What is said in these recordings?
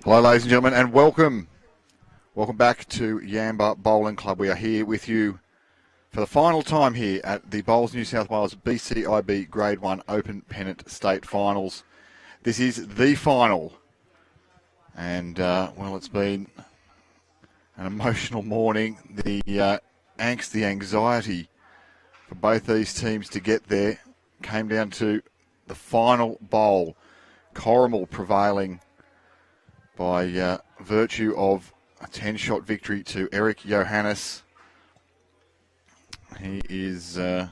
Hello, ladies and gentlemen, and welcome. Welcome back to Yamba Bowling Club. We are here with you for the final time here at the Bowls New South Wales BCiB Grade 1 Open Pennant State Finals. This is the final. And, well, it's been an emotional morning. The angst, the anxiety for both these teams to get there came down to the final bowl. Corrimal prevailing by virtue of a 10-shot victory to Eric Johannes. He is well,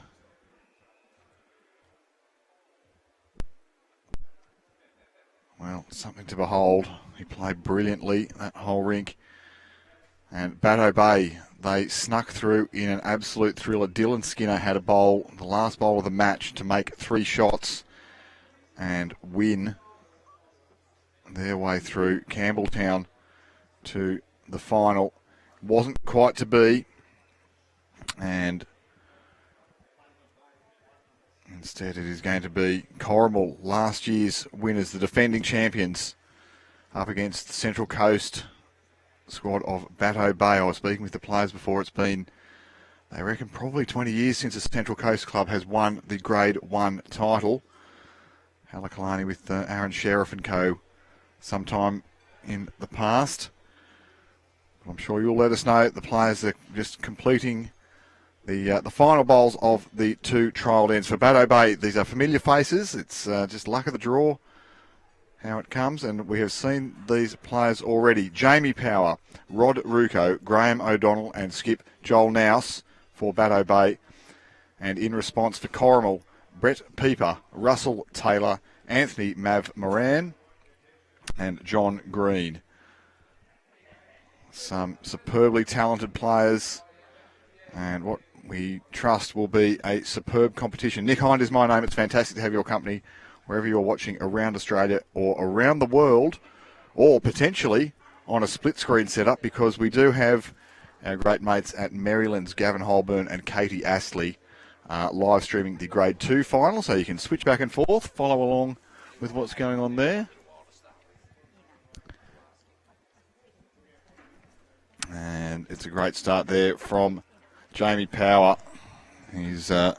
something to behold. He played brilliantly that whole rink. And Bateau Bay, they snuck through in an absolute thriller. Dylan Skinner had a bowl, the last bowl of the match, to make 3 shots and win their way through Campbelltown to the final. Wasn't quite to be, and instead it is going to be Corrimal, last year's winners, the defending champions, up against the Central Coast squad of Bateau Bay. I was speaking with the players before. It's been, they reckon, probably 20 years since the Central Coast club has won the Grade 1 title. Halakalani with Aaron Sheriff and co sometime in the past. But I'm sure you'll let us know. The players are just completing the final bowls of the 2 trial ends. For Bateau Bay, these are familiar faces. It's just luck of the draw how it comes, and we have seen these players already. Jamie Power, Rewko, Graeme O'Donnell and skip Joel Nouws for Bateau Bay. And in response for Corrimal, Brett Pieper, Russell Taylor, Anthony Moran and John Green. Some superbly talented players, and what we trust will be a superb competition. Nick Hind is my name. It's fantastic to have your company wherever you're watching around Australia or around the world, or potentially on a split screen setup, because we do have our great mates at Maryland's, Gavin Holburn and Katie Astley, live streaming the Grade 2 final, so you can switch back and forth, follow along with what's going on there. And it's a great start there from Jamie Power. He's a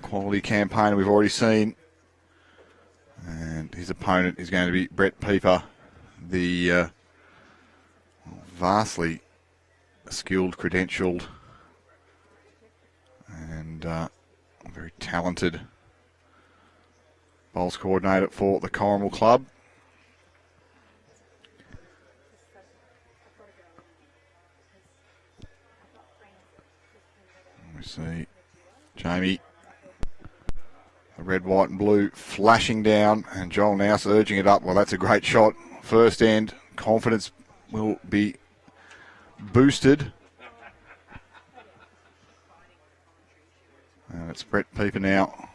quality campaigner we've already seen. And his opponent is going to be Brett Pieper, the vastly skilled, credentialed, and very talented bowls coordinator for the Corrimal club. We see Jamie, the red, white and blue flashing down, and Joel Nouws urging it up. Well, that's a great shot. First end, confidence will be boosted. And it's Brett Pieper now.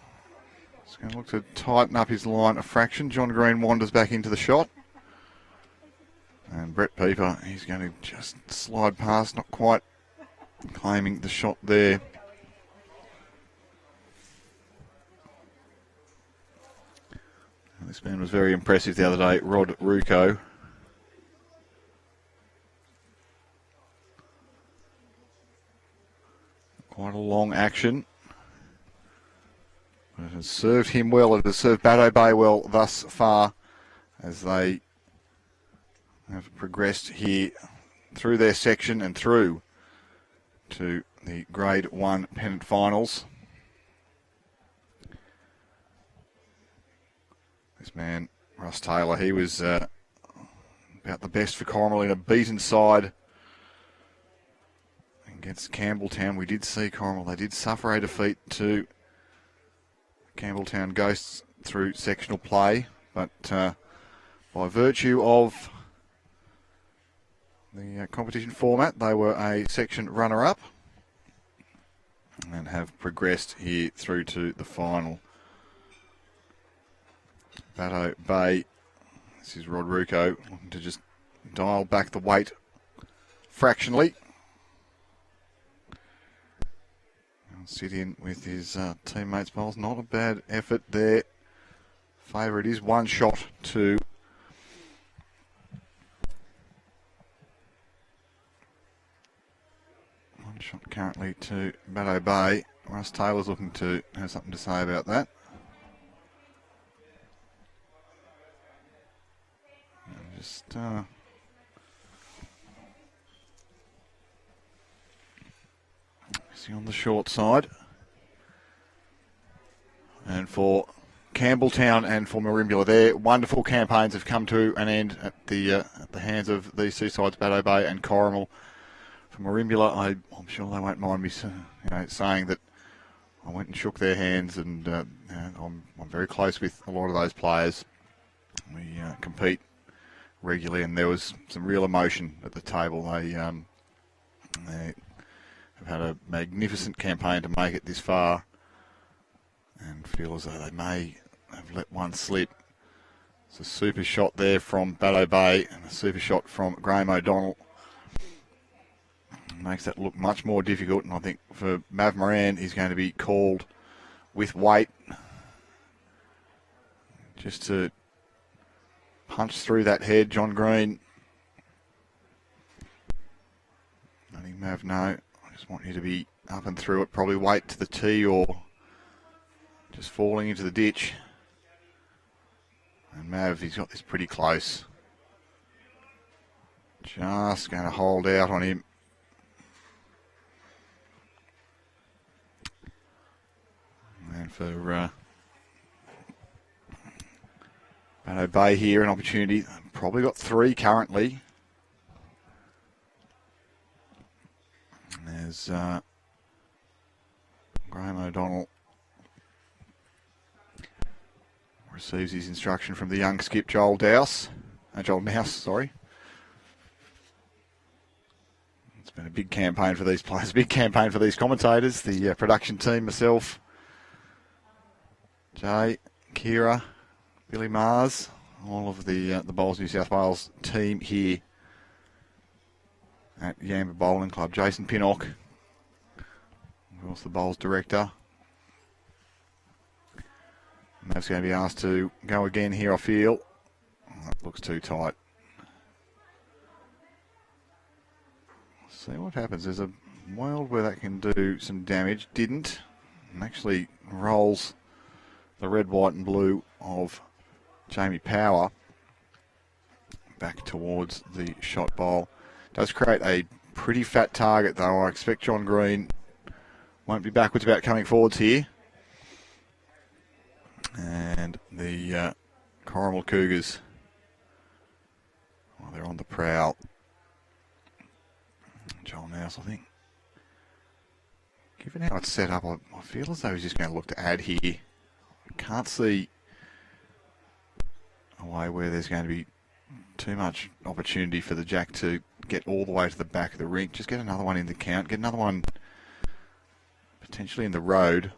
He's going to look to tighten up his line a fraction. John Green wanders back into the shot. And Brett Pieper, he's going to just slide past, not quite claiming the shot there. This man was very impressive the other day, Rewko. Quite a long action. But it has served him well. It has served Bateau Bay well thus far, as they have progressed here through their section and through to the Grade 1 Pennant Finals. This man, Russ Taylor, he was about the best for Corrimal in a beaten side against Campbelltown. We did see Corrimal, they did suffer a defeat to Campbelltown Ghosts through sectional play, but by virtue of the competition format, they were a section runner-up and have progressed here through to the final. Bateau Bay, this is Rewko, looking to just dial back the weight fractionally. He'll sit in with his teammates' bowls. Not a bad effort there. Favourite is 1 shot to Shot currently to Bateau Bay. Russ Taylor's looking to have something to say about that. And just on the short side. And for Campbelltown and for Merimbula, their wonderful campaigns have come to an end at the hands of these two sides, Bateau Bay and Corrimal. For Merimbula, I'm sure they won't mind me saying that I went and shook their hands, and I'm very close with a lot of those players. We compete regularly, and there was some real emotion at the table. They have had a magnificent campaign to make it this far, and feel as though they may have let one slip. It's a super shot there from Bateau Bay and a super shot from Graeme O'Donnell. Makes that look much more difficult, and I think for Mav Moran, he's going to be called with weight just to punch through that head. John Green, I think Mav, no, I just want you to be up and through it, probably weight to the tee or just falling into the ditch. And Mav, he's got this pretty close. Just going to hold out on him. And for Bateau Bay here, an opportunity. Probably got three currently. And there's Graeme O'Donnell receives his instruction from the young skip Joel Nouws. Sorry. It's been a big campaign for these players, a big campaign for these commentators, the production team, myself, Jay, Kira, Billy Mars, all of the Bowls New South Wales team here at Yamba Bowling Club. Jason Pinnock, of course, the Bowls director. And that's going to be asked to go again here, I feel. Oh, that looks too tight. See what happens. There's a world where that can do some damage. Didn't. And actually rolls the red, white and blue of Jamie Power back towards the shot bowl. Does create a pretty fat target, though. I expect John Green won't be backwards about coming forwards here. And the Corrimal Cougars, well, they're on the prowl. Joel Nouws, I think. Given how it's set up, I feel as though he's just going to look to add here. Can't see a way where there's going to be too much opportunity for the Jack to get all the way to the back of the rink. Just get another one in the count. Get another one potentially in the road.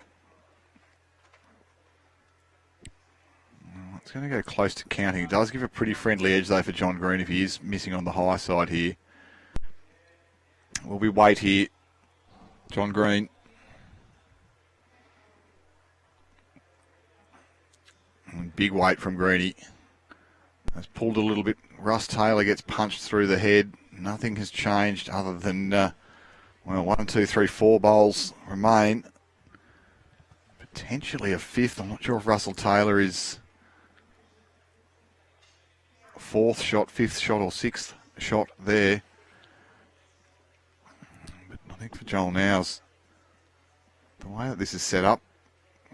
It's going to go close to counting. It does give a pretty friendly edge, though, for John Green if he is missing on the high side here. Will be weight here. John Green. And big weight from Greenie. Has pulled a little bit. Russ Taylor gets punched through the head. Nothing has changed other than, 1, 2, 3, 4 bowls remain. Potentially a fifth. I'm not sure if Russell Taylor is fourth shot, fifth shot or sixth shot there. But I think for Joel Nouws, the way that this is set up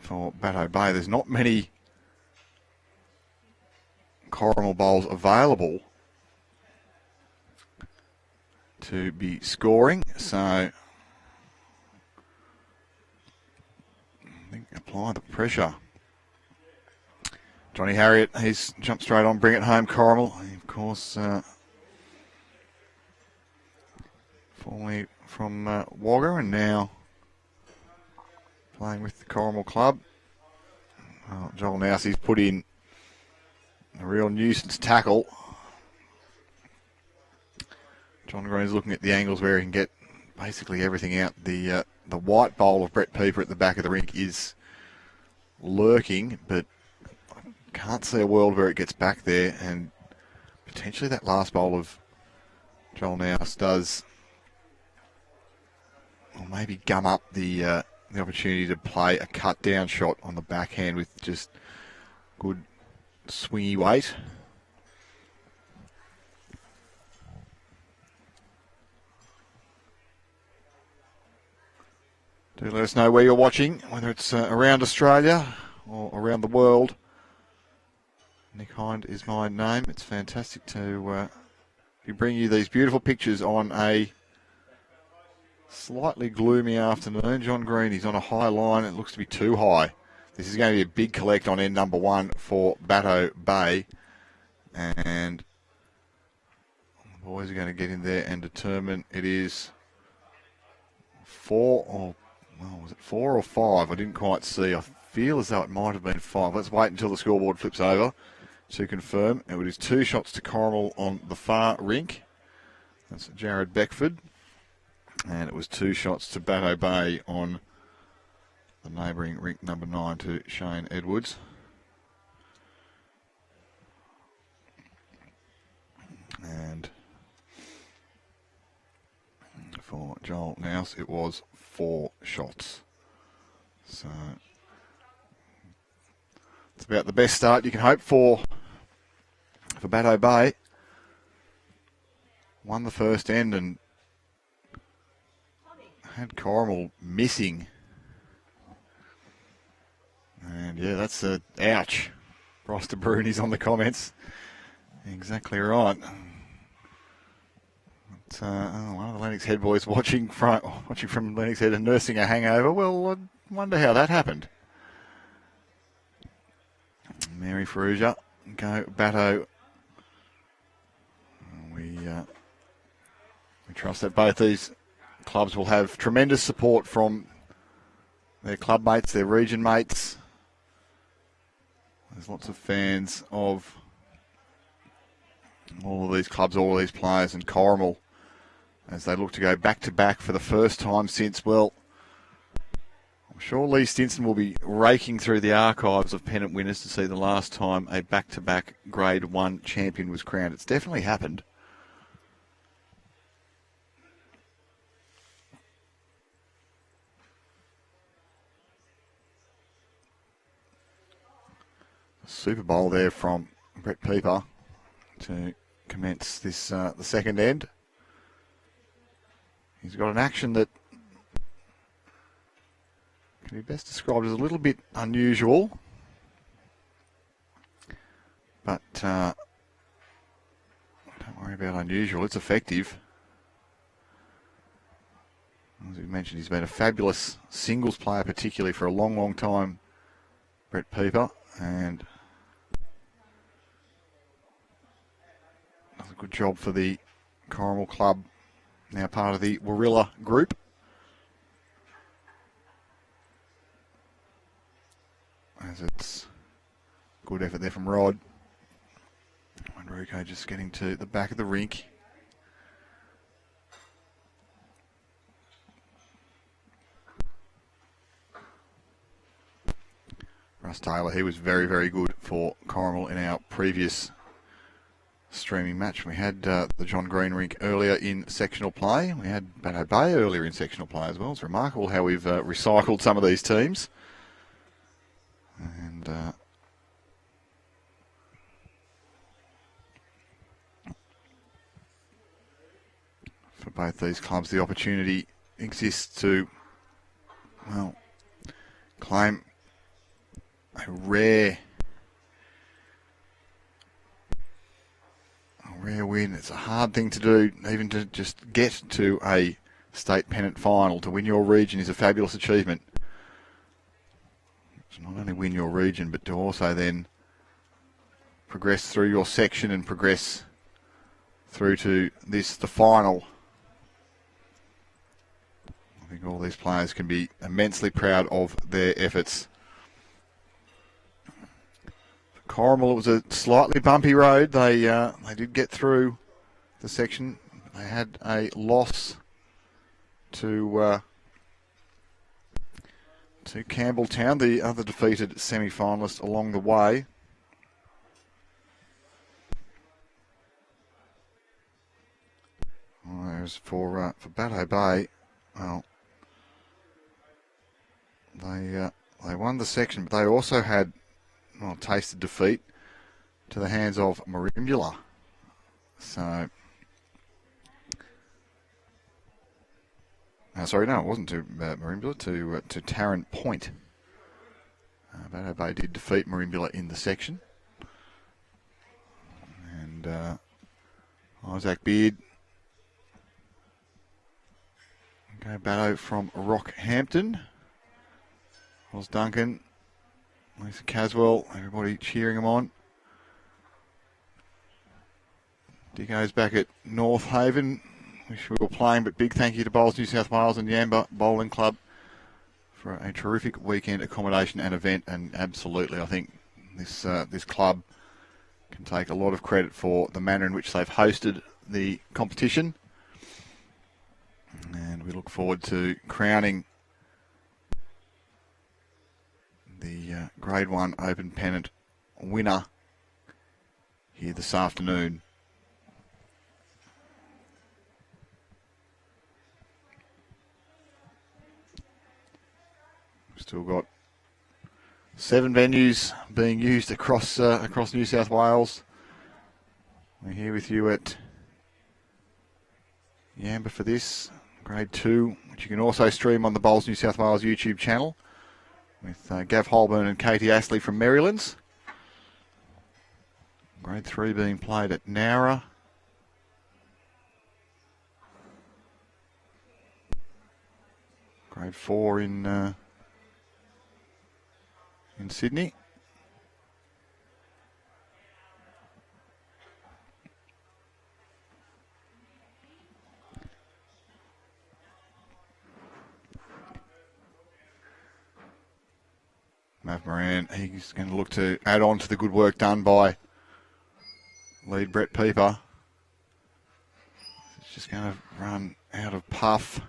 for Bateau Bay, there's not many Corrimal bowls available to be scoring, so I think apply the pressure. Johnny Harriet, he's jumped straight on, bring it home, Corrimal. Of course, formerly from Wagga and now playing with the Corrimal club. Joel Nouws, he's put in a real nuisance tackle. John Green's looking at the angles where he can get basically everything out. The white bowl of Brett Pieper at the back of the rink is lurking, but I can't see a world where it gets back there, and potentially that last bowl of Joel Nouws does or maybe gum up the opportunity to play a cut down shot on the backhand with just good swingy weight. Do let us know where you're watching, whether it's around Australia or around the world. Nick Hind is my name. It's fantastic to bring you these beautiful pictures on a slightly gloomy afternoon. John Green, he's on a high line. It looks to be too high. This is going to be a big collect on end number 1 for Bateau Bay. And the boys are going to get in there and determine it is 4 or, well, was it 4 or 5? I didn't quite see. I feel as though it might have been 5. Let's wait until the scoreboard flips over to confirm. It is 2 shots to Corrimal on the far rink. That's Jared Beckford. And it was 2 shots to Bateau Bay on the neighbouring rink number 9 to Shane Edwards. And for Joel Nouws, it was 4 shots. So it's about the best start you can hope for Bateau Bay. Won the first end and had Corrimal missing. And yeah, that's a ouch. Ross de Bruyne's on the comments. Exactly right. But, one of the Lennox Head boys watching from Lennox Head and nursing a hangover. Well, I wonder how that happened. Mary Ferrugia, go Bateau. We trust that both these clubs will have tremendous support from their club mates, their region mates. There's lots of fans of all of these clubs, all of these players, and Corrimal as they look to go back-to-back for the first time since, well, I'm sure Lee Stinson will be raking through the archives of Pennant winners to see the last time a back-to-back Grade 1 champion was crowned. It's definitely happened. Super Bowl there from Brett Pieper to commence this the second end. He's got an action that can be best described as a little bit unusual, but don't worry about unusual, it's effective. As we mentioned, he's been a fabulous singles player, particularly for a long, long time, Brett Pieper, and does a good job for the Corrimal club, now part of the Warilla group. As it's good effort there from Rod. And Rewko just getting to the back of the rink. Russ Taylor, he was very, very good for Corrimal in our previous streaming match. We had the John Green rink earlier in sectional play. We had Bateau Bay earlier in sectional play as well. It's remarkable how we've recycled some of these teams. And for both these clubs, the opportunity exists to, well, claim a rare win. It's a hard thing to do, even to just get to a state pennant final. To win your region is a fabulous achievement. To not only win your region, but to also then progress through your section and progress through to the final. I think all these players can be immensely proud of their efforts. Corrimal, it was a slightly bumpy road. They did get through the section. They had a loss to Campbelltown, the other defeated semi-finalist along the way. Whereas for Bateau Bay, well, They won the section, but they also had tasted defeat to the hands of Merimbula. So, sorry, no, it wasn't to Merimbula, to Tarrant Point. Bateau Bay did defeat Merimbula in the section. And Isaac Beard. Okay, Bateau from Rockhampton. Oz Duncan, Lisa Caswell, everybody cheering them on. Dicko's back at North Haven, which we were playing, but big thank you to Bowls New South Wales and Yamba Bowling Club for a terrific weekend accommodation and event. And absolutely, I think this club can take a lot of credit for the manner in which they've hosted the competition. And we look forward to crowning the Grade 1 Open Pennant winner here this afternoon. We've still got 7 venues being used across New South Wales. We're here with you at Yamba for this, Grade 2, which you can also stream on the Bowls New South Wales YouTube channel with Gav Holborn and Katie Astley from Marylands. Grade 3 being played at Nowra. Grade 4 in Sydney. Mav Moran, he's going to look to add on to the good work done by lead Brett Pieper. It's just going to run out of puff.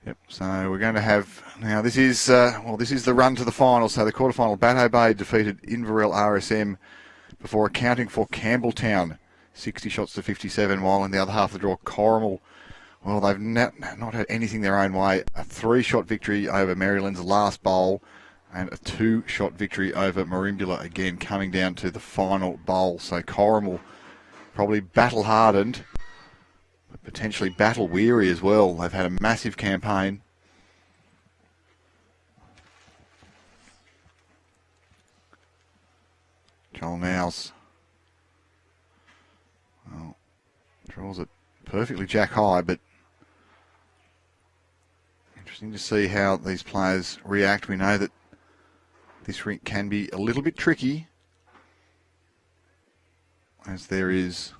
Yep, so we're going to have, now this is the run to the final. So the quarterfinal, Bateau Bay defeated Inverell RSM before accounting for Campbelltown 60 shots to 57, while in the other half of the draw, Corrimal, well, they've not had anything their own way. A 3-shot victory over Maryland's last bowl and a 2-shot victory over Merimbula, again coming down to the final bowl. So Corrimal probably battle-hardened, but potentially battle-weary as well. They've had a massive campaign. Joel Nouws, well, draws it perfectly jack high, but interesting to see how these players react. We know that this rink can be a little bit tricky, as there is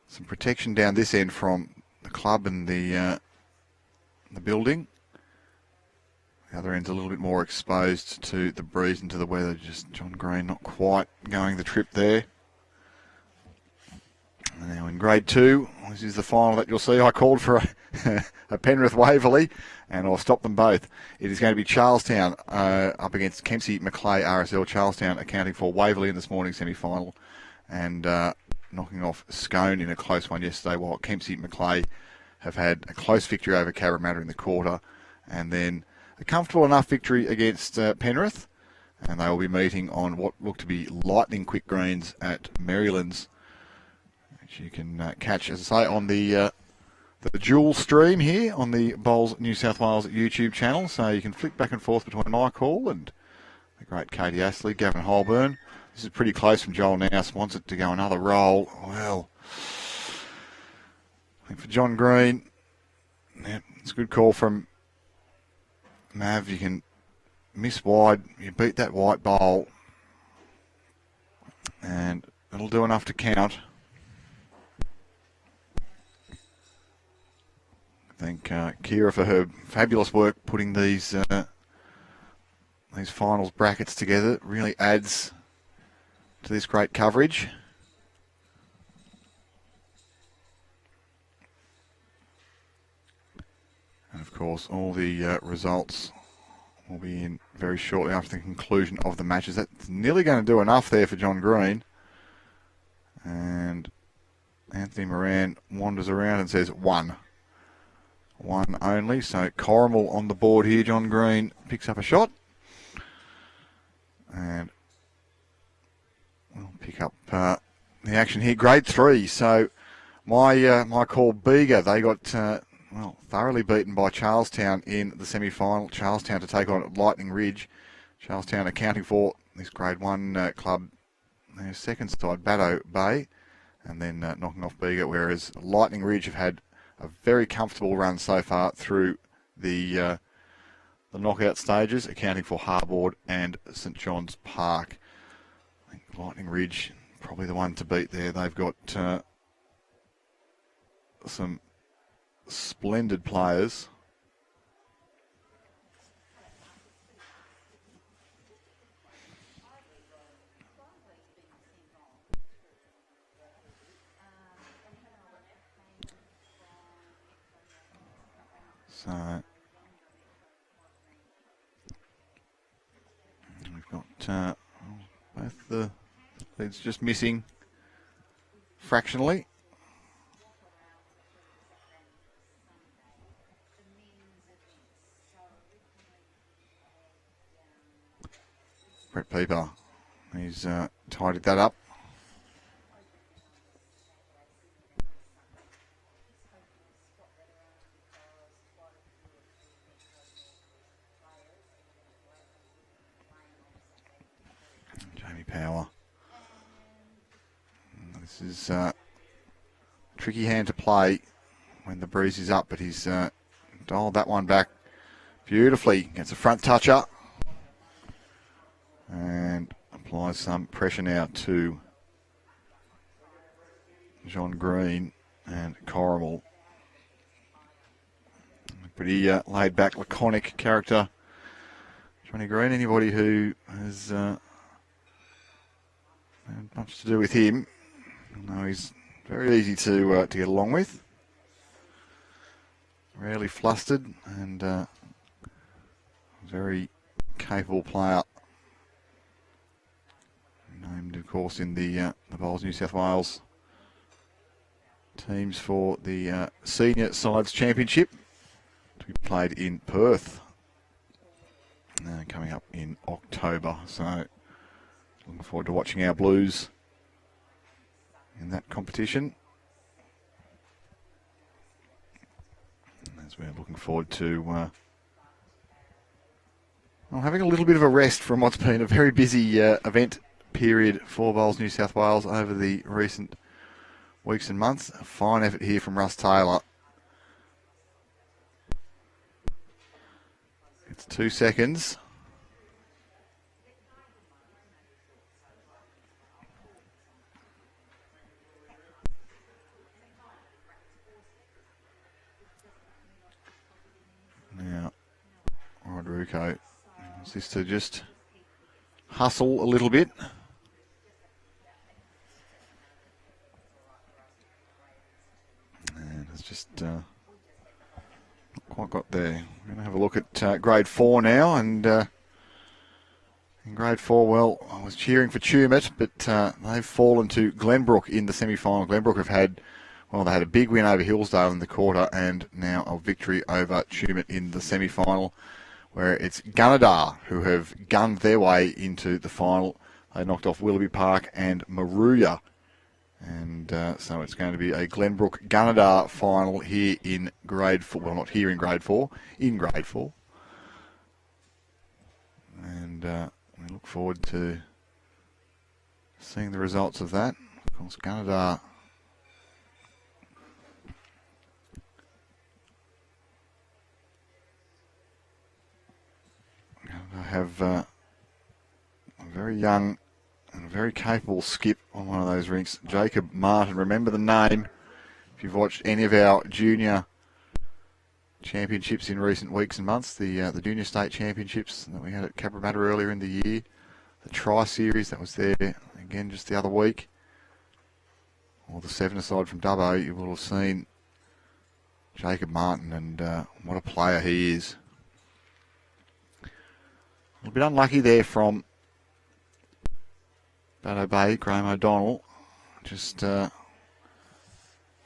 some protection down this end from the club and the building. The other end's a little bit more exposed to the breeze and to the weather. Just John Green not quite going the trip there. And now in Grade 2, this is the final that you'll see. I called for a Penrith Waverley, and I'll stop them both. It is going to be Charlestown up against Kempsey Macleay RSL. Charlestown accounting for Waverley in this morning's semi-final, and knocking off Scone in a close one yesterday, while Kempsey Macleay have had a close victory over Cabramatta in the quarter, and then a comfortable enough victory against Penrith, and they will be meeting on what look to be lightning quick greens at Marylands, which you can catch, as I say, on the dual stream here on the Bowls New South Wales YouTube channel. So you can flick back and forth between my call and the great Katie Astley, Gavin Holborn. This is pretty close from Joel Nouws. Wants it to go another roll. Well, I think for John Green, yeah, it's a good call from Mav. You can miss wide, you beat that white bowl, and it'll do enough to count. I thank Kira for her fabulous work putting these finals brackets together. It really adds to this great coverage. And of course, all the results will be in very shortly after the conclusion of the matches. That's nearly going to do enough there for John Green. And Anthony Moran wanders around and says 1. 1 only. So Corrimal on the board here. John Green picks up a shot. And we'll pick up the action here. Grade 3. So my call, Bega, they got thoroughly beaten by Charlestown in the semi-final. Charlestown to take on Lightning Ridge. Charlestown accounting for this Grade 1 club, their second side, Bateau Bay, and then knocking off Bega, whereas Lightning Ridge have had a very comfortable run so far through the knockout stages, accounting for Harbord and St John's Park. I think Lightning Ridge, probably the one to beat there. They've got some splendid players. So we've got both the leads just missing fractionally. Brett Pieper, he's tidied that up. Power. This is a tricky hand to play when the breeze is up, but he's dialed that one back beautifully. Gets a front toucher and applies some pressure now to John Green and Corrimal. Pretty laid back, laconic character, Johnny Green. Anybody who has much to do with him. No, he's very easy to get along with. Rarely flustered and very capable player. Named, of course, in the Bowls New South Wales teams for the Senior Sides Championship to be played in Perth coming up in October. So looking forward to watching our Blues in that competition. As we're looking forward to having a little bit of a rest from what's been a very busy event period for Bowls New South Wales over the recent weeks and months. A fine effort here from Russ Taylor. It's 2 seconds. Now, Rewko wants this to just hustle a little bit. And it's just not quite got there. We're going to have a look at Grade 4 now. And in Grade 4, well, I was cheering for Tumut, but they've fallen to Glenbrook in the semi-final. Glenbrook have had, well, they had a big win over Hillsdale in the quarter and now a victory over Tumut in the semi-final, where it's Gunnedah who have gunned their way into the final. They knocked off Willoughby Park and Maruya. And so it's going to be a Glenbrook Gunnedah final here in Grade 4. Well, not here in Grade 4, in Grade 4. And we look forward to seeing the results of that. Of course, Gunnedah have a very young and a very capable skip on one of those rinks, Jacob Martin. Remember the name if you've watched any of our junior championships in recent weeks and months. The junior state championships that we had at Cabramatta earlier in the year, the Tri-Series that was there again just the other week, or the seven-a-side from Dubbo. You will have seen Jacob Martin, and what a player he is. A little bit unlucky there from Bateau Bay, Graeme O'Donnell, just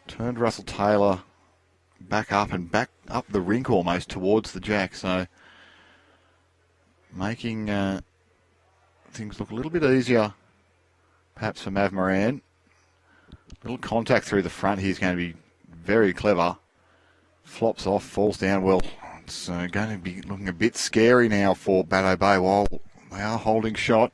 turned Russell Taylor back up and back up the rink almost towards the jack. So making things look a little bit easier perhaps for Mav Moran. A little contact through the front here is going to be very clever. Flops off, falls down. Well, it's going to be looking a bit scary now for Bateau Bay while they are holding shot.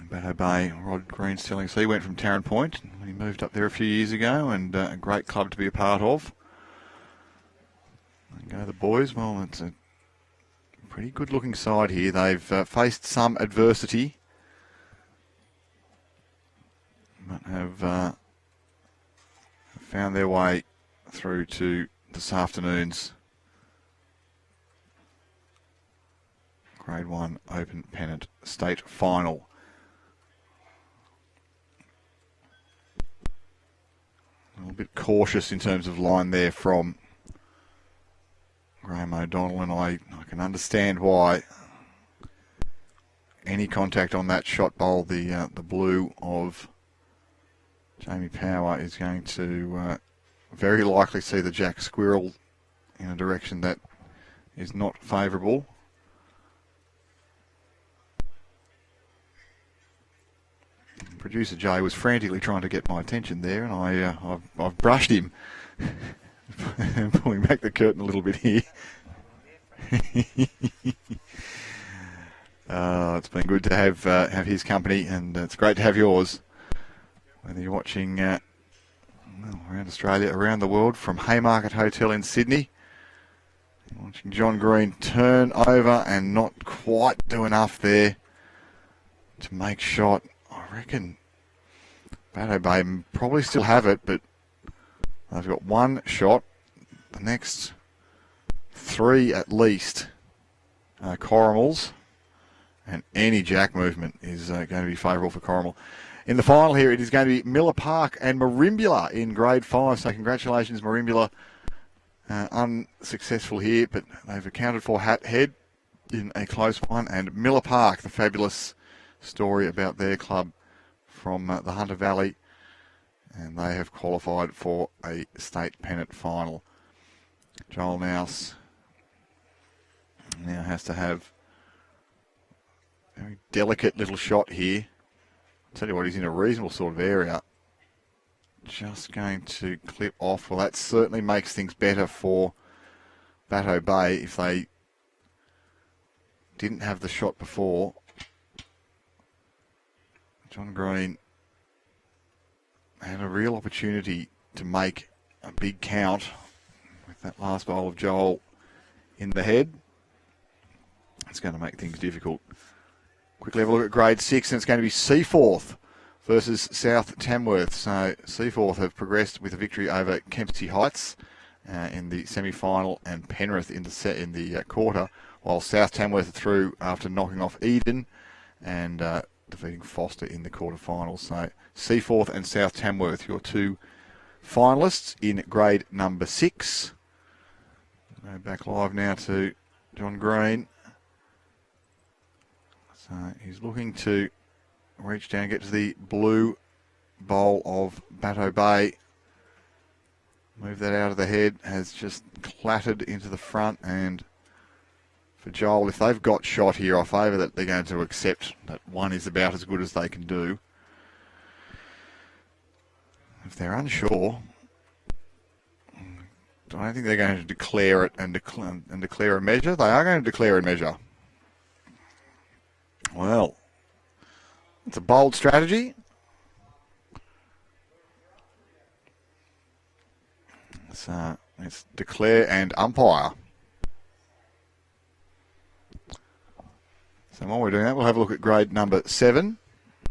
Bateau Bay, Rod Green's telling us he went from Tarrant Point when he moved up there a few years ago, and a great club to be a part of. And go the boys. Well, it's a pretty good looking side here. They've faced some adversity, but have found their way through to this afternoon's Grade 1 Open Pennant State Final. A little bit cautious in terms of line there from Graeme O'Donnell, and I can understand why. Any contact on that shot bowl, the blue of Jamie Power is going to very likely see the jack squirrel in a direction that is not favourable. Producer Jay was frantically trying to get my attention there, and I've brushed him. Pulling back the curtain a little bit here. It's been good to have his company, and it's great to have yours. Whether you're watching around Australia, around the world, from Haymarket Hotel in Sydney, watching John Green turn over and not quite do enough there to make shot. I reckon Bateau Bay probably still have it, but they've got one shot. The next three at least are Corrimals, and any jack movement is going to be favourable for Corrimal. In the final here, it is going to be Miller Park and Merimbula in Grade 5. So congratulations, Merimbula. Unsuccessful here, but they've accounted for Hat Head in a close one. And Miller Park, the fabulous story about their club from the Hunter Valley, and they have qualified for a state pennant final. Joel Nouws now has to have a very delicate little shot here. I'll tell you what, he's in a reasonable sort of area. Just going to clip off. Well, that certainly makes things better for Bateau Bay if they didn't have the shot before. John Green had a real opportunity to make a big count with that last bowl of Joel in the head. It's going to make things difficult. Quickly have a look at Grade 6, and it's going to be Seaforth versus South Tamworth. So Seaforth have progressed with a victory over Kempsey Heights in the semi-final, and Penrith in the quarter, while South Tamworth are through after knocking off Eden and defeating Foster in the quarterfinals. So Seaforth and South Tamworth, your two finalists in grade number 6. Go back live now to John Green. So he's looking to reach down, get to the blue bowl of Bateau Bay. Move that out of the head, has just clattered into the front, and for Joel, if they've got shot here, I favour that they're going to accept that one is about as good as they can do. If they're unsure, I don't think they're going to declare it and declare a measure. They are going to declare a measure. Well, it's a bold strategy. So let's declare and umpire. So while we're doing that, we'll have a look at grade number 7.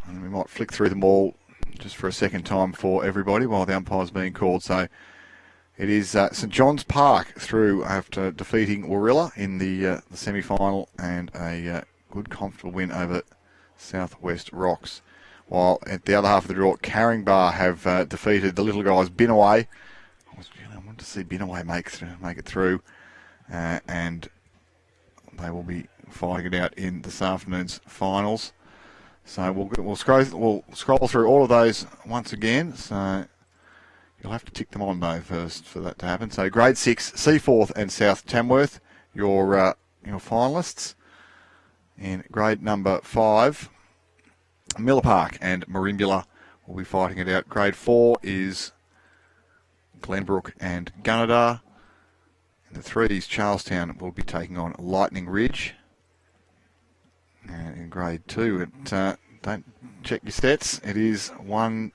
And we might flick through them all just for a second time for everybody while the umpire's being called. So it is St John's Park through after defeating Warilla in the semi-final, and a good comfortable win over Southwest Rocks. While at the other half of the draw, Carring Bar have defeated the little guys Binaway. I to see Binaway make it through, and they will be fighting it out in this afternoon's finals. So we'll scroll through all of those once again. So you'll have to tick them on though first for that to happen. So Grade 6, Seaforth and South Tamworth, your finalists. In grade number 5, Miller Park and Merimbula will be fighting it out. Grade 4 is Glenbrook and Gunnedah. In the 3s, Charlestown will be taking on Lightning Ridge. And in grade 2, don't check your stats. It is one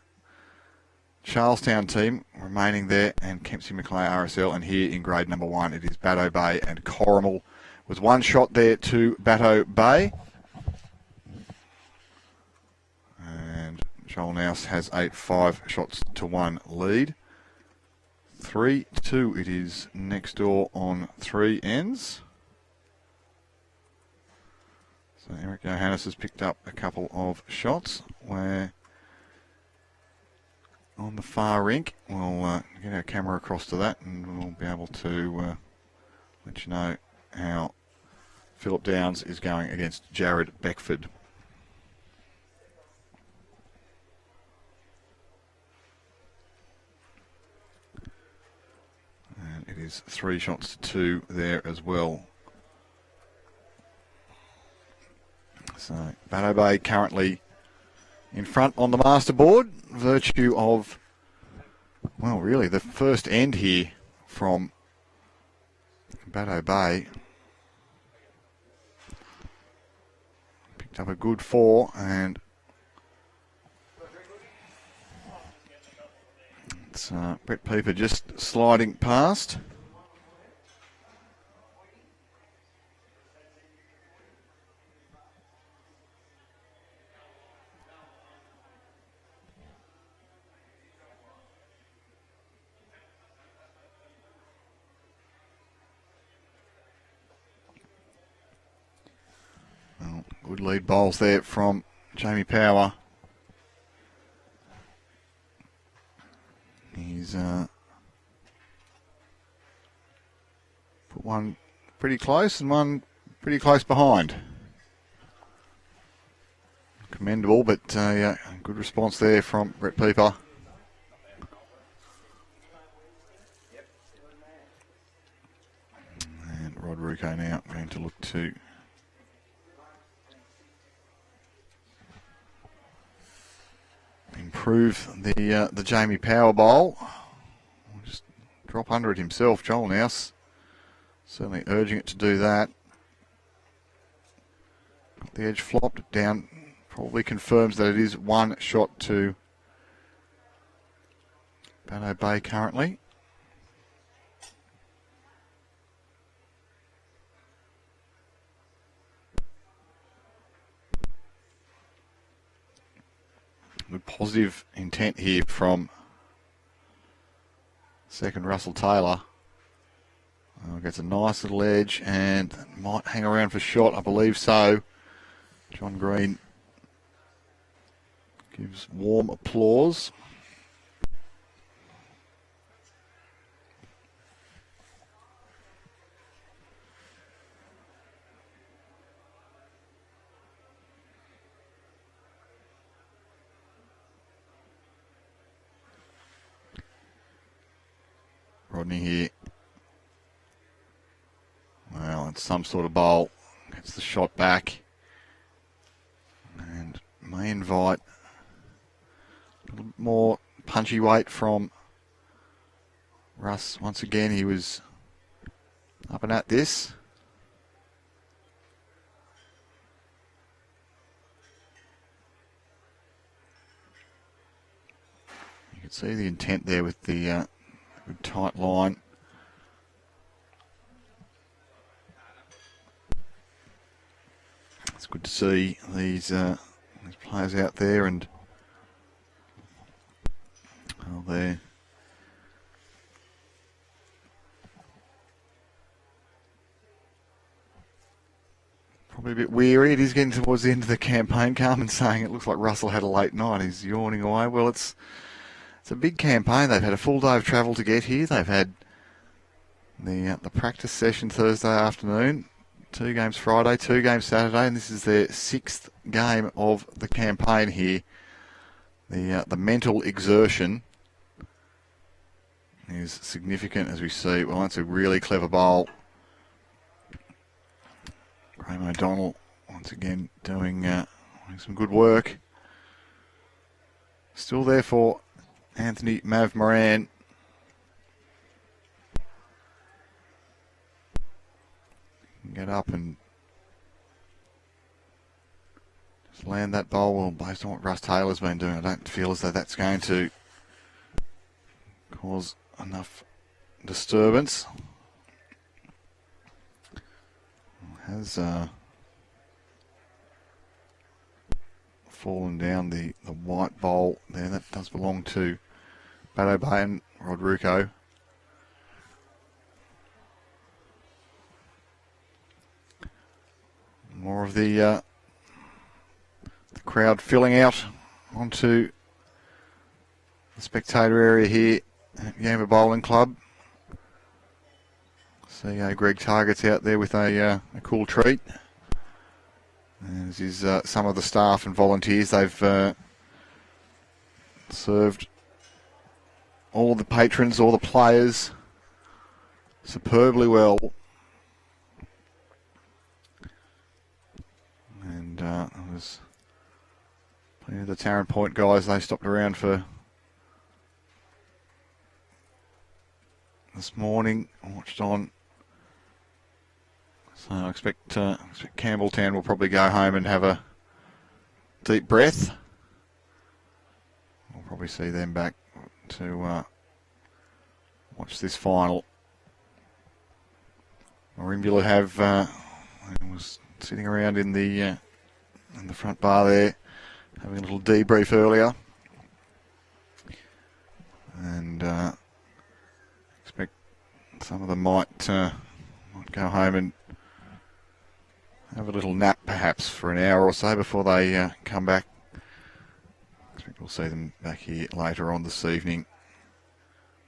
Charlestown team remaining there, and Kempsey Macleay RSL. And here in grade number 1, it is Bateau Bay and Corrimal, with one shot there to Bateau Bay. And Joel Nouws has a 5-shots-to-1 lead. 3-2 it is next door on 3 ends. So Eric Johannes has picked up a couple of shots where on the far rink. We'll get our camera across to that and we'll be able to let you know how Phillip Downs is going against Jared Beckford. And it is 3-shots-to-2 there as well. So Bateau Bay currently in front on the master board, virtue of, well, really the first end here from Bateau Bay. Picked up a good 4, and it's Brett Pieper just sliding past. Good lead bowls there from Jamie Power. He's put one pretty close and one pretty close behind. Commendable, but yeah, good response there from Brett Pieper. And Rewko now going to look to improve the Jamie Power bowl. Just drop under it himself, Joel Nouws. Certainly urging it to do that. The edge flopped down, probably confirms that it is one shot to Bateau Bay currently. Good positive intent here from second Russell Taylor. Gets a nice little edge and might hang around for shot, I believe so. John Green gives warm applause. Rodney here. Well, it's some sort of bowl. Gets the shot back. And may invite a little more punchy weight from Russ. Once again, he was up and at this. You can see the intent there with the good tight line. It's good to see these players out there, and they're probably a bit weary. It is getting towards the end of the campaign. Carmen's saying it looks like Russell had a late night. He's yawning away. Well, it's a big campaign. They've had a full day of travel to get here. They've had The practice session Thursday afternoon. 2 games Friday, 2 games Saturday, and this is their 6th game of the campaign here. The mental exertion is significant, as we see. Well, that's a really clever bowl. Graeme O'Donnell once again doing some good work. Still there for Anthony Moran. Get up and just land that bowl. Well, based on what Russ Taylor's been doing, I don't feel as though that's going to cause enough disturbance. Has fallen down the white bowl there. That does belong to Bateau and Rewko. More of the crowd filling out onto the spectator area here at Yamba Bowling Club. See Greg Target's out there with a cool treat. As is some of the staff and volunteers. They've served all the patrons, all the players superbly well. And there was plenty of the Tarrant Point guys. They stopped around for this morning. Watched on. So I expect Campbelltown will probably go home and have a deep breath. We'll probably see them back to watch this final. Merimbula have was sitting around in the front bar there, having a little debrief earlier, and expect some of them might go home and have a little nap perhaps for an hour or so before they come back. I think we'll see them back here later on this evening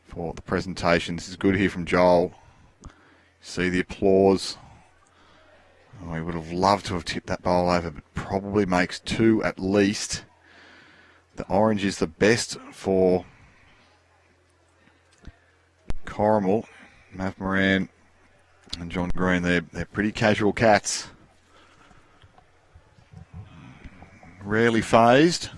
for the presentation. This is good here from Joel. See the applause. Oh, he would have loved to have tipped that bowl over, but probably makes 2 at least. The orange is the best for Corrimal. Mav Moran and John Green, they're pretty casual cats. Rarely phased.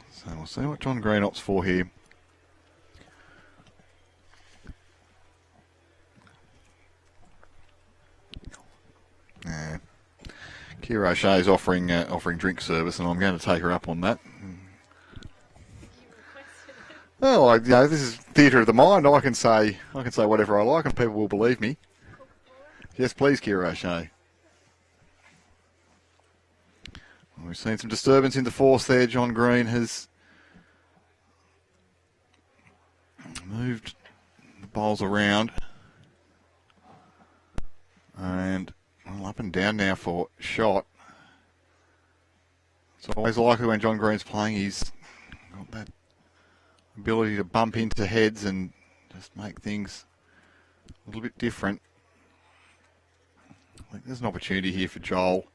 So we'll see what John Green opts for here. Kira O'Shea's offering drink service, and I'm going to take her up on that. Well, this is theatre of the mind. I can say whatever I like, and people will believe me. Yes, please, Kira O'Shea. Well, we've seen some disturbance in the force there. John Green has moved the bowls around, and up and down now for shot. It's always likely when John Green's playing, he's got that ability to bump into heads and just make things a little bit different. I think there's an opportunity here for Joel.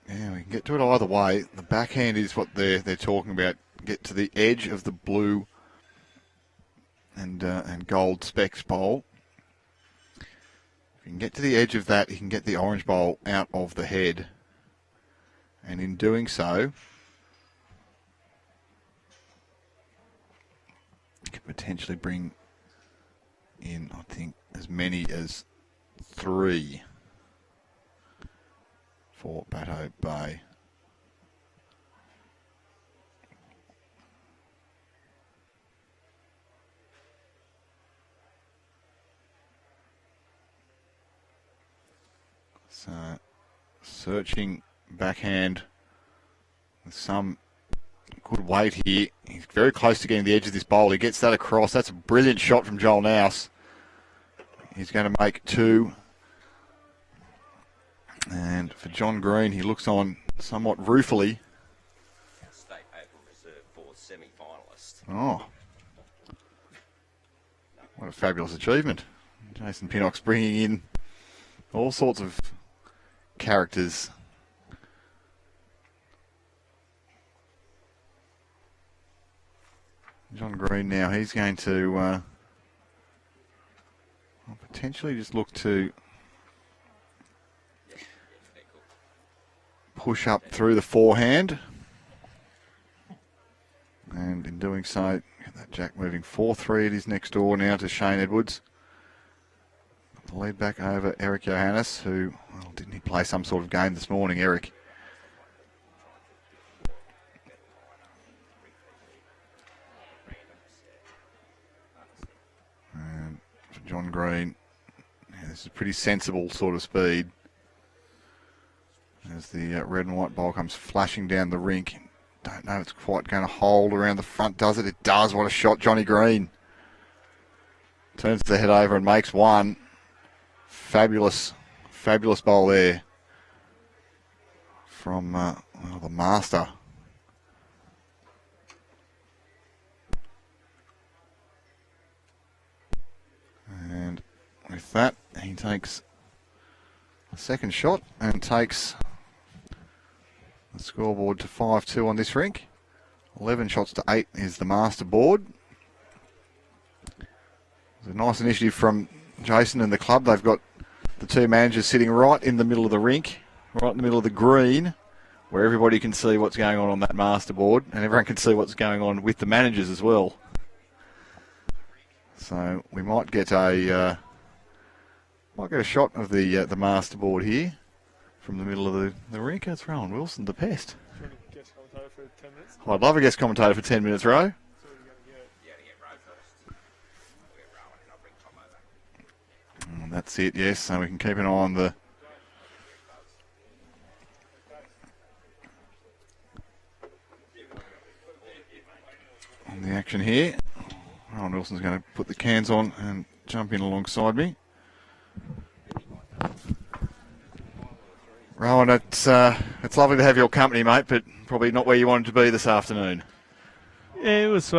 Yeah, we can get to it either way. The backhand is what they're talking about. Get to the edge of the blue and gold specs bowl. If you can get to the edge of that, you can get the orange bowl out of the head. And in doing so, you can potentially bring in, I think, as many as 3 for Bateau Bay. So, searching backhand with some good weight here. He's very close to getting the edge of this bowl. He gets that across. That's a brilliant shot from Joel Nouws. He's going to make 2. And for John Green, he looks on somewhat ruefully. State Open Reserve for semi-finalists. Oh, what a fabulous achievement. Jason Pinnock's bringing in all sorts of characters. John Green now, he's going to potentially just look to push up through the forehand. And in doing so, get that jack moving 4-3 at his next door now to Shane Edwards. The lead back over Eric Johannes, who, well, didn't he play some sort of game this morning, Eric? And for John Green, yeah, this is a pretty sensible sort of speed. As the red and white ball comes flashing down the rink. Don't know if it's quite going to hold around the front, does it? It does. What a shot, Johnny Green. Turns the head over and makes one. Fabulous, fabulous bowl there from well, the master. And with that, he takes a second shot and takes the scoreboard to 5-2 on this rink. 11 shots to 8 is the master board. It's a nice initiative from Jason and the club. They've got the two managers sitting right in the middle of the rink, right in the middle of the green, where everybody can see what's going on that master board, and everyone can see what's going on with the managers as well. So we might get a shot of the master board here from the middle of the rink. It's Rowan Wilson, the pest. Do you want to guest commentator for 10 minutes? I'd love a guest commentator for 10 minutes, Ro. So we're going to get... Yeah, to get Rowe first. I'll get Rowan and I'll bring Tom over. And that's it, yes. So we can keep an eye on the action here. Rowan Wilson's going to put the cans on and jump in alongside me. Rowan, it's lovely to have your company, mate, but probably not where you wanted to be this afternoon. Yeah, it was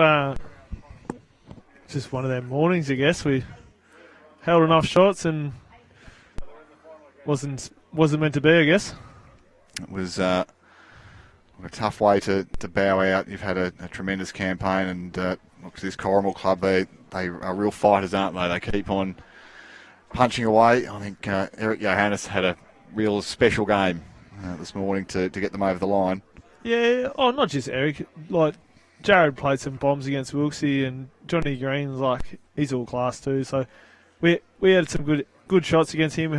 just one of them mornings, I guess. We held enough shots and wasn't meant to be, I guess. It was a tough way to bow out. You've had a tremendous campaign, and look, this Corrimal club, they are real fighters, aren't they? They keep on punching away. I think Eric Johannes had a real special game this morning to get them over the line. Yeah, not just Eric. Like, Jared played some bombs against Wilkesy, and Johnny Green's like, he's all class too. So we had some good shots against him,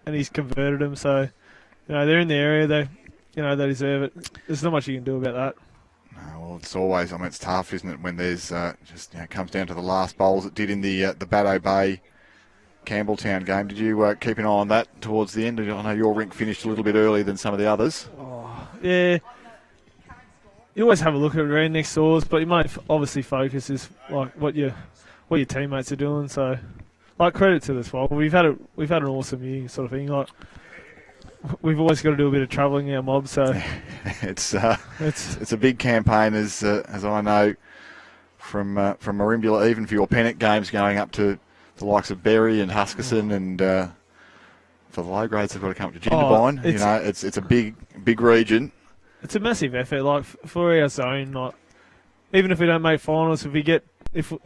and he's converted them. So, they're in the area. They deserve it. There's not much you can do about that. No, well, it's always, it's tough, isn't it, when there's it comes down to the last bowls. It did in the Bateau Bay Campbelltown game. Did you keep an eye on that towards the end? I know your rink finished a little bit earlier than some of the others. Oh, yeah. You always have a look at it around next doors, but you might obviously focus is like what your teammates are doing. So, like, credit to this one. We've had an awesome year, sort of thing. Like, we've always got to do a bit of travelling in our mob. So it's a big campaign, as I know from Marimbula, even for your Pennant games, going up to the likes of Berry and Huskerson, and for the low grades, they've got to come up to Jindabyne. It's a big region. It's a massive effort. Like, for our zone, like, even if we don't make finals, if we get to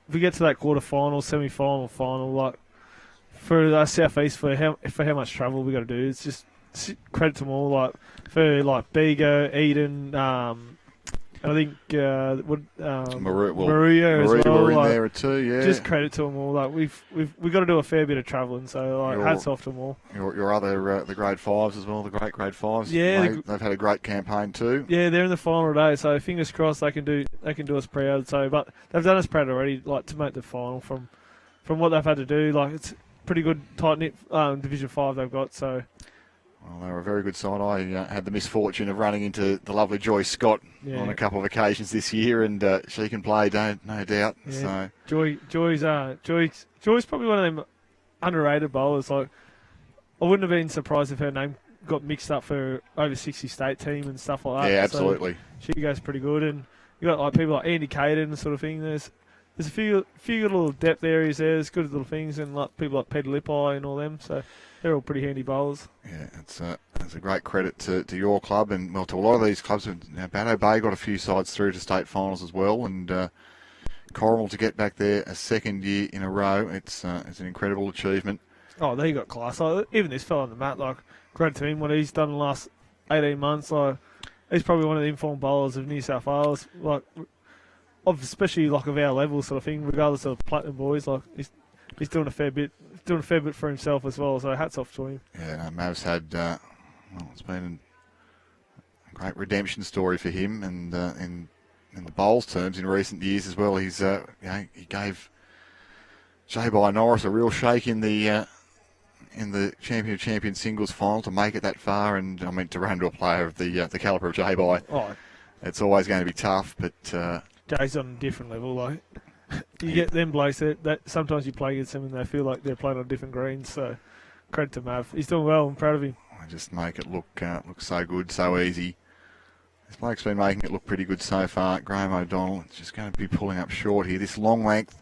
that quarter final, semi final, final, like, for our southeast, for how much travel we got to do, it's just credit to them all. Like, for like Bego, Eden, I think Maruya as well. Were in there too, yeah. Just credit to them all. Like, we've got to do a fair bit of travelling, so like, hats off to them all. Your other the grade fives as well, the great grade fives. Yeah, they've had a great campaign too. Yeah, they're in the final today, so fingers crossed they can do us proud. So, but they've done us proud already, like, to make the final from what they've had to do. Like, it's pretty good tight knit Division 5 they've got. So. Well, they were a very good side. I had the misfortune of running into the lovely Joy Scott on a couple of occasions this year, and she can play, no doubt. Yeah. So Joy's probably one of them underrated bowlers. Like, I wouldn't have been surprised if her name got mixed up for over 60 state team and stuff like that. Yeah, absolutely. So she goes pretty good, and you got like people like Andy Caden and sort of thing. There's a few good little depth areas there. There's good little things, and like people like Peter Lippi and all them. So they're all pretty handy bowlers. Yeah, it's a great credit to your club and to a lot of these clubs. Bateau Bay got a few sides through to state finals as well, and Corrimal to get back there a second year in a row. It's an incredible achievement. Oh, they got class. Like, even this fella on the mat, like, credit to him, what he's done in the last 18 months. Like, he's probably one of the informed bowlers of New South Wales. Like, especially like of our level, sort of thing. Regardless of Platinum boys, like he's doing a fair bit, for himself as well. So hats off to him. Yeah, Mav's had it's been a great redemption story for him, and in the bowls terms in recent years as well. He's he gave J-By Norris a real shake in the Champion of Champions singles final to make it that far, and I mean to run to a player of the calibre of J-By. Oh, it's always going to be tough, but Jay's on a different level. Like you get them blokes that sometimes you play against them and they feel like they're playing on different greens. So credit to Mav. He's doing well. I'm proud of him. I just make it look so good, so easy. This bloke's been making it look pretty good so far. Graeme O'Donnell is just going to be pulling up short here. This long length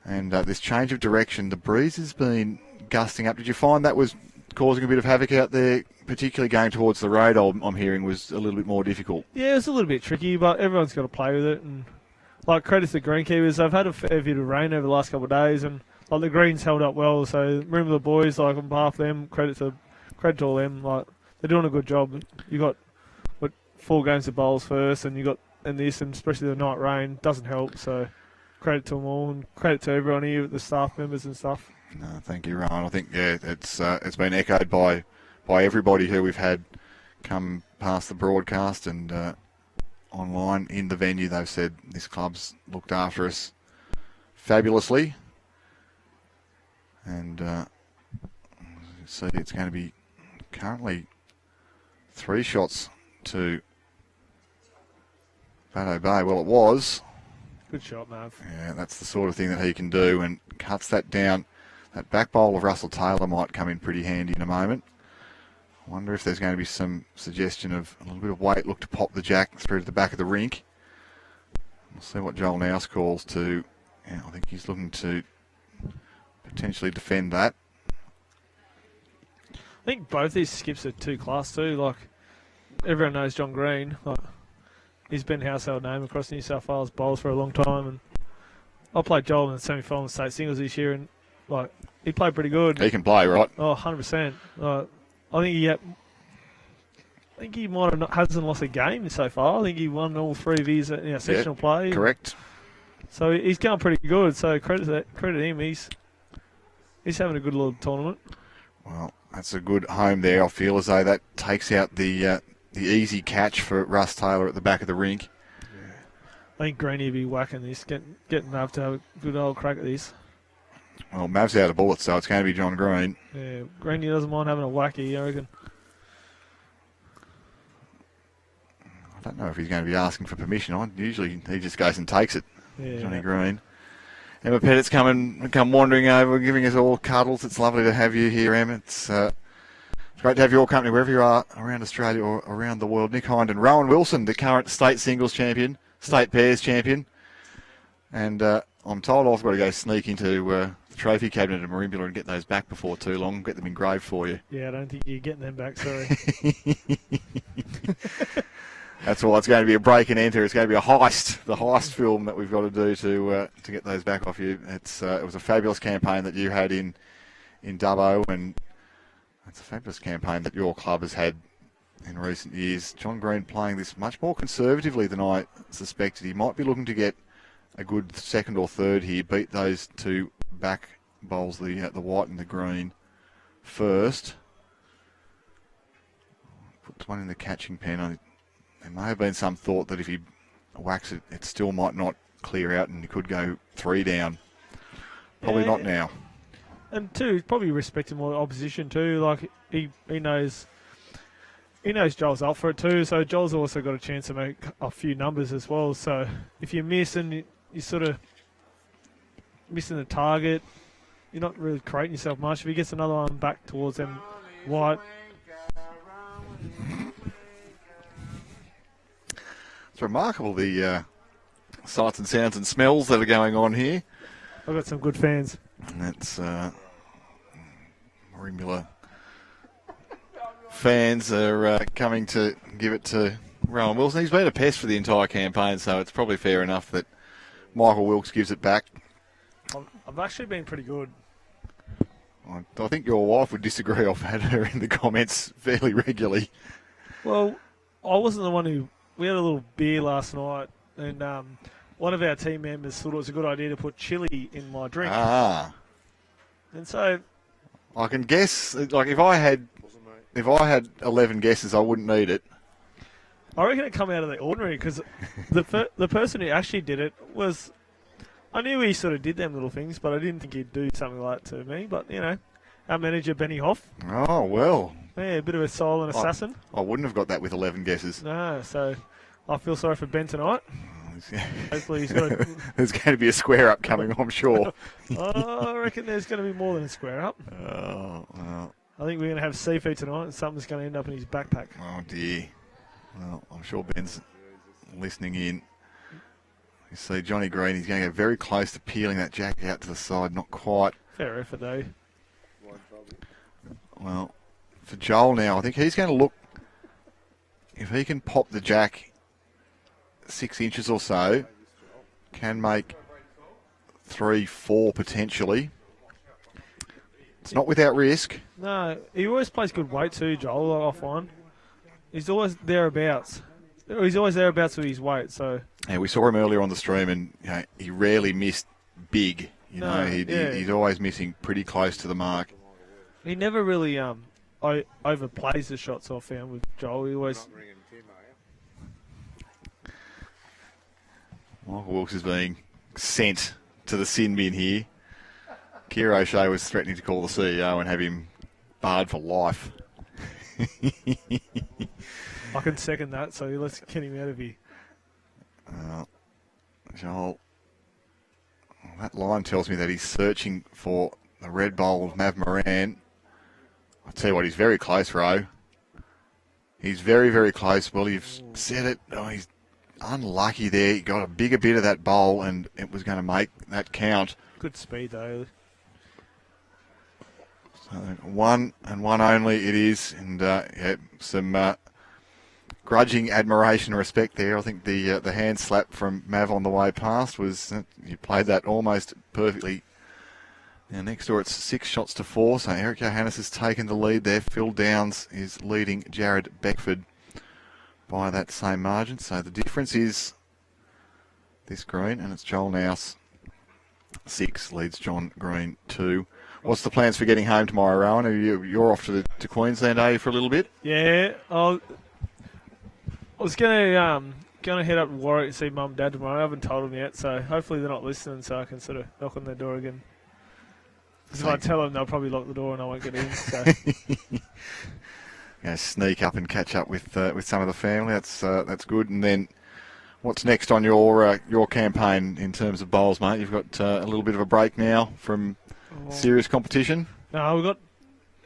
and this change of direction. The breeze has been gusting up. Did you find that was causing a bit of havoc out there, particularly going towards the road? I'm hearing was a little bit more difficult. Yeah, it's a little bit tricky, but everyone's got to play with it. And like credit to the greenkeepers, they've had a fair bit of rain over the last couple of days, and like the greens held up well. So remember the boys, like on behalf of them, credit to all them. Like they're doing a good job. You got 4 games of bowls first, and this, and especially the night rain doesn't help. So credit to them all, and credit to everyone here, the staff members and stuff. No, thank you, Ryan. I think it's been echoed by everybody who we've had come past the broadcast and online in the venue. They've said this club's looked after us fabulously, and see it's going to be currently 3 shots to Bateau Bay. Well, it was. Good shot, Mav. Yeah, that's the sort of thing that he can do, and cuts that down. That back bowl of Russell Taylor might come in pretty handy in a moment. I wonder if there's going to be some suggestion of a little bit of weight, look to pop the jack through to the back of the rink. We'll see what Joel Nouws calls to. Yeah, I think he's looking to potentially defend that. I think both these skips are too class too. Like everyone knows John Green. Like he's been a household name across New South Wales bowls for a long time, and I played Joel in the semi-final state singles this year, and like he played pretty good. He can play, right? Oh, 100%. I think he might have hasn't lost a game so far. I think he won all 3 of his sectional play. Correct. So he's going pretty good. So credit him. He's having a good little tournament. Well, that's a good home there. I feel as though that takes out the easy catch for Russ Taylor at the back of the rink. Yeah. I think Greenie will be whacking this, getting Mav to have a good old crack at this. Well, Mav's out of bullets, so it's going to be John Green. Yeah, Greenie doesn't mind having a wacky, I reckon. I don't know if he's going to be asking for permission. Usually he just goes and takes it. Yeah. Johnny Green. Emma Pettit's come wandering over, giving us all cuddles. It's lovely to have you here, Emma. It's great to have your company wherever you are around Australia or around the world. Nick Hind and Rowan Wilson, the current state singles champion, state pairs champion. And I'm told I've got to go sneak into the trophy cabinet at Marimbula and get those back before too long, get them engraved for you. Yeah, I don't think you're getting them back, sorry. That's all. It's going to be a break and enter. It's going to be a heist, the heist film that we've got to do to get those back off you. It was a fabulous campaign that you had in Dubbo, and it's a fabulous campaign that your club has had in recent years. John Green playing this much more conservatively than I suspected. He might be looking to get a good second or third here, beat those 2 back bowls, the white and the green first. Put one in the catching pen. There may have been some thought that if he whacks it, it still might not clear out and he could go 3 down. Probably not now. And 2, he's probably respecting more opposition too. Like he knows Joel's up for it too. So Joel's also got a chance to make a few numbers as well. So if you miss and you sort of missing the target, you're not really creating yourself much. If he gets another one back towards them wide, it's remarkable the sights and sounds and smells that are going on here. I've got some good fans. And that's Corrimal fans are coming to give it to Rowan Wilson. He's been a pest for the entire campaign, so it's probably fair enough that Michael Wilkes gives it back. I've actually been pretty good. I think your wife would disagree. I've had her in the comments fairly regularly. Well, I wasn't the one who... We had a little beer last night, and one of our team members thought it was a good idea to put chili in my drink. Ah. And so... I can guess, like, if I had 11 guesses, I wouldn't need it. I reckon it come out of the ordinary, because the person who actually did it was... I knew he sort of did them little things, but I didn't think he'd do something like that to me. But, you know, our manager, Benny Hoff. Oh, well. Yeah, a bit of a silent assassin. I wouldn't have got that with 11 guesses. No, so I feel sorry for Ben tonight. Hopefully he's got There's going to be a square up coming, I'm sure. I reckon there's going to be more than a square up. Oh, well. I think we're going to have seafood tonight, and something's going to end up in his backpack. Oh, dear. Well, I'm sure Ben's listening in. You see Johnny Green, he's going to go very close to peeling that jack out to the side. Not quite. Fair effort, though. Well, for Joel now, I think he's going to look... If he can pop the jack 6 inches or so, can make 3, 4 potentially. It's not without risk. No, he always plays good weight too, Joel, I find. He's always thereabouts. He's always thereabouts with his weight, so... Yeah, we saw him earlier on the stream, and you know, he rarely missed big. He's always missing pretty close to the mark. He never really overplays the shots, I found, with Joel. He always... Michael Wilkes is being sent to the sin bin here. Kieran O'Shea was threatening to call the CEO and have him barred for life. I can second that, so let's get him out of here. Joel, that line tells me that he's searching for the red bowl of Mav Moran. I'll tell you what, he's very close, Ro. He's very, very close. Well, you've said it. Oh, he's unlucky there. He got a bigger bit of that bowl, and it was going to make that count. Good speed, though. So one and one only it is, and some grudging admiration and respect there. I think the hand slap from Mav on the way past was, you played that almost perfectly. Now next door it's 6-4, so Eric Johannes has taken the lead there. Phil Downs is leading Jared Beckford by that same margin. So the difference is this green, and it's Joel Nouws 6 leads John Green 2. What's the plans for getting home tomorrow, Rowan? You're off to Queensland, are you, for a little bit? Yeah, I was gonna head up to Warwick and see Mum and Dad tomorrow. I haven't told them yet, so hopefully they're not listening, so I can sort of knock on their door again. Because if I tell them, they'll probably lock the door and I won't get in. So. Sneak up and catch up with some of the family. That's good. And then, what's next on your campaign in terms of bowls, mate? You've got a little bit of a break now from serious competition. No, we've got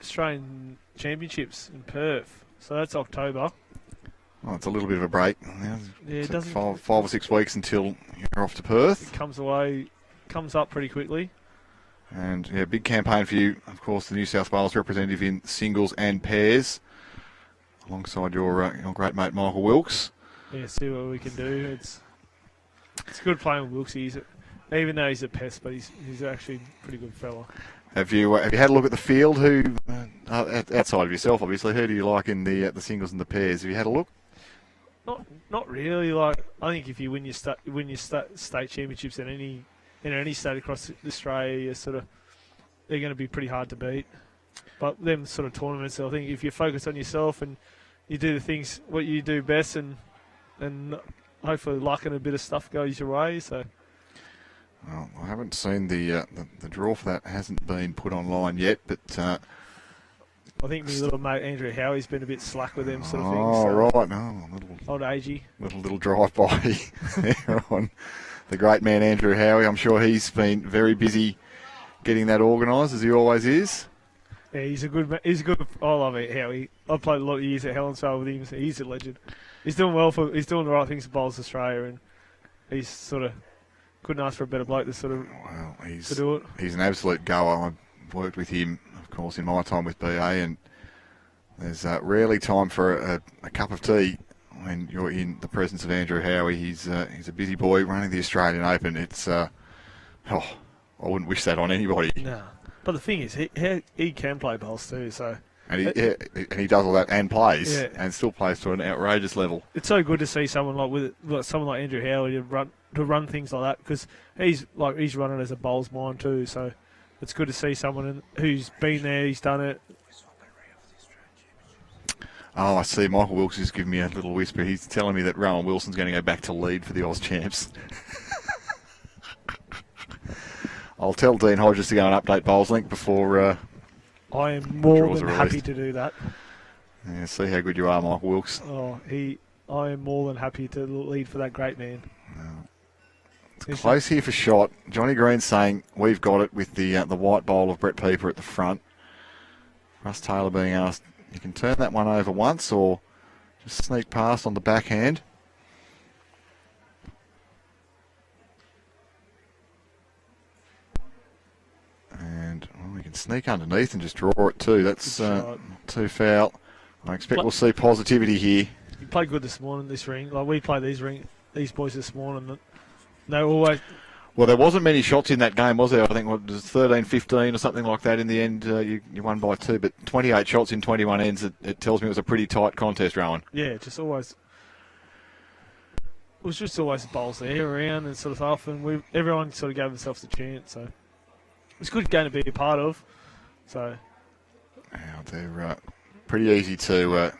Australian Championships in Perth, so that's October. Oh, it's a little bit of a break. Yeah, it doesn't. 5 or 6 weeks until you're off to Perth. It comes up pretty quickly. And yeah, big campaign for you, of course, the New South Wales representative in singles and pairs, alongside your great mate Michael Wilkes. Yeah, see what we can do. It's good playing with Wilkes. Even though he's a pest, but he's actually a pretty good fella. Have you had a look at the field? Who outside of yourself, obviously, who do you like in the singles and the pairs? Have you had a look? Not really. Like, I think if you win your state championships in any state across Australia, they're going to be pretty hard to beat. But them sort of tournaments, I think if you focus on yourself and you do the things what you do best, and hopefully luck and a bit of stuff goes your way. So. Well, I haven't seen the draw for that. Hasn't been put online yet, but I think my little mate Andrew Howie's been a bit slack with them sort of things. Oh, right. No, old agey. Little drive-by there on the great man Andrew Howie. I'm sure he's been very busy getting that organised as he always is. Yeah, he's a good. I love it. I played a lot of years at Helensvale with him. So he's a legend. He's doing well he's doing the right things for Bowls Australia, and he's sort of couldn't ask for a better bloke to sort of to do it. He's an absolute goer. I've worked with him, of course, in my time with BA, and there's rarely time for a cup of tea when you're in the presence of Andrew Howie. He's a busy boy running the Australian Open. It's I wouldn't wish that on anybody. No, but the thing is, he can play bowls too. So and he does all that and plays and still plays to an outrageous level. It's so good to see someone like someone like Andrew Howie to run things like that, because he's running as a bowls mind too. So it's good to see someone who's been there, he's done it. Oh, I see. Michael Wilkes is giving me a little whisper. He's telling me that Rowan Wilson's going to go back to lead for the Oz champs. I'll tell Dean Hodges to go and update Bowls Link before. I am more than happy to do that. Yeah, see how good you are, Michael Wilkes. I am more than happy to lead for that great man. It's close here for shot. Johnny Green's saying we've got it with the white bowl of Brett Pieper at the front. Russ Taylor being asked, you can turn that one over once or just sneak past on the backhand. And we can sneak underneath and just draw it too. That's not too foul. I expect we'll see positivity here. You played good this morning, this ring. Like we played these boys this morning. They always. Well, there wasn't many shots in that game, was there? I think it was 13-15 or something like that. In the end, you won by 2, but 28 shots in 21 ends. It tells me it was a pretty tight contest, Rowan. Yeah, just always. It was just always bowls there around and sort of stuff, and everyone sort of gave themselves a chance. So it's a good game to be a part of. So yeah, they're pretty easy to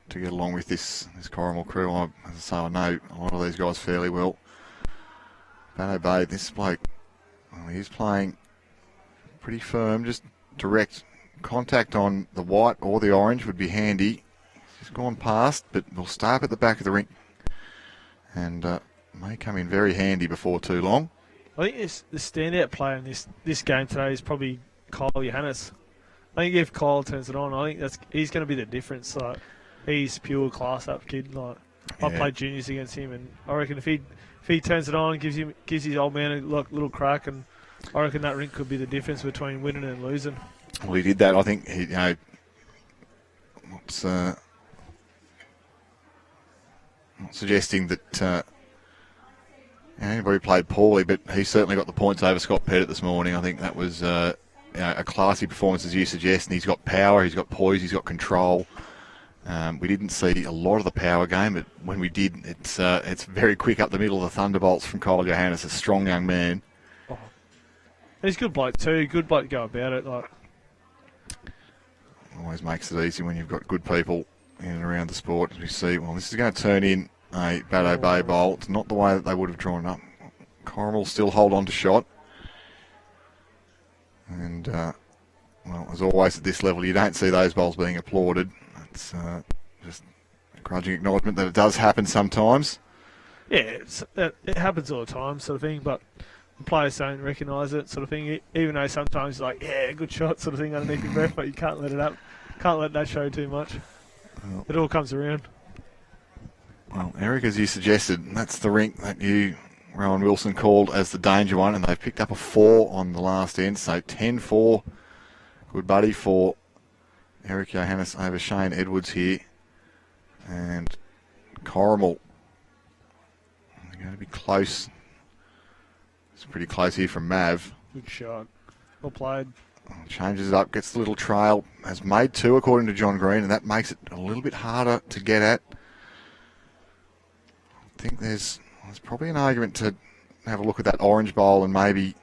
get along with this Corrimal crew. As I say, I know a lot of these guys fairly well. Bateau Bay, this bloke, he's playing pretty firm. Just direct contact on the white or the orange would be handy. He's gone past, but we'll start at the back of the rink and may come in very handy before too long. I think the standout player in this game today is probably Kyle Johannes. I think if Kyle turns it on, I think he's going to be the difference. Like, he's pure class up kid. Like I played juniors against him, and I reckon if he turns it on, gives his old man a little crack, and I reckon that rink could be the difference between winning and losing. Well, he did that. I think he, not suggesting that anybody played poorly, but he certainly got the points over Scott Pettit this morning. I think that was a classy performance, as you suggest, and he's got power, he's got poise, he's got control. We didn't see a lot of the power game, but when we did, it's very quick up the middle of the thunderbolts from Kyle Johannes, a strong young man. Oh. He's a good bloke too, good bloke to go about it. Like, always makes it easy when you've got good people in and around the sport. As we see, well, this is going to turn in a Bateau Bay bowl. It's not the way that they would have drawn up. Corrimal still hold on to shot. And, well, as always at this level, you don't see those bowls being applauded. It's just a grudging acknowledgement that it does happen sometimes. Yeah, it happens all the time, sort of thing, but the players don't recognise it, sort of thing, even though sometimes you're like, yeah, good shot, sort of thing, underneath your breath, but you can't let it up. Can't let that show too much. Well, it all comes around. Well, Eric, as you suggested, that's the rink that Rowan Wilson, called as the danger one, and they've picked up a 4 on the last end, so 10-4. Good buddy for Eric Johannes over Shane Edwards here. And Corrimal, they're going to be close. It's pretty close here from Mav. Good shot. Well played. Changes it up, gets the little trail, has made 2 according to John Green, and that makes it a little bit harder to get at. I think there's probably an argument to have a look at that orange bowl and maybe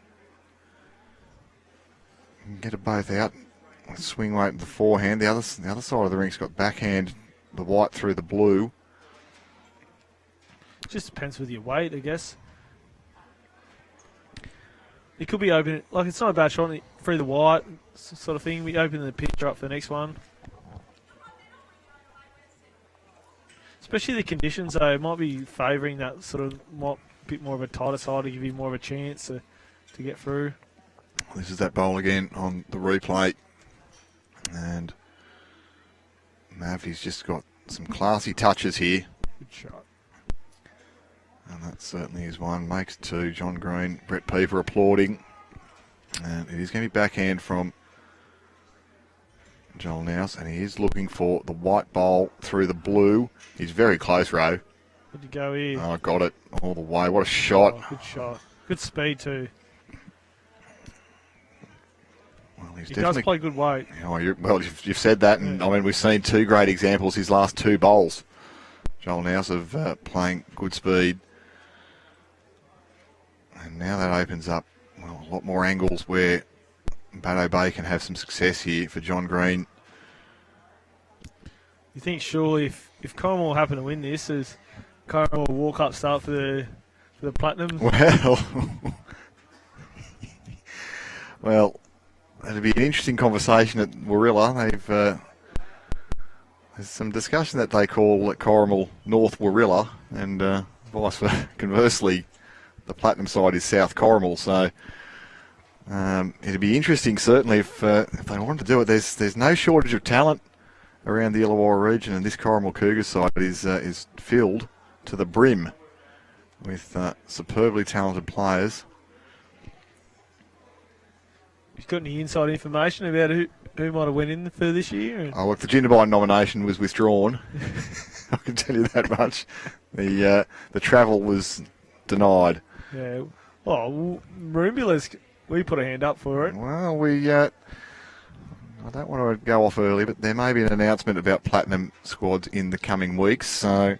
get it both out. Swing weight in the forehand. The other side of the rink's got backhand, the white through the blue. Just depends with your weight, I guess. It could be open, like it's not a bad shot through the white sort of thing. We open the picture up for the next one. Especially the conditions, though, it might be favouring that sort of bit more of a tighter side to give you more of a chance to get through. This is that bowl again on the replay. And Mav, he's just got some classy touches here. Good shot. And that certainly is one. Makes two. John Green, Brett Pieper applauding. And it is going to be backhand from Joel Nouws. And he is looking for the white bowl through the blue. He's very close, Ro. Good to go here. Oh, got it all the way. What a shot. Oh, good shot. Good speed too. Well, He does play good weight. Oh, you've said that. And I mean, we've seen two great examples his last two bowls. Joel Nouws of playing good speed. And now that opens up, well, a lot more angles where Bateau Bay can have some success here for John Green. You think surely if Corrimal happen to win this, is Corrimal walk up start for the Platinum? Well, it'll be an interesting conversation at Warilla. There's some discussion that they call Corrimal North Warilla, and conversely, the Platinum side is South Corrimal. So it'd be interesting, certainly, if they wanted to do it. There's no shortage of talent around the Illawarra region, and this Corrimal Cougars side is filled to the brim with superbly talented players. You got any inside information about who might have went in for this year? Oh, look, the Jindabyne nomination was withdrawn. I can tell you that much. The travel was denied. Yeah. Oh, Maroombulas, we put a hand up for it. Well, I don't want to go off early, but there may be an announcement about Platinum squads in the coming weeks, so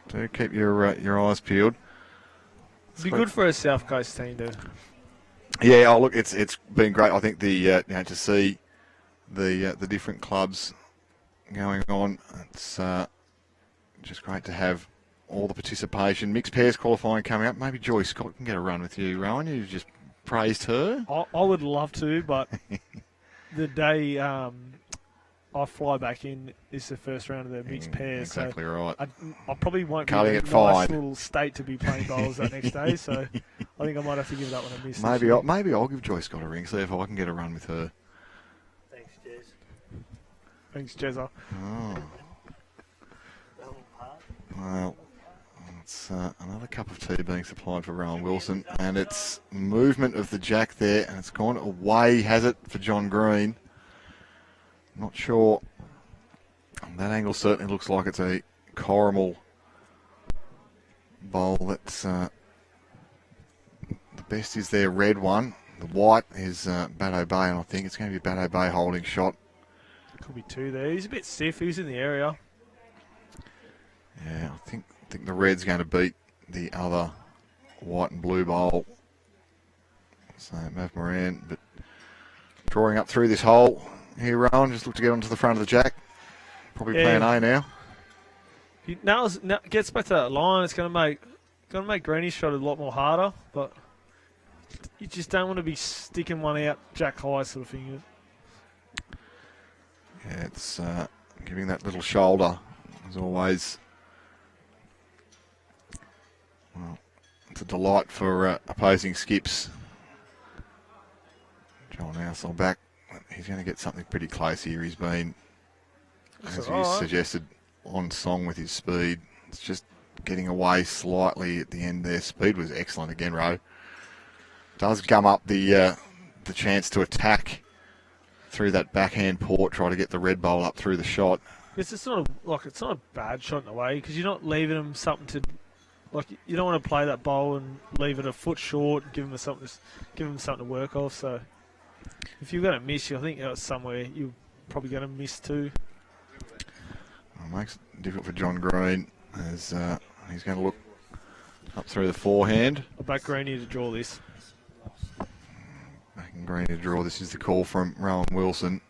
do keep your eyes peeled. It'd be good for a South Coast team to. Yeah, oh look, it's been great. I think to see the different clubs going on, it's just great to have all the participation. Mixed pairs qualifying coming up. Maybe Joy Scott can get a run with you, Rowan. You just praised her. I would love to, but the day I fly back in is the first round of the mixed pairs. Exactly so right. I probably won't Cutting be in it a fine. nice little state to be playing bowls that next day. So I think I might have to give that one a miss. Maybe I'll give Joy Scott a ring, see if I can get a run with her. Thanks, Jez. Thanks, Jezza. Oh. Well, it's another cup of tea being supplied for Rowan Wilson, and it's movement of the jack there, and it's gone away, has it, for John Green. Not sure. That angle certainly looks like it's a Corrimal bowl. That's the best is their red one. The white is Bateau Bay, and I think it's going to be Bateau Bay holding shot. Could be two there. He's a bit stiff. He's in the area. Yeah, I think the red's going to beat the other white and blue bowl. So Mav Moran, but drawing up through this hole here, Rowan. Just look to get onto the front of the jack. Probably plan A now. Now gets back to that line. It's going to make Greeny's shot a lot more harder, but you just don't want to be sticking one out jack high sort of thing. Yeah, it's giving that little shoulder as always. Well, it's a delight for opposing skips. Joel Nouws back. He's going to get something pretty close here. He's been, as you suggested, on song with his speed. It's just getting away slightly at the end there. Speed was excellent again, Ro. Does gum up the chance to attack through that backhand port, try to get the red bowl up through the shot. It's not a bad shot in a way because you're not leaving him something to. Like, you don't want to play that bowl and leave it a foot short and give him something to work off. So if you're going to miss, I think it's somewhere you're probably going to miss too. Well, makes it difficult for John Green as he's going to look up through the forehand. I'll back Greeny to draw this. Backing Greeny to draw. This is the call from Rowan Wilson.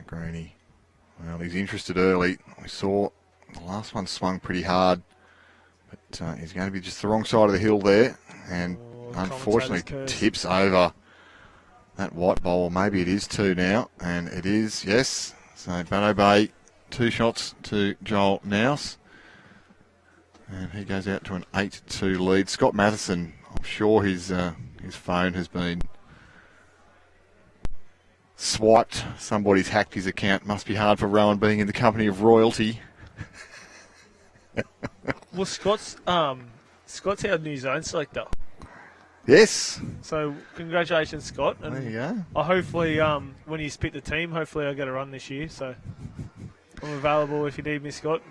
Greeny. Well, he's interested early. We saw the last one swung pretty hard, but he's going to be just the wrong side of the hill there, and unfortunately tips over that white bowl. Maybe it is two now, and it is, yes. So Bateau Bay 2 shots to Joel Nouws. And he goes out to an 8-2 lead. Scott Matheson, I'm sure his phone has been swiped. Somebody's hacked his account. Must be hard for Rowan being in the company of royalty. Well, Scott's our new zone selector. Yes. So congratulations, Scott. And There you go. I hopefully, when you split the team, hopefully I get a run this year. So I'm available if you need me, Scott.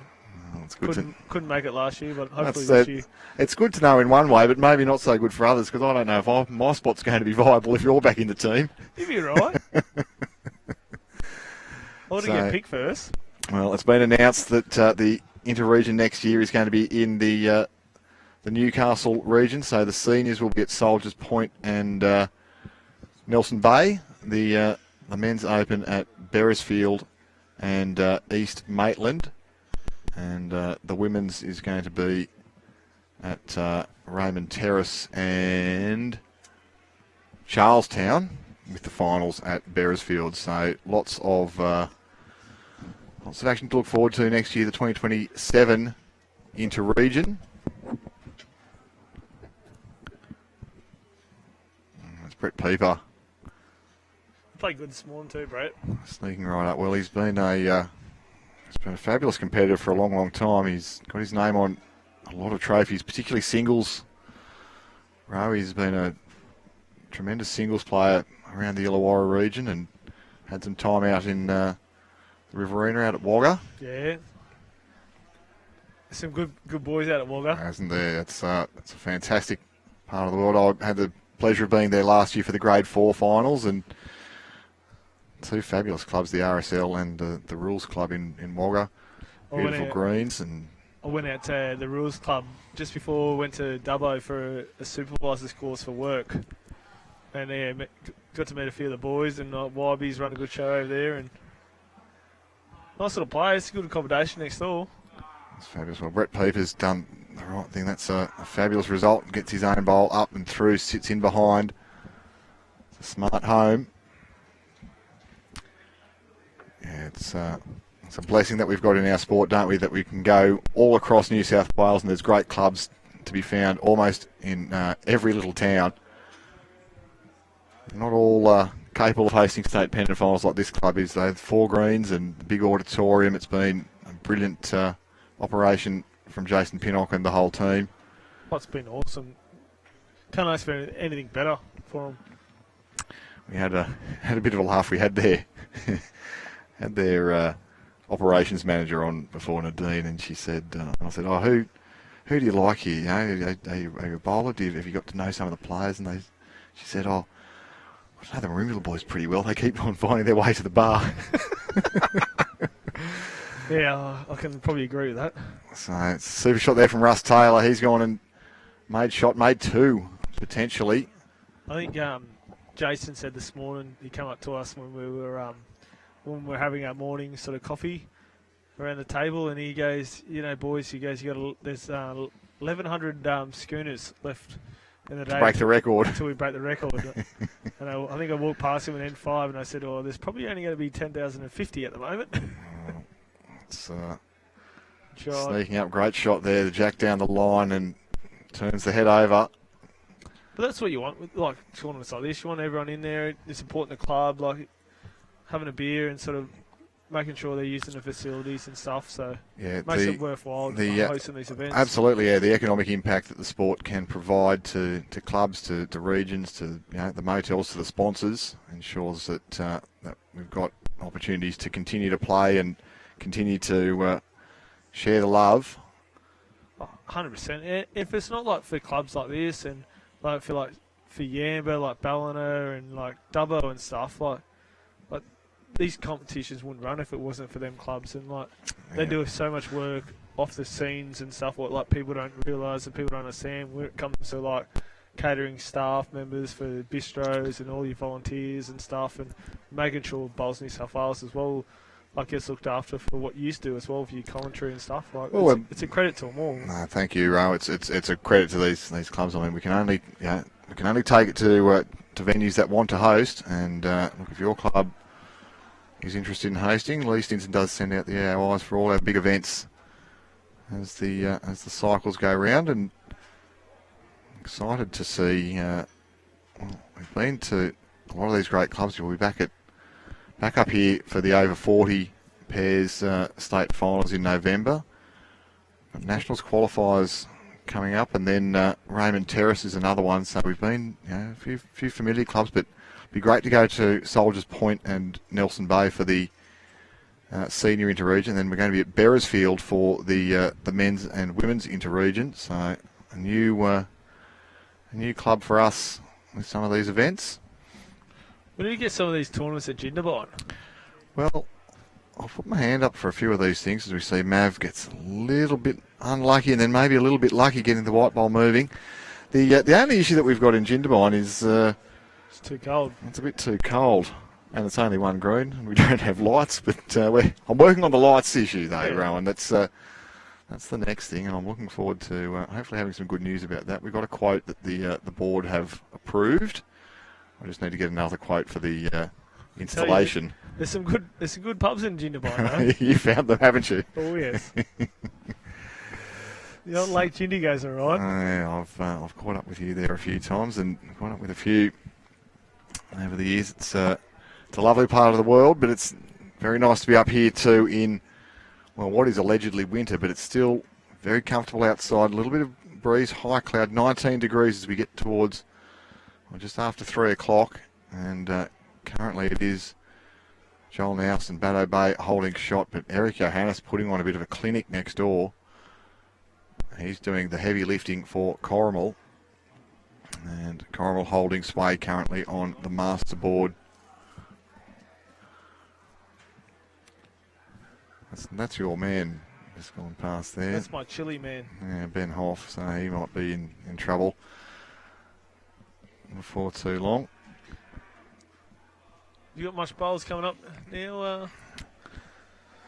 Well, it's good Couldn't make it last year, but hopefully That's this year. It's good to know in one way, but maybe not so good for others, because I don't know if my spot's going to be viable if you're back in the team. You'll be right. I want to get picked first. Well, it's been announced that the inter-region next year is going to be in the Newcastle region, so the seniors will be at Soldiers Point and Nelson Bay. The men's open at Beresfield and East Maitland, and the women's is going to be at Raymond Terrace and Charlestown, with the finals at Beresfield. So lots of action to look forward to next year, the 2027 inter-region. That's Brett Pieper. Played good this morning too, Brett. Sneaking right up. Well, he's been a fabulous competitor for a long, long time. He's got his name on a lot of trophies, particularly singles. He's been a tremendous singles player around the Illawarra region and had some time out in the Riverina out at Wagga. Yeah. Some good boys out at Wagga. Hasn't there? It's a fantastic part of the world. I had the pleasure of being there last year for the Grade 4 finals, and 2 fabulous clubs, the RSL and the Rules Club in Wagga. Beautiful greens. And I went out to the Rules Club just before I went to Dubbo for a supervisor's course for work. And yeah, got to meet a few of the boys, and Wybe's run a good show over there. And nice little place, good accommodation next door. That's fabulous. Well, Brett Pieper's done the right thing. That's a fabulous result. Gets his own bowl up and through, sits in behind. It's a smart home. Yeah, it's a blessing that we've got in our sport, don't we, that we can go all across New South Wales, and there's great clubs to be found almost in every little town. Not all capable of hosting state pennant finals like this club is. They have 4 greens and the big auditorium. It's been a brilliant operation from Jason Pinnock and the whole team. Oh, it's been awesome. Can't ask for anything better for them. We had a bit of a laugh. We had their operations manager on before, Nadine, and she said, and I said, "Oh, who do you like here? You know, are you a bowler? Have you got to know some of the players?" And she said, "Oh, I know the Maroonville boys pretty well. They keep on finding their way to the bar." Yeah, I can probably agree with that. So it's a super shot there from Russ Taylor. He's gone and made 2 potentially. I think Jason said this morning, he came up to us when we were having our morning sort of coffee around the table, and he goes, "You know, boys," he goes, "there's 1,100 schooners left in the day Break the record. until we break the record." And I think I walked past him in N5 and I said, "Oh, there's probably only going to be 10,050 at the moment." It's sneaking up, great shot there. The jack down the line and turns the head over. But that's what you want with like tournaments like this. You want everyone in there, supporting the club, like having a beer and sort of making sure they're using the facilities and stuff. So yeah, it makes it worthwhile hosting these events. Absolutely, yeah. The economic impact that the sport can provide to clubs, to regions, to the motels, to the sponsors, ensures that we've got opportunities to continue to play and continue to share the love. 100%. If it's not like for clubs like this, and like for Yamba, like Ballina and like Dubbo and stuff, like these competitions wouldn't run if it wasn't for them clubs, and they do so much work off the scenes and stuff. What people don't realise and people don't understand when it comes to like catering staff members for bistros and all your volunteers and stuff, and making sure Bowls New South Wales as well gets looked after for what you do as well for your commentary and stuff. It's a credit to them all. No, thank you, Ro. It's a credit to these clubs. I mean, we can only take it to venues that want to host, and look, if your club is interested in hosting. Lee Stinson does send out the AOIs for all our big events as the cycles go round, and excited to see. We've been to a lot of these great clubs. We'll be back up here for the over 40 pairs state finals in November. Nationals qualifiers coming up, and then Raymond Terrace is another one. So we've been a few familiar clubs, but it'd be great to go to Soldiers Point and Nelson Bay for the senior interregion. Then we're going to be at Beresfield for the men's and women's interregion. So a new club for us with some of these events. When do you get some of these tournaments at Jindabyne? Well, I'll put my hand up for a few of these things as we see Mav gets a little bit unlucky and then maybe a little bit lucky getting the white ball moving. The only issue that we've got in Jindabyne is it's too cold. It's a bit too cold, and it's only one green, and we don't have lights. But I'm working on the lights issue though, Rowan. That's the next thing, and I'm looking forward to hopefully having some good news about that. We've got a quote that the board have approved. I just need to get another quote for the installation. There's some good pubs in Jindabyne. You found them, haven't you? Oh yes. The old Lake Jindy goes all right. Yeah, I've caught up with you there a few times, and caught up with a few over the years. It's a lovely part of the world, but it's very nice to be up here too in, well, what is allegedly winter, but it's still very comfortable outside. A little bit of breeze, high cloud, 19 degrees as we get towards just after 3 o'clock, and currently it is Joel Nouws and Bateau Bay holding shot, but Eric Johannes putting on a bit of a clinic next door. He's doing the heavy lifting for Corrimal, and Corrimal holding sway currently on the master board. That's your man just gone past there. That's my chilly man. Yeah, Ben Hoff, so he might be in trouble before too long. You got much bowls coming up now?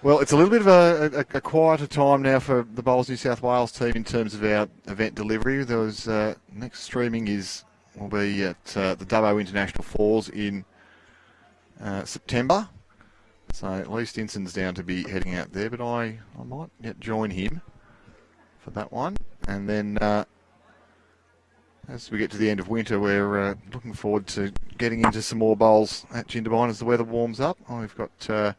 Well, it's a little bit of a quieter time now for the Bowls New South Wales team in terms of our event delivery. There was next streaming will be at the Dubbo International Falls in September. So Lee Stinson's down to be heading out there, but I might yet join him for that one. And then as we get to the end of winter, we're looking forward to getting into some more bowls at Jindabyne as the weather warms up. We've got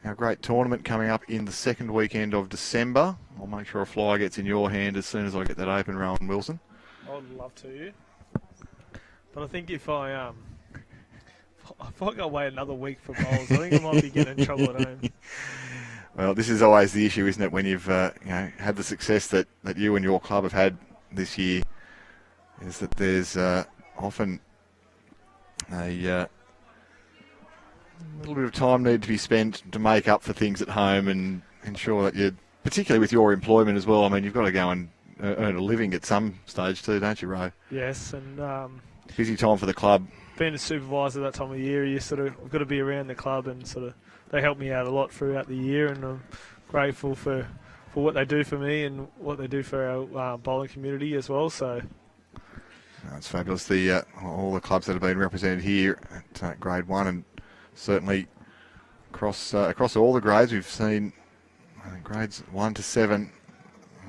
our great tournament coming up in the second weekend of December. I'll make sure a flyer gets in your hand as soon as I get that open, Rowan Wilson. I'd love to. But I think if I got to wait another week for bowls, I think I might be getting in trouble at home. Well, this is always the issue, isn't it, when you've had the success that you and your club have had this year, is that there's often a little bit of time need to be spent to make up for things at home and ensure that you, particularly with your employment as well, I mean, you've got to go and earn a living at some stage too, don't you, Ro? Yes, and busy time for the club. Being a supervisor that time of year, you sort of got to be around the club, and sort of they help me out a lot throughout the year, and I'm grateful for what they do for me and what they do for our bowling community as well. So that's fabulous. The all the clubs that have been represented here at Grade 1, and certainly across all the grades, we've seen grades 1 to 7.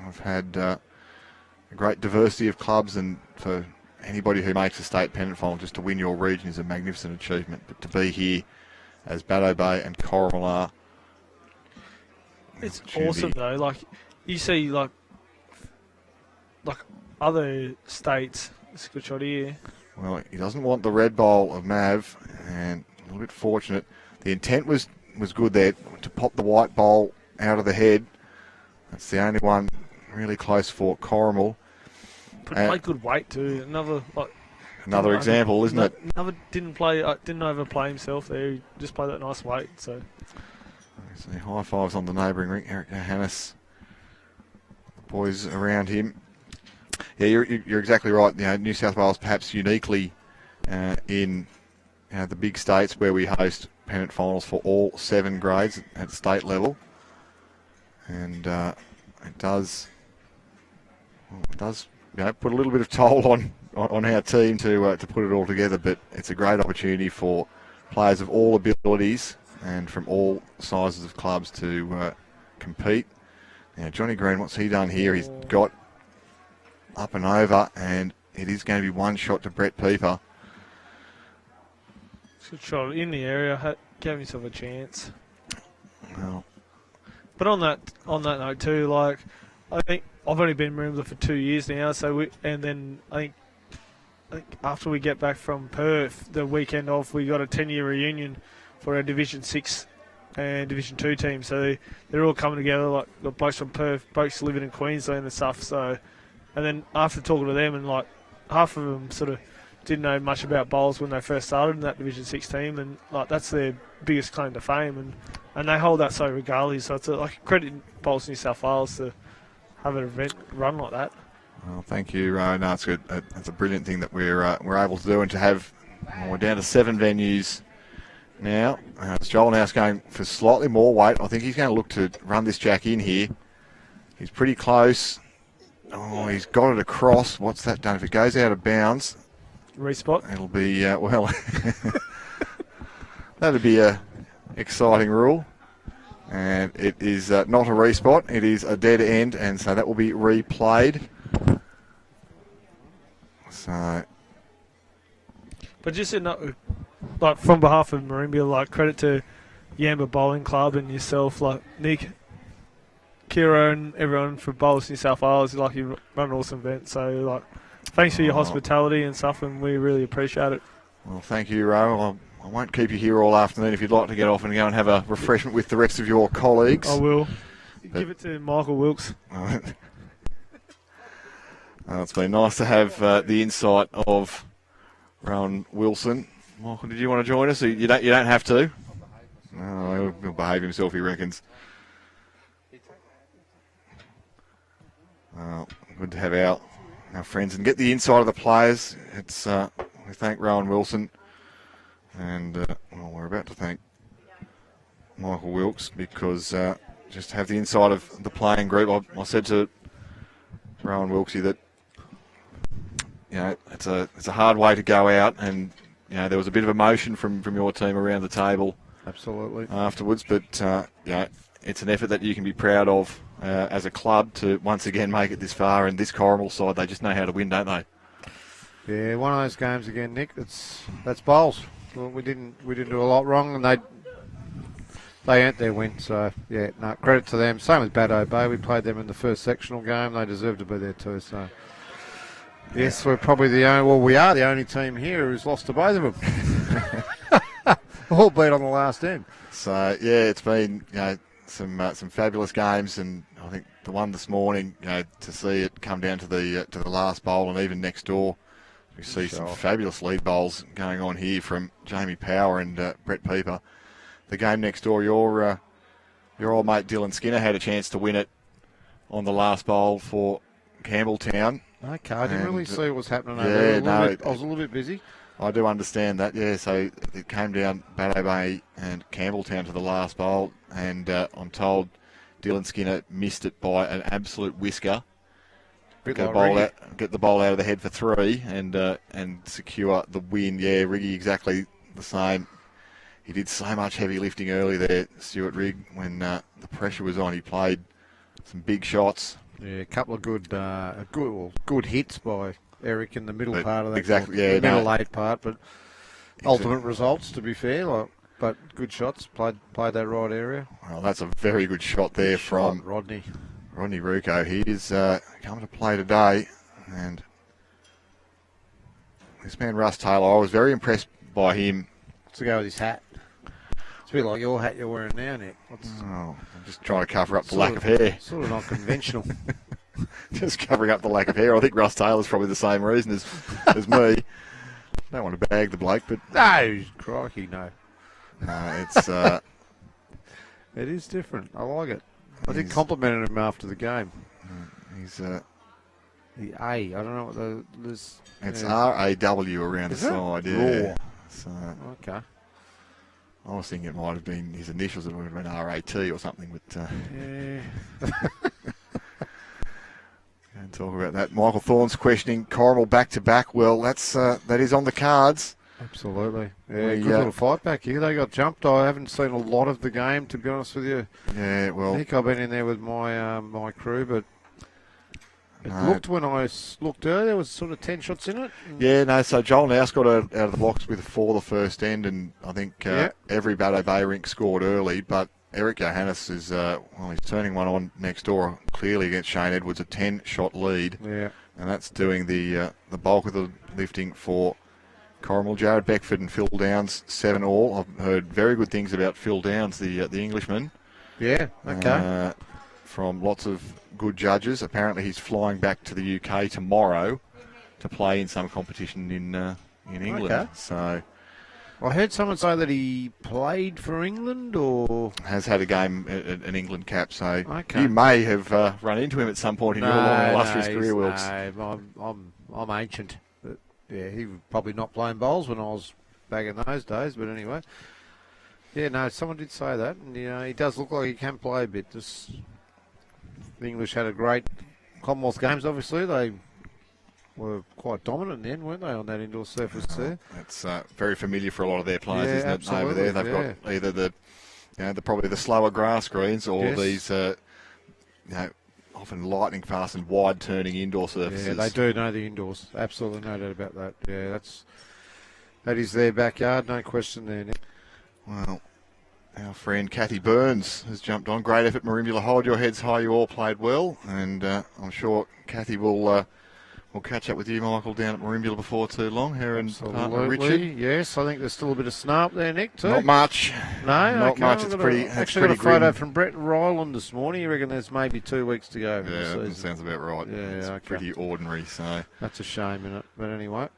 I've had a great diversity of clubs, and for anybody who makes a state pennant final, just to win your region is a magnificent achievement. But to be here as Bateau Bay and Corrimal are, it's awesome though. Like you see, like other states. It's a good shot here. Well, he doesn't want the red bowl of Mav, and a little bit fortunate. The intent was good there to pop the white bowl out of the head. That's the only one really close for Corrimal. But played good weight too. Another example, isn't it? Didn't overplay himself there. He just played that nice weight. So high fives on the neighbouring ring. Eric Johannes, the boys around him. Yeah, you're exactly right. New South Wales perhaps uniquely in the big states where we host pennant finals for all 7 grades at state level, and it does put a little bit of toll on our team to put it all together. But it's a great opportunity for players of all abilities and from all sizes of clubs to compete. Now, Johnny Green, what's he done here? He's got up and over, and it is going to be one shot to Brett Pieper. Good shot in the area. Gave himself a chance. Well, but on that note too, like I think I've only been in Moomba for 2 years now. So then I think after we get back from Perth, the weekend off, we got a 10-year reunion for our Division 6 and Division 2 team. So they're all coming together, like the blokes from Perth, blokes living in Queensland and stuff. So, and then after talking to them, and like half of them sort of didn't know much about bowls when they first started in that Division 6 team, and like that's their biggest claim to fame, and they hold that so regardlessly. So it's like a credit Bowls New South Wales to have an event run like that. well, thank you. No, it's good. It's a brilliant thing that we're able to do, and to have. We're down to 7 venues now. It's Joel Nouws going for slightly more weight. I think he's going to look to run this jack in here. He's pretty close. Oh, he's got it across. What's that done? If it goes out of bounds, Respot. it'll be, well, that'd be a exciting rule. And it is not a respot. It is a dead end, and so that will be replayed. So, But just like from behalf of Marimbia, like credit to Yamba Bowling Club and yourself, like Nick, Kira, and everyone for Bowls New South Wales. Like you run an awesome event, so like thanks for your hospitality and stuff, and we really appreciate it. well, thank you, Ro. I won't keep you here all afternoon. If you'd like to get off and go and have a refreshment with the rest of your colleagues. I will. Give it to Michael Wilkes. It's been nice to have the insight of Rowan Wilson. Michael, did you want to join us? You don't have to. No, he'll behave himself, he reckons. Good to have our friends and get the insight of the players. It's we thank Rowan Wilson, and well, we're about to thank Michael Wilkes because just to have the insight of the playing group. I said to Rowan Wilkesy that it's a hard way to go out, and there was a bit of emotion from your team around the table. Absolutely. Afterwards, but it's an effort that you can be proud of as a club to once again make it this far. And this Corrimal side, they just know how to win, don't they? Yeah, one of those games again, Nick. That's bowls. Well, we didn't do a lot wrong, and they earned their win. So yeah, no credit to them. Same with Bateau Bay. We played them in the first sectional game. They deserve to be there too. So yes, we're probably we are the only team here who's lost to both of them. All beat on the last end. So yeah, it's been some fabulous games, and I think the one this morning, to see it come down to the last bowl, and even next door, we see some fabulous lead bowls going on here from Jamie Power and Brett Pieper. The game next door, your old mate Dylan Skinner had a chance to win it on the last bowl for Campbelltown. Okay, I didn't really see what was happening over Yeah, there. I was a little bit busy. I do understand that, yeah. So it came down Bateau Bay and Campbelltown to the last bowl, and I'm told Dylan Skinner missed it by an absolute whisker. Get the ball out of the head for 3 and secure the win. Yeah, Riggy exactly the same. He did so much heavy lifting early there, Stuart Rigg, when the pressure was on. He played some big shots. Yeah, a couple of good hits by Eric in the middle part of that. Exactly, the middle late part, but ultimate results, to be fair. But good shots, played that right area. Well, that's a very good shot there from Rodney Rewko. He is coming to play today, and this man Russ Taylor, I was very impressed by him. What's to go with his hat? It's a bit like your hat you're wearing now, Nick. I'm just trying to cover up the lack of hair. Sort of not conventional. Just covering up the lack of hair. I think Russ Taylor's probably the same reason as me. Don't want to bag the bloke, but no, crikey, no. It's it is different. I like it. I did complimented him after the game. He's the A. I don't know what it's RAW around the side. Yeah. Raw. So okay. I was thinking it might have been his initials. It would have been RAT or something. But Yeah. Talk about that. Michael Thorne's questioning Corrimal back to back. Well, that is on the cards. Absolutely. Yeah, We, good little fight back here. They got jumped. I haven't seen a lot of the game, to be honest with you. Yeah, well, Nick, I've been in there with my my crew, but it No. looked when I looked earlier, there was sort of 10 shots in it. yeah, no, so Joel Nouws got out of the blocks with a 4 the first end, and I think Yeah. every Bateau Bay rink scored early, but Eric Johannes is, he's turning one on next door, clearly against Shane Edwards, a 10-shot lead, Yeah. and that's doing the bulk of the lifting for Corrimal. Jared Beckford and Phil Downs, 7 all. I've heard very good things about Phil Downs, the Englishman. Yeah, okay. From lots of good judges. Apparently he's flying back to the UK tomorrow to play in some competition in England. Okay. So I heard someone say that he played for England, or... has had a game at an England cap. So Okay. you may have run into him at some point in your long illustrious career, Wilkes. No, I'm ancient. But yeah, he was probably not playing bowls when I was back in those days, but anyway. Yeah, no, someone did say that, and he does look like he can play a bit. The English had a great Commonwealth Games, obviously. They were quite dominant in the end, weren't they, on that indoor surface there? It's very familiar for a lot of their players, Yeah, isn't it? Over absolutely, there, they've got either probably the slower grass greens or Yes. these, often lightning fast and wide turning indoor surfaces. Yeah, they do know the indoors. Absolutely no doubt about that. Yeah, that is their backyard, no question there, Nick. Well, our friend Kathy Burns has jumped on. Great effort, Marimbula. Hold your heads high. You all played well, and I'm sure Kathy will catch up with you, Michael, down at Marimbula before too long. Her and partner Richard. Yes, I think there's still a bit of snarp there, Nick, too. Not much. No, not okay, much. It's pretty. Actually, got a grim. photo from Brett Ryland this morning. You reckon there's maybe 2 weeks to go? in the Yeah, that season. sounds about right. Yeah, it's okay. pretty ordinary. So That's a shame, isn't it? But anyway,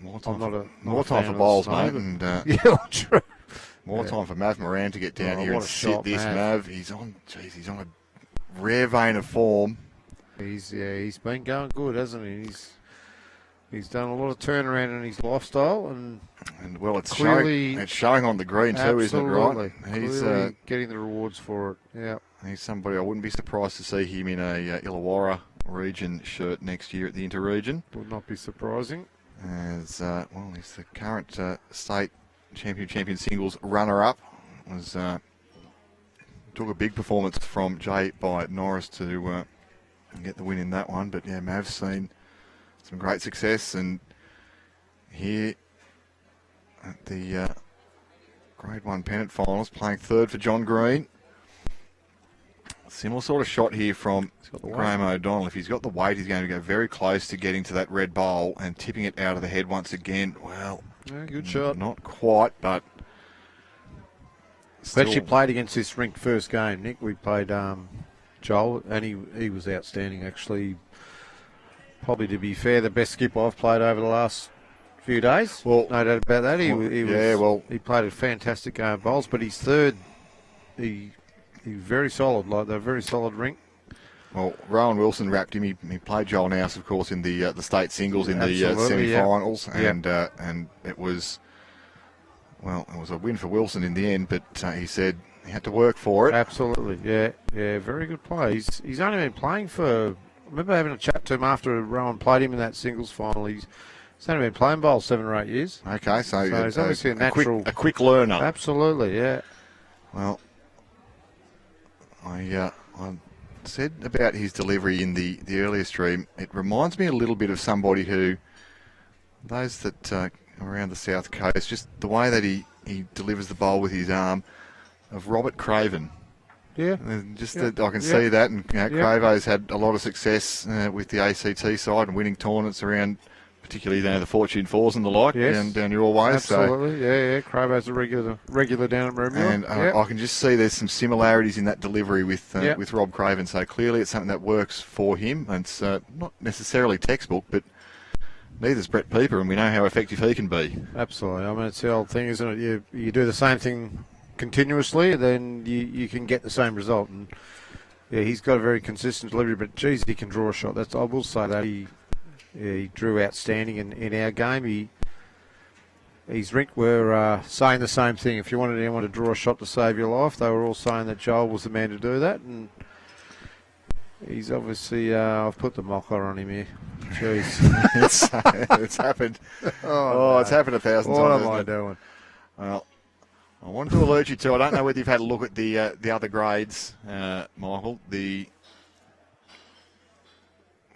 more I'm time not for, a more time fan for of bowls, the mate, snow, and yeah, well, true. more time for Mav Moran to get down Oh, here what and a sit shot, this Mav. Mav. He's on a rare vein of form. He's been going good, hasn't he? He's done a lot of turnaround in his lifestyle, and well, it's clearly showing on the green too, isn't it? Right? He's clearly getting the rewards for it. Yeah. he's somebody I wouldn't be surprised to see him in a Illawarra region shirt next year at the Interregion. Would not be surprising. As he's the current state champion singles runner-up. Took a big performance from Jay by Norris to get the win in that one. But yeah, Mav's seen some great success, and here at the Grade 1 Pennant Finals, playing third for John Green. Similar sort of shot here from Graeme O'Donnell. If he's got the weight, he's going to go very close to getting to that red bowl and tipping it out of the head once again. Well, Yeah, good shot. not quite, but We still. actually played against this rink first game, Nick. We played Joel, and he was outstanding, actually. Probably, to be fair, the best skip I've played over the last few days. Well, no doubt about that. He played a fantastic game of bowls, but his third, he very solid. Like, they're a very solid rink. Well, Rowan Wilson wrapped him. He played Joel Nouws, of course, in the state singles in the Absolutely, semi-finals, yeah. and it was a win for Wilson in the end. But he said he had to work for it. Absolutely, yeah, very good play. He's only been playing for. I remember having a chat to him after Rowan played him in that singles final. He's only been playing bowls 7 or 8 years. Okay, so he's obviously a natural, a quick learner. Absolutely, yeah. Well, I said about his delivery in the earlier stream, it reminds me a little bit of somebody who, those that are around the South Coast, just the way that he delivers the bowl with his arm, of Robert Craven. Yeah. And I can see that, and Cravo's had a lot of success with the ACT side and winning tournaments around, particularly the Fortune Fours and the like, down your way. Absolutely, yeah. Cravo's a regular down at Marymount. And I can just see there's some similarities in that delivery with Rob Craven. So clearly it's something that works for him. And it's not necessarily textbook, but neither's Brett Pieper, and we know how effective he can be. Absolutely. I mean, it's the old thing, isn't it? You do the same thing continuously, then you can get the same result. And yeah, he's got a very consistent delivery, but geez, he can draw a shot. I will say that he drew outstanding in our game. His rink were saying the same thing. If you wanted anyone to draw a shot to save your life, they were all saying that Joel was the man to do that. And he's obviously, I've put the mocker on him here. Jeez. It's happened. No. It's happened 1,000 What times. am I hasn't it? doing? Well, I wanted to alert you to. I don't know whether you've had a look at the other grades, Michael.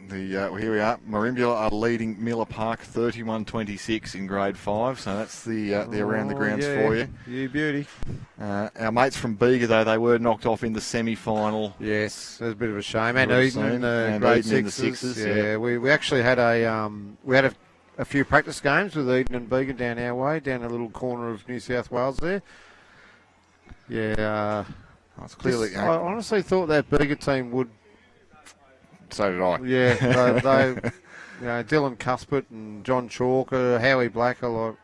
Well, here we are. Marimbula are leading Miller Park 31-26 in grade 5. So that's the around the grounds for you. You beauty. Our mates from Bega, though, they were knocked off in the semi-final. Yes, there's a bit of a shame. And Would have Eden in seen. the And grade Eden in the sixes. sixes, Yeah, we actually had a few practice games with Eden and Bega down our way, down a little corner of New South Wales there. Yeah, It's clearly. I honestly thought that Bega team would. So did I. Yeah, they Dylan Cuthbert and John Chalker, Howie Black are like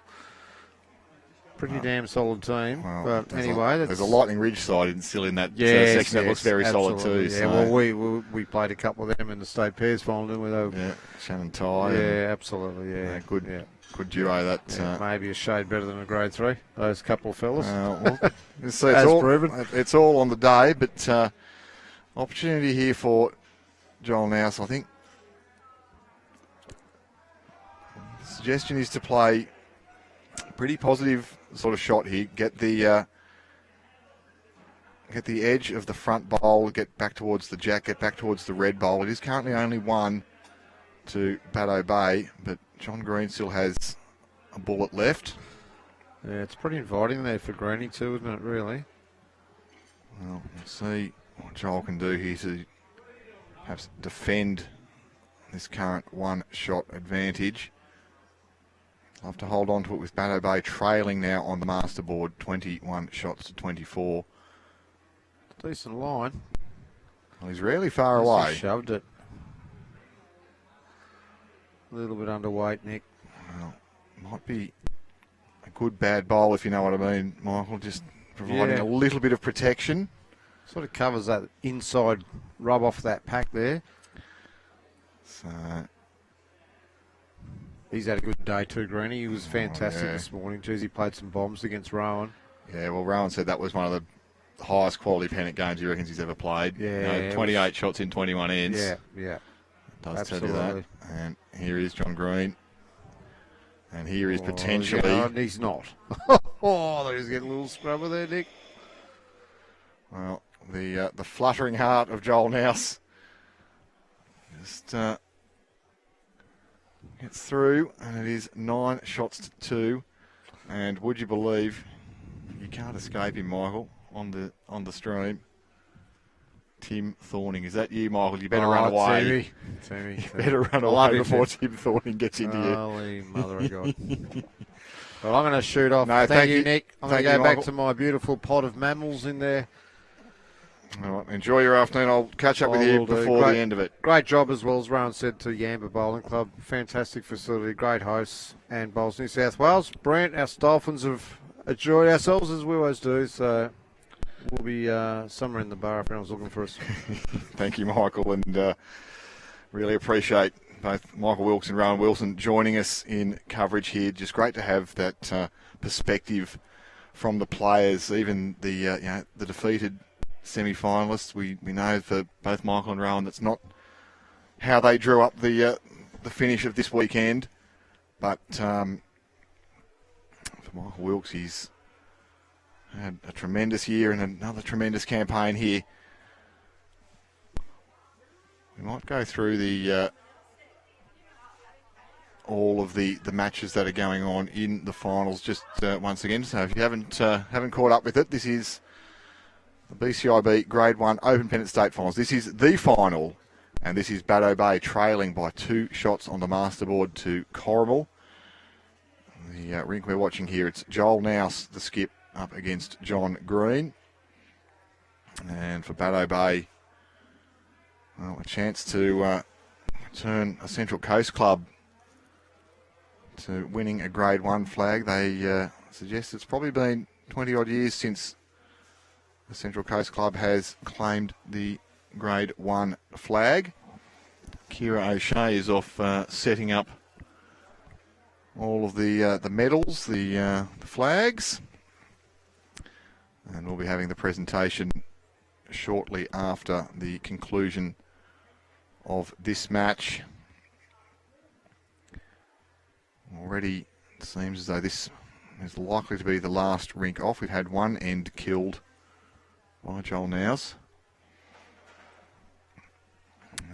pretty damn solid team. Well, But anyway, there's a Lightning Ridge side still in that section that looks very solid too. Yeah, So. well, we played a couple of them in the state pairs final, didn't we? Yeah, Shannon Ty. Yeah, absolutely. Yeah, good. Yeah. Good duo that. Yeah, maybe a shade better than a grade 3. Those couple of fellas. So As proven. It's all on the day, but opportunity here for Joel Nouws, I think. The suggestion is to play a pretty positive sort of shot here. Get the edge of the front bowl, get back towards the jack, get back towards the red bowl. It is currently only 1 to Bateau Bay, but John Green still has a bullet left. Yeah, it's pretty inviting there for Greenie too, isn't it, really? Well, we'll see what Joel can do here to perhaps defend this current 1-shot advantage. Love to hold on to it with Bateau Bay trailing now on the master board, 21 shots to 24. Decent line. Well, he's really far He away. shoved it. A little bit underweight, Nick. Well, might be a good bad bowl, if you know what I mean, Michael. Just providing a little bit of protection. Sort of covers that inside rub off that pack there. So, he's had a good day too, Greenie. He was fantastic this morning. Jeez, he played some bombs against Rowan. yeah, well, Rowan said that was one of the highest quality Pennant games he reckons he's ever played. Yeah, 28 shots in 21 ends. Yeah. Does absolutely. tell you that. And here is John Green. And here is potentially. And he's not. He's getting a little scrubber there, Nick. Well, the fluttering heart of Joel Nouws just gets through, and it is 9 shots to 2. And would you believe you can't escape him, Michael, on the stream. Tim Thorning. Is that you, Michael? You better run away. Timmy. You better run away before Tim Thorning gets into you. Holy mother of God. Well, I'm going to shoot off. No, thank you, Nick. I'm going to Thank go you, back Michael. to my beautiful pot of mammals in there. All right, enjoy your afternoon. I'll catch up with I you will do. before the end of it. Great job, as well as Rowan said, to Yamba Bowling Club. Fantastic facility, great hosts and bowls New South Wales. Brent, our Dolphins have enjoyed ourselves as we always do, so we'll be somewhere in the bar if anyone's looking for us. Thank you, Michael, and really appreciate both Michael Wilkes and Rowan Wilson joining us in coverage here. Just great to have that perspective from the players, even the defeated semi-finalists. We know for both Michael and Rowan that's not how they drew up the finish of this weekend, but for Michael Wilkes, he's had a tremendous year and another tremendous campaign here. We might go through the all of the matches that are going on in the finals just once again. So if you haven't caught up with it, this is the BCiB Grade 1 Open Pennant State Finals. This is the final, and this is Bateau Bay trailing by 2 shots on the masterboard to Corrimal. The rink we're watching here, it's Joel Nouws, the skip, up against John Green. And for Bateau Bay, well, a chance to turn a Central Coast club to winning a Grade 1 flag. They suggest it's probably been 20-odd years since the Central Coast Club has claimed the Grade 1 flag. Kira O'Shea is off setting up all of the medals, the flags. And we'll be having the presentation shortly after the conclusion of this match. Already it seems as though this is likely to be the last rink off. We've had one end killed by Joel Nouws.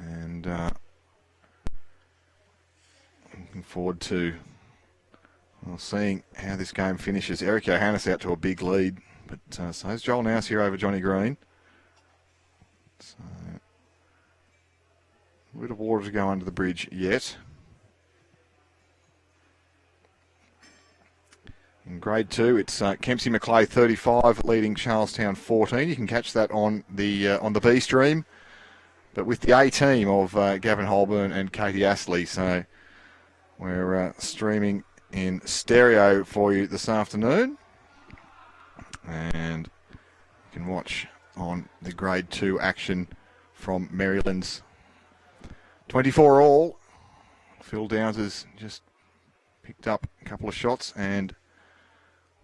And looking forward to seeing how this game finishes. Eric Johannes out to a big lead, but so is Joel Nouws here over Johnny Green. So, a bit of water to go under the bridge yet. In Grade 2, it's Kempsey Macleay 35 leading Charlestown 14. You can catch that on the B stream, but with the A team of Gavin Holborn and Katie Astley. So we're streaming in stereo for you this afternoon, and you can watch on the Grade 2 action from Maryland's 24 all. Phil Downs has just picked up a couple of shots, and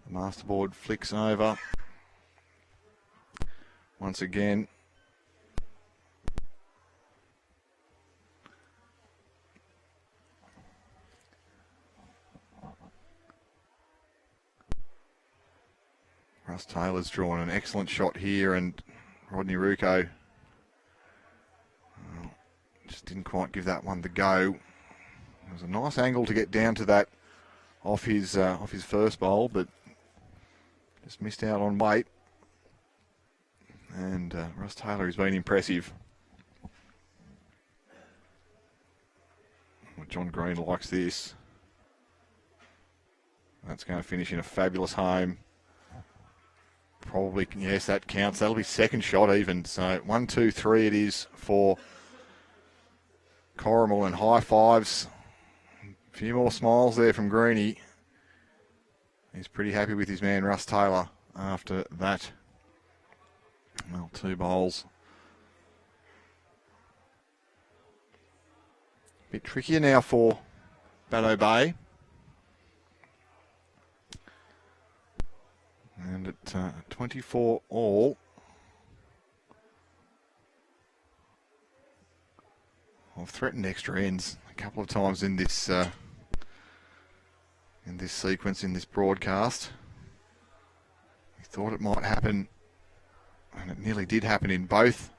the masterboard flicks over once again. Russ Taylor's drawn an excellent shot here, and Rodney Rewko just didn't quite give that one the go. It was a nice angle to get down to that off his first bowl, but just missed out on weight. And Russ Taylor has been impressive. Well, John Green likes this. That's going to finish in a fabulous home. Probably, yes, that counts. That'll be second shot even. So 1, 2, 3 it is for Corrimal, and high fives. A few more smiles there from Greenie. He's pretty happy with his man Russ Taylor after that. Well, 2 bowls. Bit trickier now for Bateau Bay. And at 24 all, I've threatened extra ends a couple of times in this sequence, in this broadcast. We thought it might happen, and it nearly did happen in both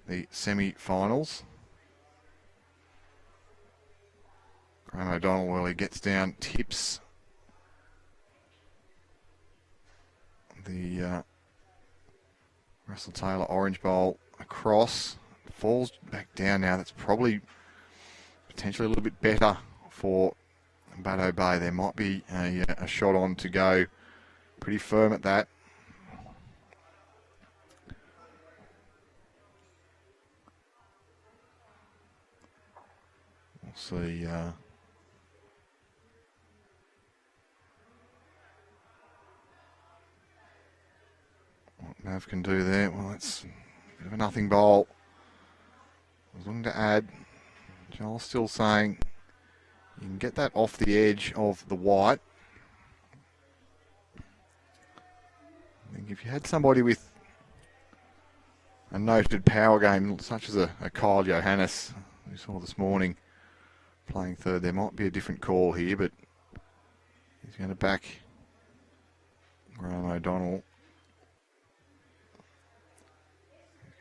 the semi-finals. Graeme O'Donnell, well, he gets down, tips the Russell Taylor orange bowl across, falls back down now. That's probably potentially a little bit better for Bateau Bay. There might be a shot on to go. Pretty firm at that. We'll see. What Mav can do there. Well, it's a bit of a nothing bowl. I was looking to add. Joel's still saying you can get that off the edge of the white. I think if you had somebody with a noted power game, such as a Kyle Johannes, we saw this morning, playing third, there might be a different call here, but he's going to back Graeme O'Donnell.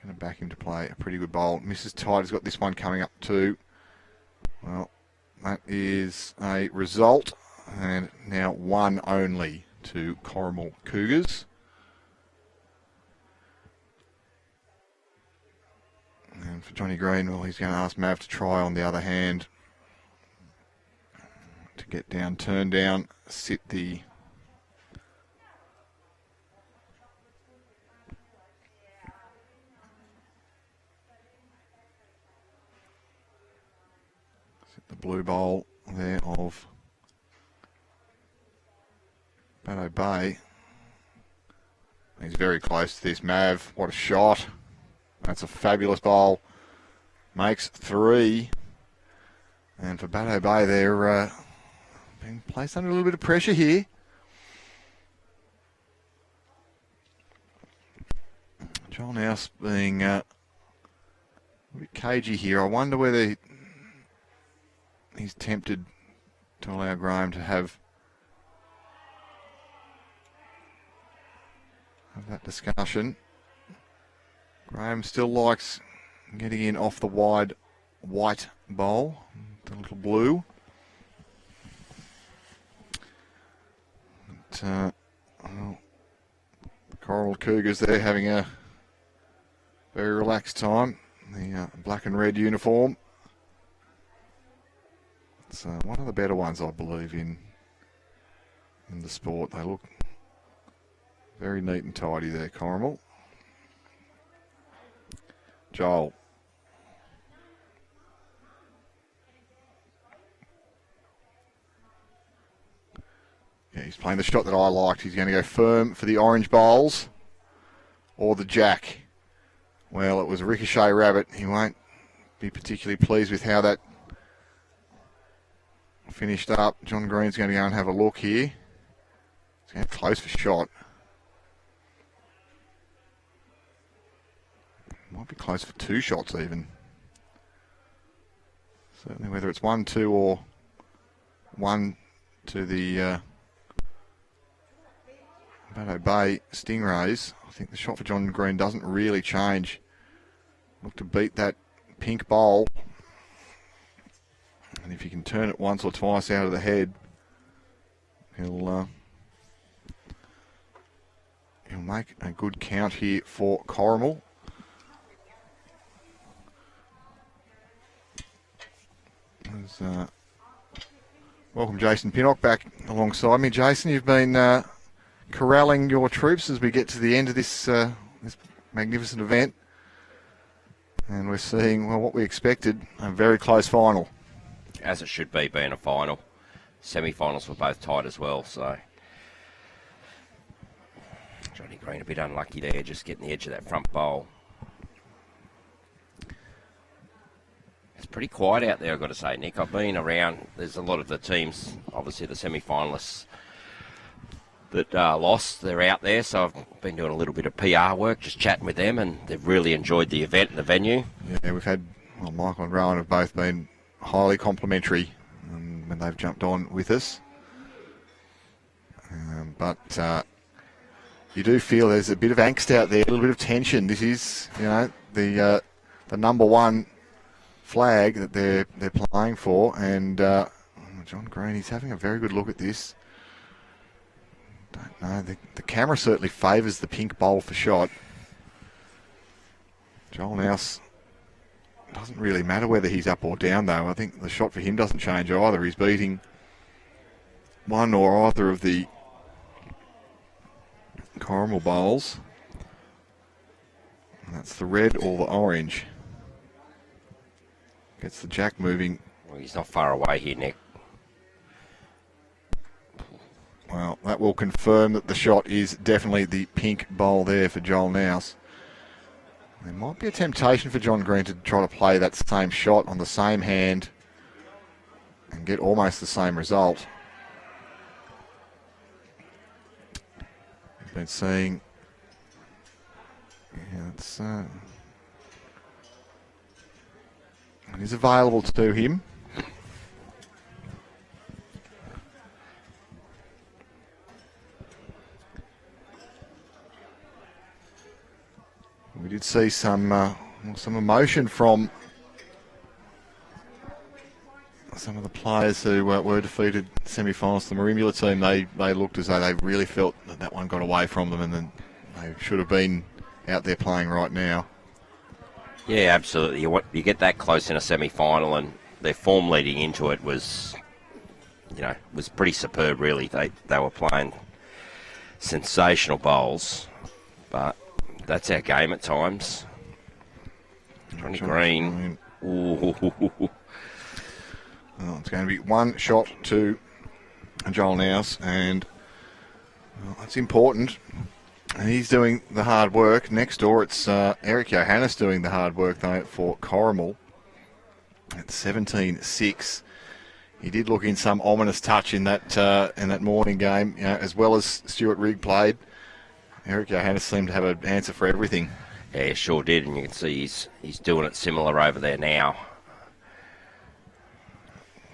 Going to back him to play a pretty good bowl. Mrs. Tide has got this one coming up too. Well, that is a result, and now 1 only to Corrimal Cougars. And for Johnny Green, well, he's going to ask Mav to try on the other hand to get down, turn down, sit the blue bowl there of Bateau Bay. He's very close to this. Mav, what a shot. That's a fabulous bowl. Makes 3. And for Bateau Bay, they're being placed under a little bit of pressure here. Joel Nouws being a bit cagey here. I wonder whether he's tempted to allow Graeme to have that discussion. Graeme still likes getting in off the wide white bowl, the little blue. But, well, the Corrimal Cougars there having a very relaxed time. The black and red uniform. It's one of the better ones, I believe, in the sport. They look very neat and tidy there, Corrimal. Joel. Yeah, he's playing the shot that I liked. He's going to go firm for the orange bowls or the jack. Well, it was a ricochet rabbit. He won't be particularly pleased with how that finished up. John Green's going to go and have a look here. He's going to close for shot. Might be close for 2 shots even. Certainly whether it's 1-2 or 1 to the Bateau Bay Stingrays. I think the shot for John Green doesn't really change. Look to beat that pink bowl. And if he can turn it once or twice out of the head, he'll make a good count here for Corrimal. Welcome Jason Pinnock back alongside me. Jason, you've been corralling your troops as we get to the end of this this magnificent event, and we're seeing, well, what we expected, a very close final. As it should be, being a final. Semi-finals were both tight as well, so Johnny Green a bit unlucky there, just getting the edge of that front bowl. It's pretty quiet out there, I've got to say, Nick. I've been around. There's a lot of the teams, obviously the semi-finalists that lost, they're out there. So I've been doing a little bit of PR work, just chatting with them, and they've really enjoyed the event and the venue. Yeah, we've had, well, Michael and Rowan have both been highly complimentary when they've jumped on with us. But you do feel there's a bit of angst out there, a little bit of tension. This is, you know, the number one flag that they're playing for, and John Green, he's having a very good look at this. Don't know, the camera certainly favours the pink bowl for shot. Joel Nouws, doesn't really matter whether he's up or down though. I think the shot for him doesn't change either. He's beating one or either of the Corrimal bowls. And that's the red or the orange. Gets the jack moving. Well, he's not far away here, Nick. Well, that will confirm that the shot is definitely the pink bowl there for Joel Nouws. There might be a temptation for John Green to try to play that same shot on the same hand and get almost the same result. We've been seeing, yeah, it is available to him. We did see some emotion from some of the players who were defeated semi-finals. The Marimbula team, they looked as though they really felt that one got away from them, and then they should have been out there playing right now. Yeah, absolutely. You get that close in a semi-final, and their form leading into it was, you know, was pretty superb. Really, they were playing sensational bowls, but that's our game at times. Johnny Green. Ooh. Well, it's going to be one shot to Joel Nouws, and well, that's important. And he's doing the hard work. Next door, it's Eric Johannes doing the hard work, though, for Corrimal at 17-6. He did look in some ominous touch in that morning game, you know, as well as Stuart Rigg played. Eric Johannes seemed to have an answer for everything. Yeah, he sure did, and you can see he's doing it similar over there now.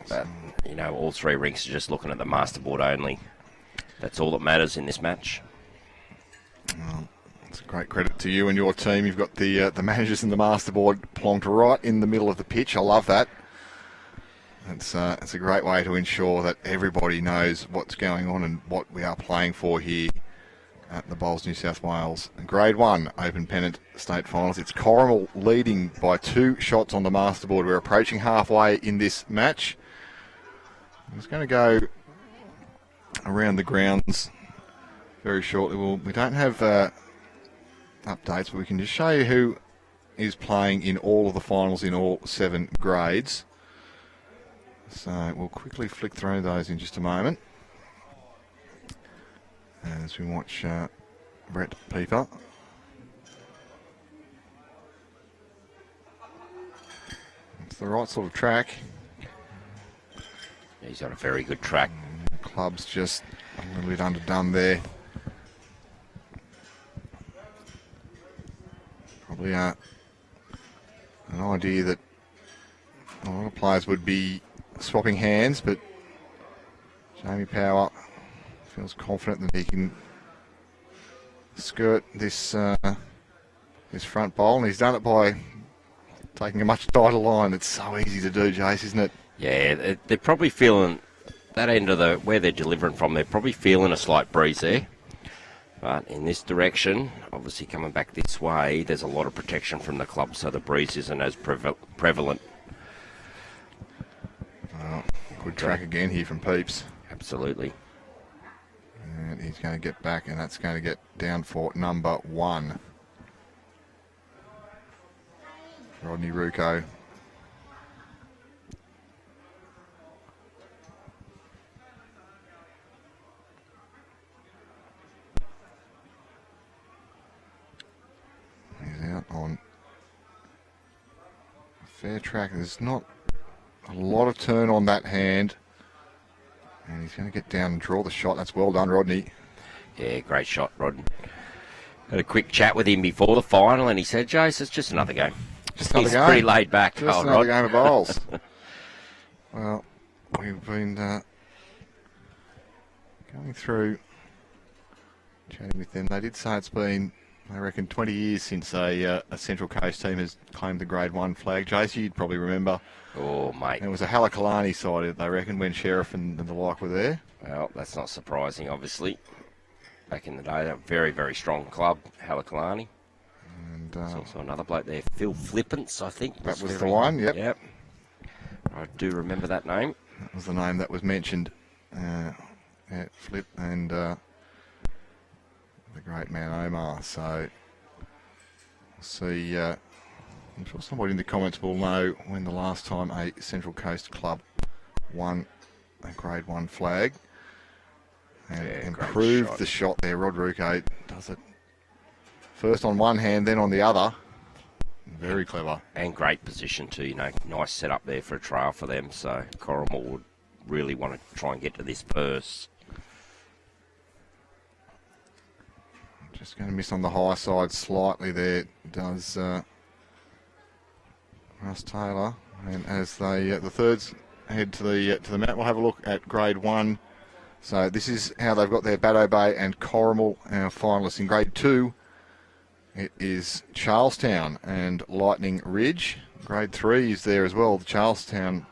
But you know, all three rinks are just looking at the masterboard only. That's all that matters in this match. Well, it's a great credit to you and your team. You've got the managers and the masterboard plonked right in the middle of the pitch. I love that. It's a great way to ensure that everybody knows what's going on and what we are playing for here at the Bowls New South Wales Grade 1 Open Pennant State Finals. It's Corrimal leading by 2 shots on the masterboard. We're approaching halfway in this match. I'm just going to go around the grounds very shortly. We don't have updates, but we can just show you who is playing in all of the finals in all 7 grades. So we'll quickly flick through those in just a moment as we watch Brett Pieper. It's the right sort of track. He's on a very good track. The club's just a little bit underdone there. Probably an idea that a lot of players would be swapping hands, but Jamie Power feels confident that he can skirt this front bowl, and he's done it by taking a much tighter line. It's so easy to do, Jace, isn't it? Yeah, they're probably feeling that end of where they're delivering from. They're probably feeling a slight breeze there. But in this direction, obviously coming back this way, there's a lot of protection from the club, so the breeze isn't as prevalent. Good track again here from Peeps. Absolutely. And he's going to get back, and that's going to get down for number 1. Rodney Rewko. He's out on a fair track. There's not a lot of turn on that hand. And he's going to get down and draw the shot. That's well done, Rodney. Yeah, great shot, Rodney. Had a quick chat with him before the final, and he said, Jace, it's just another game. Just another game. He's pretty laid back. Just another game of bowls. Well, we've been going through, chatting with them. They did say it's been, I reckon, 20 years since a Central Coast team has claimed the Grade 1 flag. Jace, you'd probably remember. Oh, mate. It was a Halakalani side, they reckon, when Sheriff and the like were there. Well, that's not surprising, obviously. Back in the day, a very, very strong club, Halakalani. And There's also another bloke there, Phil Flippance, I think. that was the one, yep. Yep. I do remember that name. That was the name that was mentioned. Flip and the great man Omar. So we'll see. I'm sure somebody in the comments will know when the last time a Central Coast club won a Grade 1 flag. And improved the shot there. Rod Rewko does it first on one hand, then on the other. Very clever. And great position too, you know, nice setup there for a trial for them. So Corrimal would really want to try and get to this first. Just going to miss on the high side slightly there, does Russ Taylor. And as the thirds head to the mat, we'll have a look at Grade 1. So this is how they've got their Bateau Bay and Corrimal, our finalists. In Grade 2, it is Charlestown and Lightning Ridge. Grade 3 is there as well. Charlestown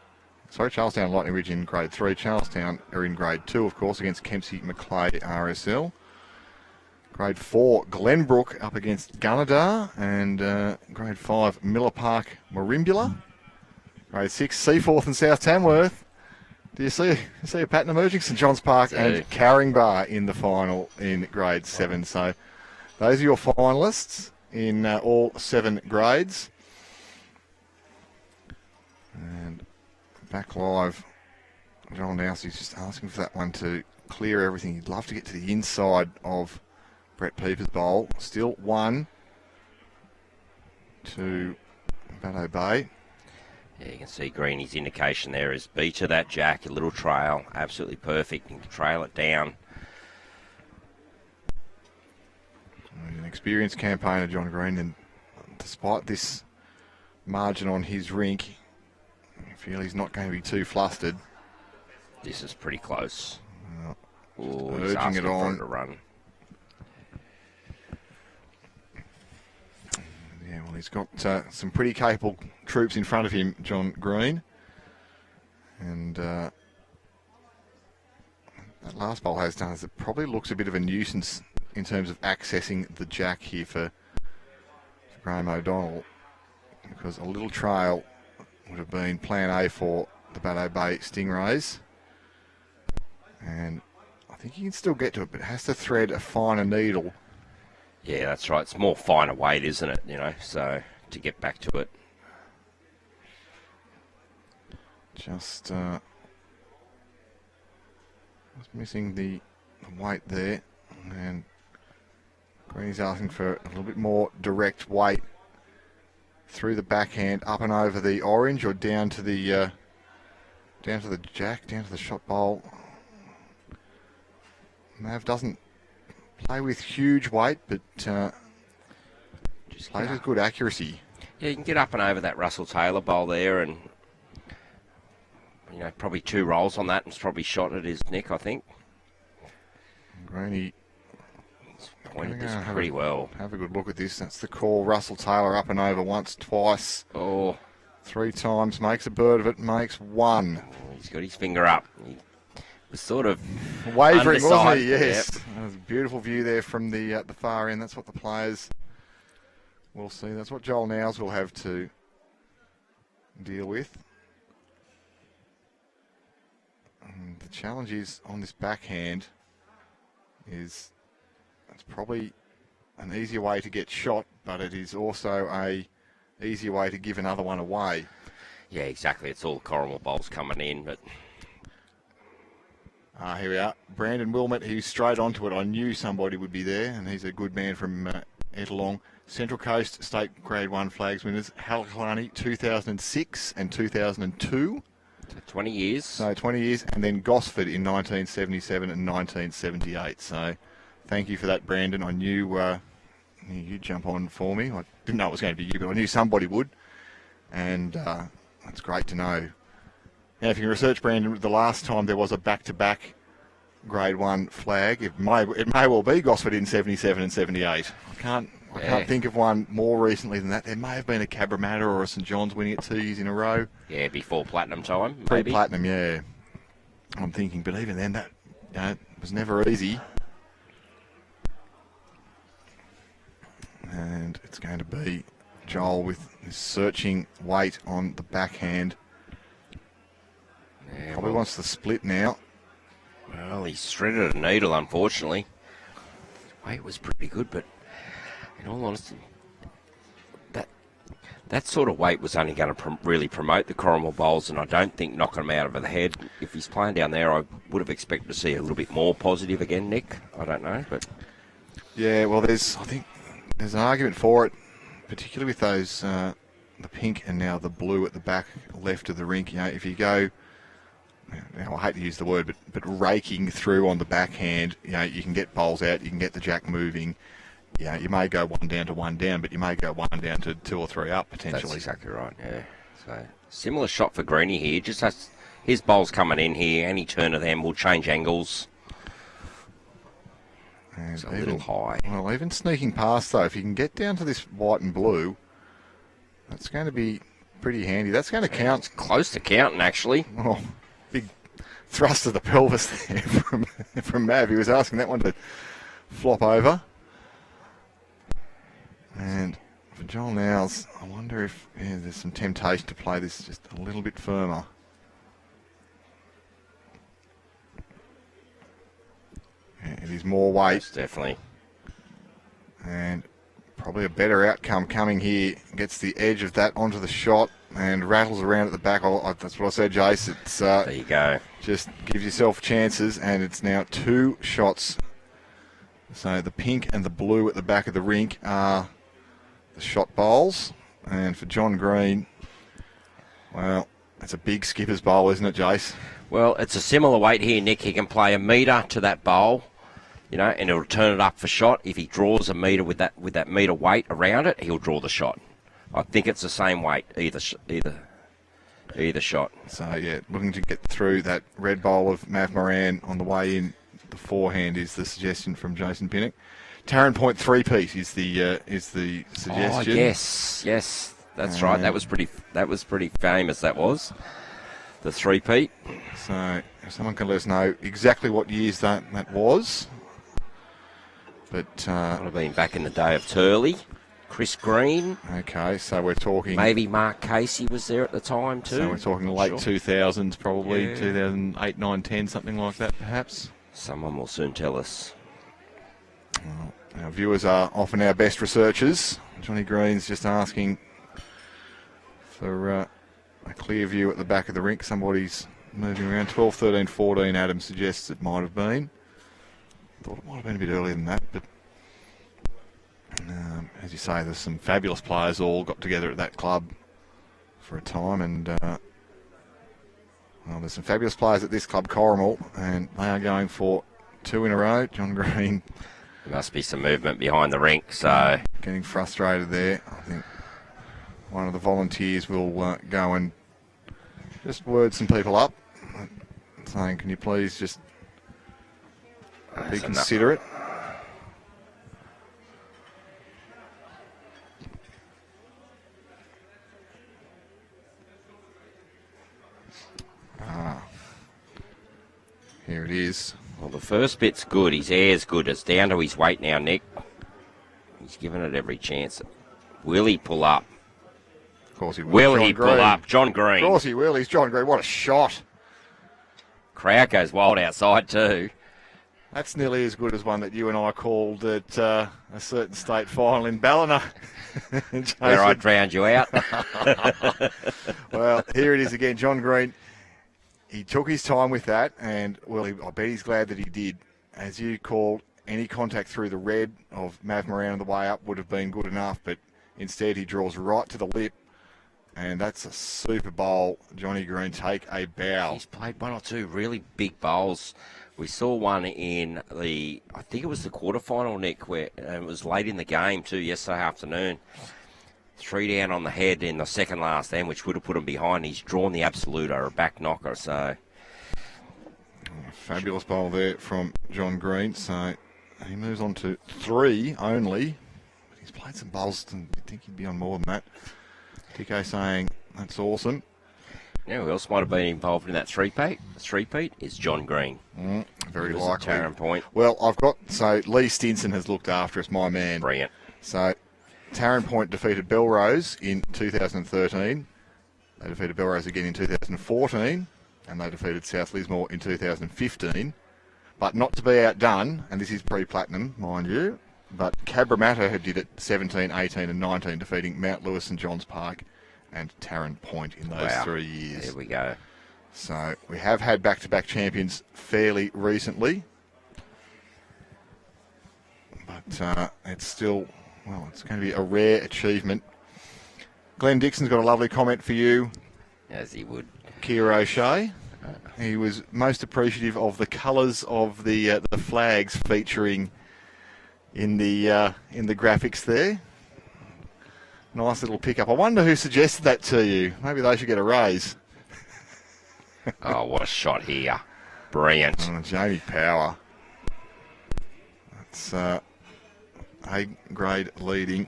Lightning Ridge in Grade 3. Charlestown are in Grade 2, of course, against Kempsey Macleay RSL. Grade 4, Glenbrook up against Gunnedah. And Grade 5, Miller Park Merimbula. Grade 6, Seaforth and South Tamworth. Do you see a pattern emerging? St John's Park and Carringbar in the final in Grade 7. So those are your finalists in all 7 grades. And back live, John Nouws is just asking for that one to clear everything. He'd love to get to the inside of Brett Pieper's bowl. Still 1 to Bateau Bay. Yeah, you can see Greeny's indication there is B to that jack, a little trail, absolutely perfect. You can trail it down. He's an experienced campaigner, John Green, and despite this margin on his rink, I feel he's not going to be too flustered. This is pretty close. Well, Oh, he's urging asking it for on. it to run. Yeah, well, he's got some pretty capable troops in front of him, John Green. And that last bowl has done is it probably looks a bit of a nuisance in terms of accessing the jack here for Graeme O'Donnell, because a little trail would have been plan A for the Bateau Bay Stingrays. And I think he can still get to it, but it has to thread a finer needle. Yeah, that's right. It's more finer weight, isn't it? You know, so to get back to it. Just missing the weight there. And Green's asking for a little bit more direct weight through the backhand, up and over the orange, or down to the jack, down to the shot bowl. Mav doesn't play with huge weight, but just plays with good accuracy. Yeah, you can get up and over that Russell Taylor bowl there, and you know, probably 2 rolls on that, and it's probably shot at his neck, I think. Greeny Pointed this pretty well. Have a good look at this. That's the call. Russell Taylor up and over once, twice, Oh, 3 times. Makes a bird of it. Makes 1. he's got his finger up. He was sort of Wavering, wasn't underside. he? Yes. Yep. That was a beautiful view there from the far end. That's what the players will see. That's what Joel Nouws will have to deal with. And the challenge is on this backhand is it's probably an easier way to get shot, but it is also a easier way to give another one away. Yeah, exactly. It's all Corrimal bowls coming in, but Here we are. Brandon Wilmot, he's straight onto it. I knew somebody would be there, and he's a good man from Ettalong. Central Coast State Grade 1 flags winners, Halakalani 2006 and 2002. 20 years. So 20 years, and then Gosford in 1977 and 1978. So thank you for that, Brandon. I knew you'd jump on for me. I didn't know it was going to be you, but I knew somebody would. And that's great to know. Now, if you can research, Brandon, the last time there was a back-to-back Grade 1 flag, it may well be Gosford in 77 and 78. I can't think of one more recently than that. There may have been a Cabramatta or a St John's winning it 2 years in a row. Yeah, before Platinum time, maybe. Pre-Platinum, yeah. I'm thinking, but even then, that was never easy. And it's going to be Joel with his searching weight on the backhand. Yeah, Probably wants the split now. Well, he shredded a needle, unfortunately. Weight was pretty good, but in all honesty, that sort of weight was only going to really promote the Corrimal bowls, and I don't think knocking him out of the head. If he's playing down there, I would have expected to see a little bit more positive again, Nick. I don't know, but Yeah, well, I think there's an argument for it, particularly with those the pink and now the blue at the back left of the rink. You know, if you go, now I hate to use the word, but raking through on the backhand, you know, you can get bowls out, you can get the jack moving. Yeah, you may go 1 down to 1 down, but you may go 1 down to 2 or 3 up potentially. that's exactly right, yeah. So, similar shot for Greeny here. Just has his bowls coming in here. Any turn of them will change angles. And It's a little high. Well, even sneaking past, though, if you can get down to this white and blue, that's going to be pretty handy. That's going to count. It's close to counting, actually. Oh, big thrust of the pelvis there from Mav. He was asking that one to flop over. And for Joel Nouws, I wonder if there's some temptation to play this just a little bit firmer. Yeah, it is more weight. Most definitely. And probably a better outcome coming here. Gets the edge of that onto the shot and rattles around at the back. That's what I said, Jace. It's There you go. just gives yourself chances, and it's now 2 shots. So the pink and the blue at the back of the rink are the shot bowls. And for John Green, well, it's a big skipper's bowl, isn't it, Jace? Well, it's a similar weight here, Nick. He can play a metre to that bowl, you know, and he'll turn it up for shot. If he draws a metre with that metre weight around it, he'll draw the shot. I think it's the same weight, either Either shot. So, yeah, looking to get through that red bowl of Mav Moran on the way in. The forehand is the suggestion from Jason Pinnock. Tarrant Point three-peat is the suggestion. Oh, yes. That's right. That was pretty famous, that was. The three-peat. So, if someone can let us know exactly what years that was. But Would have been back in the day of Turley. Chris Green. Okay, so we're talking... Maybe Mark Casey was there at the time too. So we're talking late 2000s, probably 2008, 9, 10, something like that, perhaps. Someone will soon tell us. Well, our viewers are often our best researchers. Johnny Green's just asking for a clear view at the back of the rink. Somebody's moving around. 12, 13, 14, Adam suggests it might have been. Thought it might have been a bit earlier than that, but as you say, there's some fabulous players all got together at that club for a time, and well, there's some fabulous players at this club, Corrimal, and they are going for 2 in a row. John Green. There must be some movement behind the rink, so... Getting frustrated there. I think one of the volunteers will go and just word some people up, saying, can you please just be considerate. Here it is. Well, the first bit's good. His air's good. It's down to his weight now, Nick. He's given it every chance. Will he pull up? Of course he will. Will he pull up? John Green. Of course he will. He's John Green. What a shot. Crowd goes wild outside too. That's nearly as good as one that you and I called at a certain state final in Ballina. Where I drowned you out. Well, here it is again. John Green. He took his time with that, and, well, I bet he's glad that he did. As you called, any contact through the red of Mav Moran on the way up would have been good enough, but instead he draws right to the lip, and that's a super bowl. Johnny Green, take a bow. He's played one or two really big bowls. We saw one in I think it was the quarterfinal, Nick, where it was late in the game too, yesterday afternoon. 3 down on the head in the second last end, which would have put him behind. He's drawn the absolute or a back knocker, so... Fabulous bowl there from John Green, so he moves on to 3 only. But he's played some bowls, and I think he'd be on more than that. TK saying, that's awesome. Yeah, who else might have been involved in that three-peat? The three-peat is John Green. Very likely. Tarrant Point. Well, Lee Stinson has looked after us, my man. Brilliant. So... Tarrant Point defeated Belrose in 2013. They defeated Belrose again in 2014. And they defeated South Lismore in 2015. But not to be outdone, and this is pre-platinum, mind you, but Cabramatta had did it 17, 18 and 19, defeating Mount Lewis and Johns Park and Tarrant Point in those 3 years. There we go. So we have had back-to-back champions fairly recently. But it's still... Well, it's going to be a rare achievement. Glenn Dixon's got a lovely comment for you. As he would. Keir O'Shea. He was most appreciative of the colours of the flags featuring in the graphics there. Nice little pickup. I wonder who suggested that to you. Maybe they should get a raise. Oh, what a shot here. Brilliant. Jamie Power. That's... A-grade leading.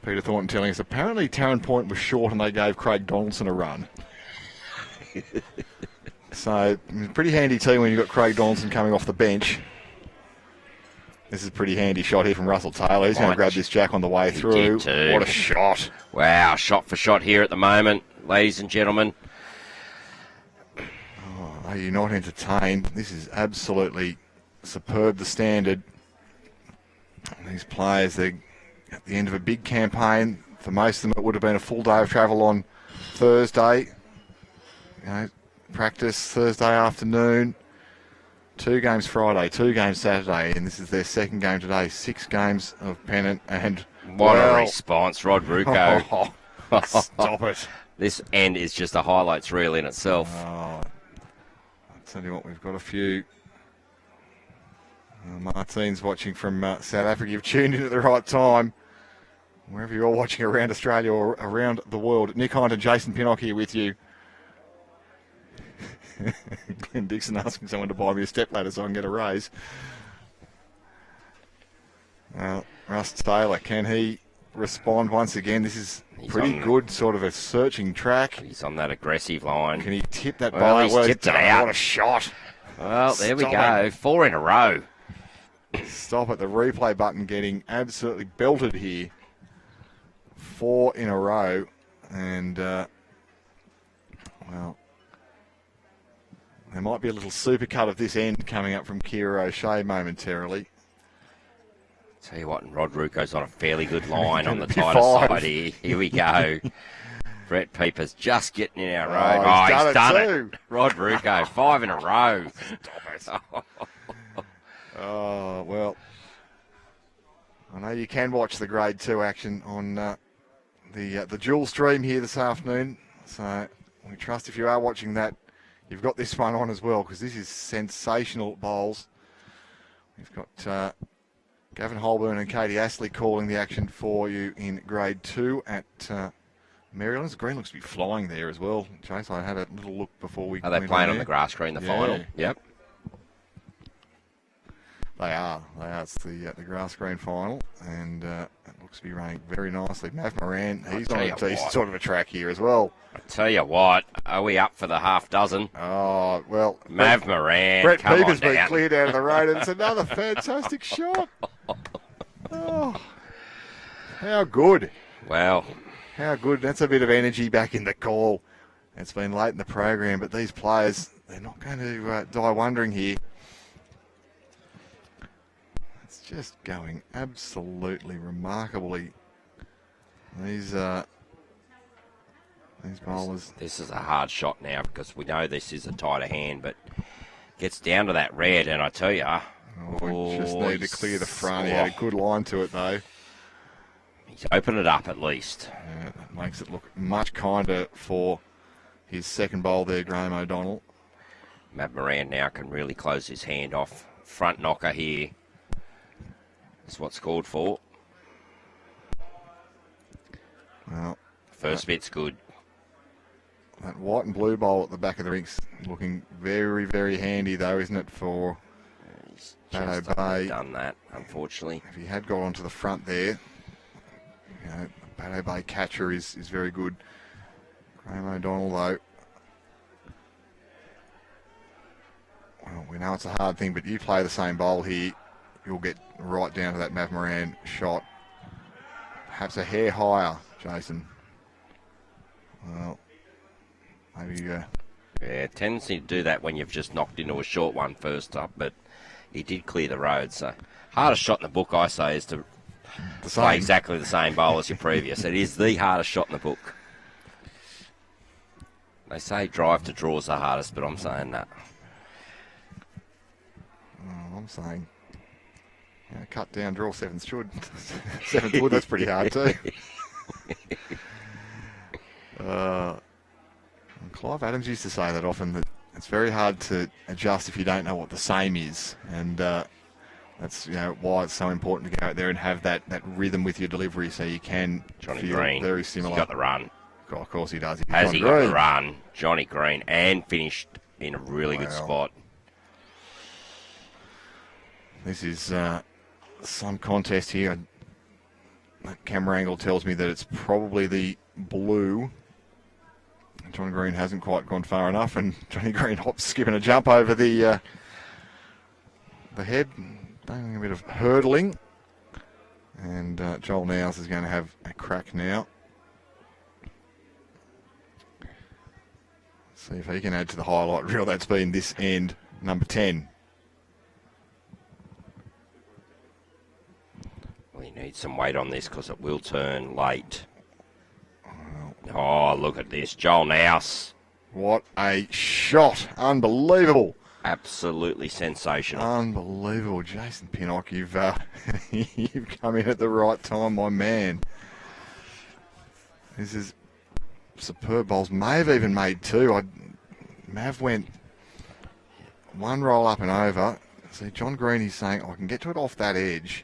Peter Thornton telling us apparently Tarrant Point was short and they gave Craig Donaldson a run. So, pretty handy too when you've got Craig Donaldson coming off the bench. This is a pretty handy shot here from Russell Taylor. He's going to grab this jack on the way through. What a shot. Wow, shot for shot here at the moment, ladies and gentlemen. Oh, are you not entertained? This is absolutely superb, the standard. These players, they're at the end of a big campaign. For most of them, it would have been a full day of travel on Thursday. Practice Thursday afternoon. 2 games Friday, 2 games Saturday, and this is their second game today. 6 games of Pennant, and what a response, Rewko. Stop it. This end is just a highlights reel in itself. I'll tell you what, we've got a few. Martine's watching from South Africa. You've tuned in at the right time. wherever you're watching around Australia or around the world. Nick Hind and Jason Pinnock here with you. Glenn Dixon asking someone to buy me a stepladder so I can get a raise. Russ Taylor, can he respond once again? This is pretty good, sort of a searching track. He's on that aggressive line. Can he tip that Well, ball? he's tipped it out. What a shot. Well, there we Stop go. it. 4 in a row. Stop it. The replay button getting absolutely belted here. 4 in a row. And, well, there might be a little supercut of this end coming up from Kira O'Shea momentarily. Tell you what, and Rewko's on a fairly good line on the P5. tighter side here. Here we go. Brett Pieper's just getting in our road. He's done it too. Rewko, 5 in a row. Stop it. Oh, well, I know you can watch the Grade 2 action on the dual stream here this afternoon. So we trust if you are watching that, you've got this one on as well, because this is sensational bowls. We've got Gavin Holborn and Katie Astley calling the action for you in Grade 2 at Maryland's. The green looks to be flying there as well. Chase, I had a little look before we Are they went playing on on there. the grass green, the final? Yep. They are. It's the grass green final, and it looks to be running very nicely. Mav Moran, he's on a decent sort of a track here as well. I tell you what, are we up for the half dozen? Oh, well. Mav Moran, Brett come Pieper's on been down. cleared out of the road, and it's another fantastic shot. Oh, how good. Well, How good. That's a bit of energy back in the call. It's been late in the program, but these players, they're not going to die wondering here. It's just going absolutely remarkably. These bowlers. this is a hard shot now because we know this is a tighter hand, but gets down to that red, and I tell you, We just need to clear the front. He had a good line to it, though. he's opened it up at least. Yeah, that makes it look much kinder for his second bowl there, Graeme O'Donnell. Mav Moran now can really close his hand off. Front knocker here is what's called for. Well, First bit's good. that white and blue bowl at the back of the ring's looking very, very handy, though, isn't it, for He's Bateau just Bay. done that, unfortunately. If he had got onto the front there, you know, the Bateau Bay catcher is very good. Graeme O'Donnell, though, well, we know it's a hard thing, but you play the same bowl here, you'll get right down to that Mav Moran shot. Perhaps a hair higher, Jason. Well, maybe... Yeah, tendency to do that when you've just knocked into a short one first up, but he did clear the road. So hardest shot in the book, I say, is to the play same. exactly the same bowl as your previous. It is the hardest shot in the book. They say drive to draw is the hardest, but I'm saying that. Oh, I'm saying, you know, cut down, draw seventh should. Seventh wood, that's pretty hard too. Clive Adams used to say that often, that it's very hard to adjust if you don't know what the same is, and that's why it's so important to go out there and have that rhythm with your delivery, so you can Johnny feel Green, very he similar. got the run. Oh, of course he does. He's Has Johnny he got Green. the run? Johnny Green, and finished in a really good spot. This is some contest here. That camera angle tells me that it's probably the blue. Johnny Green hasn't quite gone far enough, and Johnny Green hops, skipping a jump over the head, doing a bit of hurdling. And Joel Nouws is going to have a crack now. See if he can add to the highlight reel that's been this end, number 10. We need some weight on this because it will turn late. Oh, look at this. Joel Nouws. What a shot. Unbelievable. Absolutely sensational. Unbelievable. Jason Pinnock, you've come in at the right time, my man. This is superb bowls. May have even made two. Mav went one roll up and over. See, John Green is saying, I can get to it off that edge.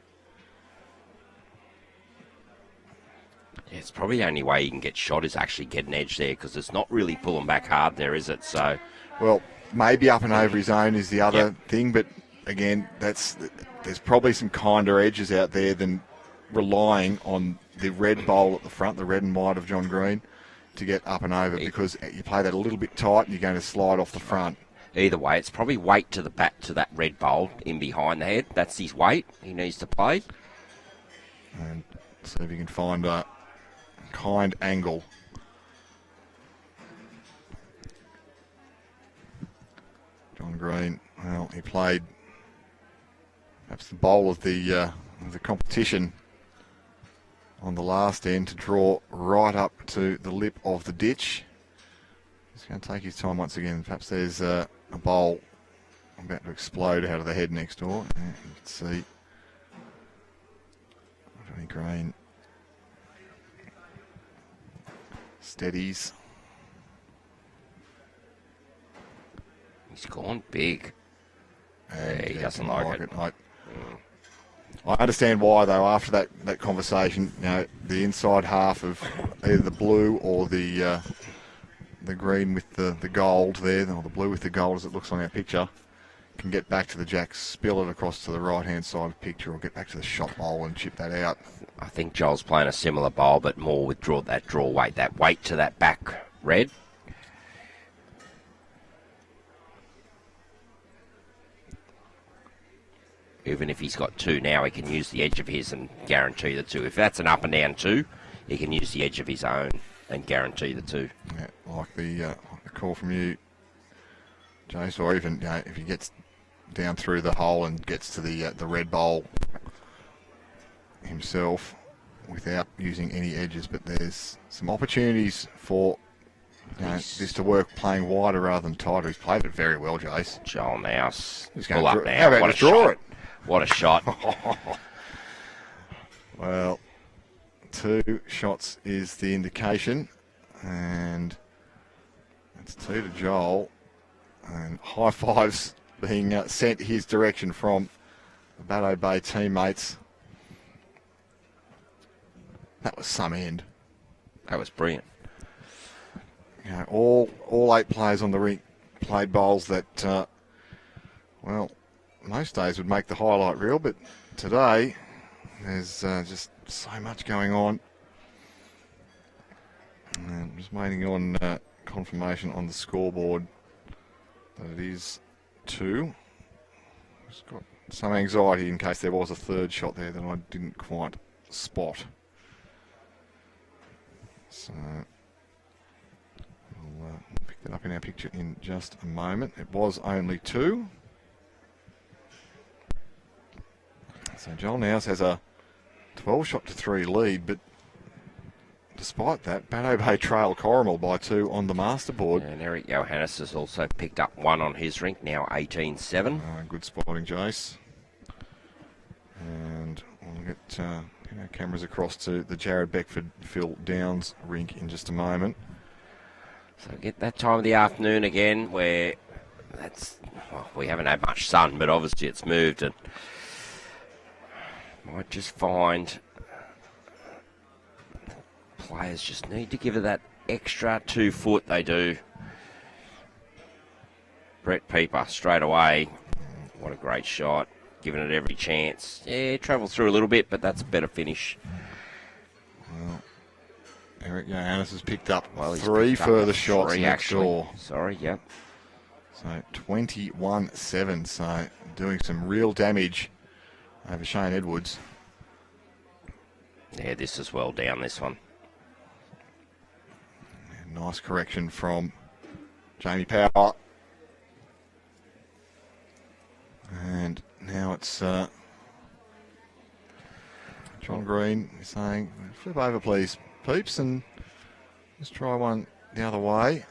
It's probably the only way you can get shot is actually get an edge there, because it's not really pulling back hard there, is it? So, well, maybe up and over his own is the other thing, but again, there's probably some kinder edges out there than relying on the red bowl at the front, the red and white of John Green, to get up and over, because you play that a little bit tight and you're going to slide off the front. Either way, it's probably weight to the back to that red bowl in behind the head. That's his weight he needs to play. And see if you can find a kind angle. John Green, well, he played perhaps the bowl of the competition on the last end to draw right up to the lip of the ditch. He's going to take his time once again. Perhaps there's a bowl about to explode out of the head next door. Yeah, you can see Johnny Green steadies. He's gone big. And He doesn't like it. I understand why, though, after that conversation, the inside half of either the blue or the green with the gold there, or the blue with the gold as it looks on our picture, can get back to the jacks, spill it across to the right-hand side of the picture, or get back to the shot bowl and chip that out. I think Joel's playing a similar bowl, but more with draw weight, that weight to that back red. Even if he's got two now, he can use the edge of his and guarantee the two. If that's an up and down two, he can use the edge of his own and guarantee the two. Yeah, like the call from you, Jace, or even if he gets down through the hole and gets to the red bowl himself without using any edges. But there's some opportunities for this to work playing wider rather than tighter. He's played it very well, Jace. Joel Nouws. He's Pull going up to now. How about What a just draw shot. it? What a shot. Well, 2 shots is the indication, and it's 2 to Joel, and high fives being sent his direction from the Bateau Bay teammates. That was some end. That was brilliant. All 8 players on the rink played bowls that, most days would make the highlight reel, but today there's just so much going on. And I'm just waiting on confirmation on the scoreboard that it is 2. Just got some anxiety in case there was a third shot there that I didn't quite spot. So we'll pick that up in our picture in just a moment. It was only 2. So Joel Nouws has a 12-shot-to-3 lead, but despite that, Bateau Bay trail Corrimal by 2 on the master board. And Eric Johannes has also picked up 1 on his rink, now 18-7. Good spotting, Jace. And we'll get our cameras across to the Jared Beckford Phil Downs rink in just a moment. So get that time of the afternoon again where we haven't had much sun, but obviously it's moved, and might just find players just need to give it that extra 2 foot. They do. Brett Pieper straight away. What a great shot. Giving it every chance. Yeah, travels through a little bit, but that's a better finish. Well, Eric Johannes has picked up Well, he's 3 picked up further 3 shots next actually. door. Sorry, yep. So 21-7. So doing some real damage over Shane Edwards. Yeah, this is well down, this one. And nice correction from Jamie Power. And now it's John Green saying, flip over please, peeps, and just try one the other way.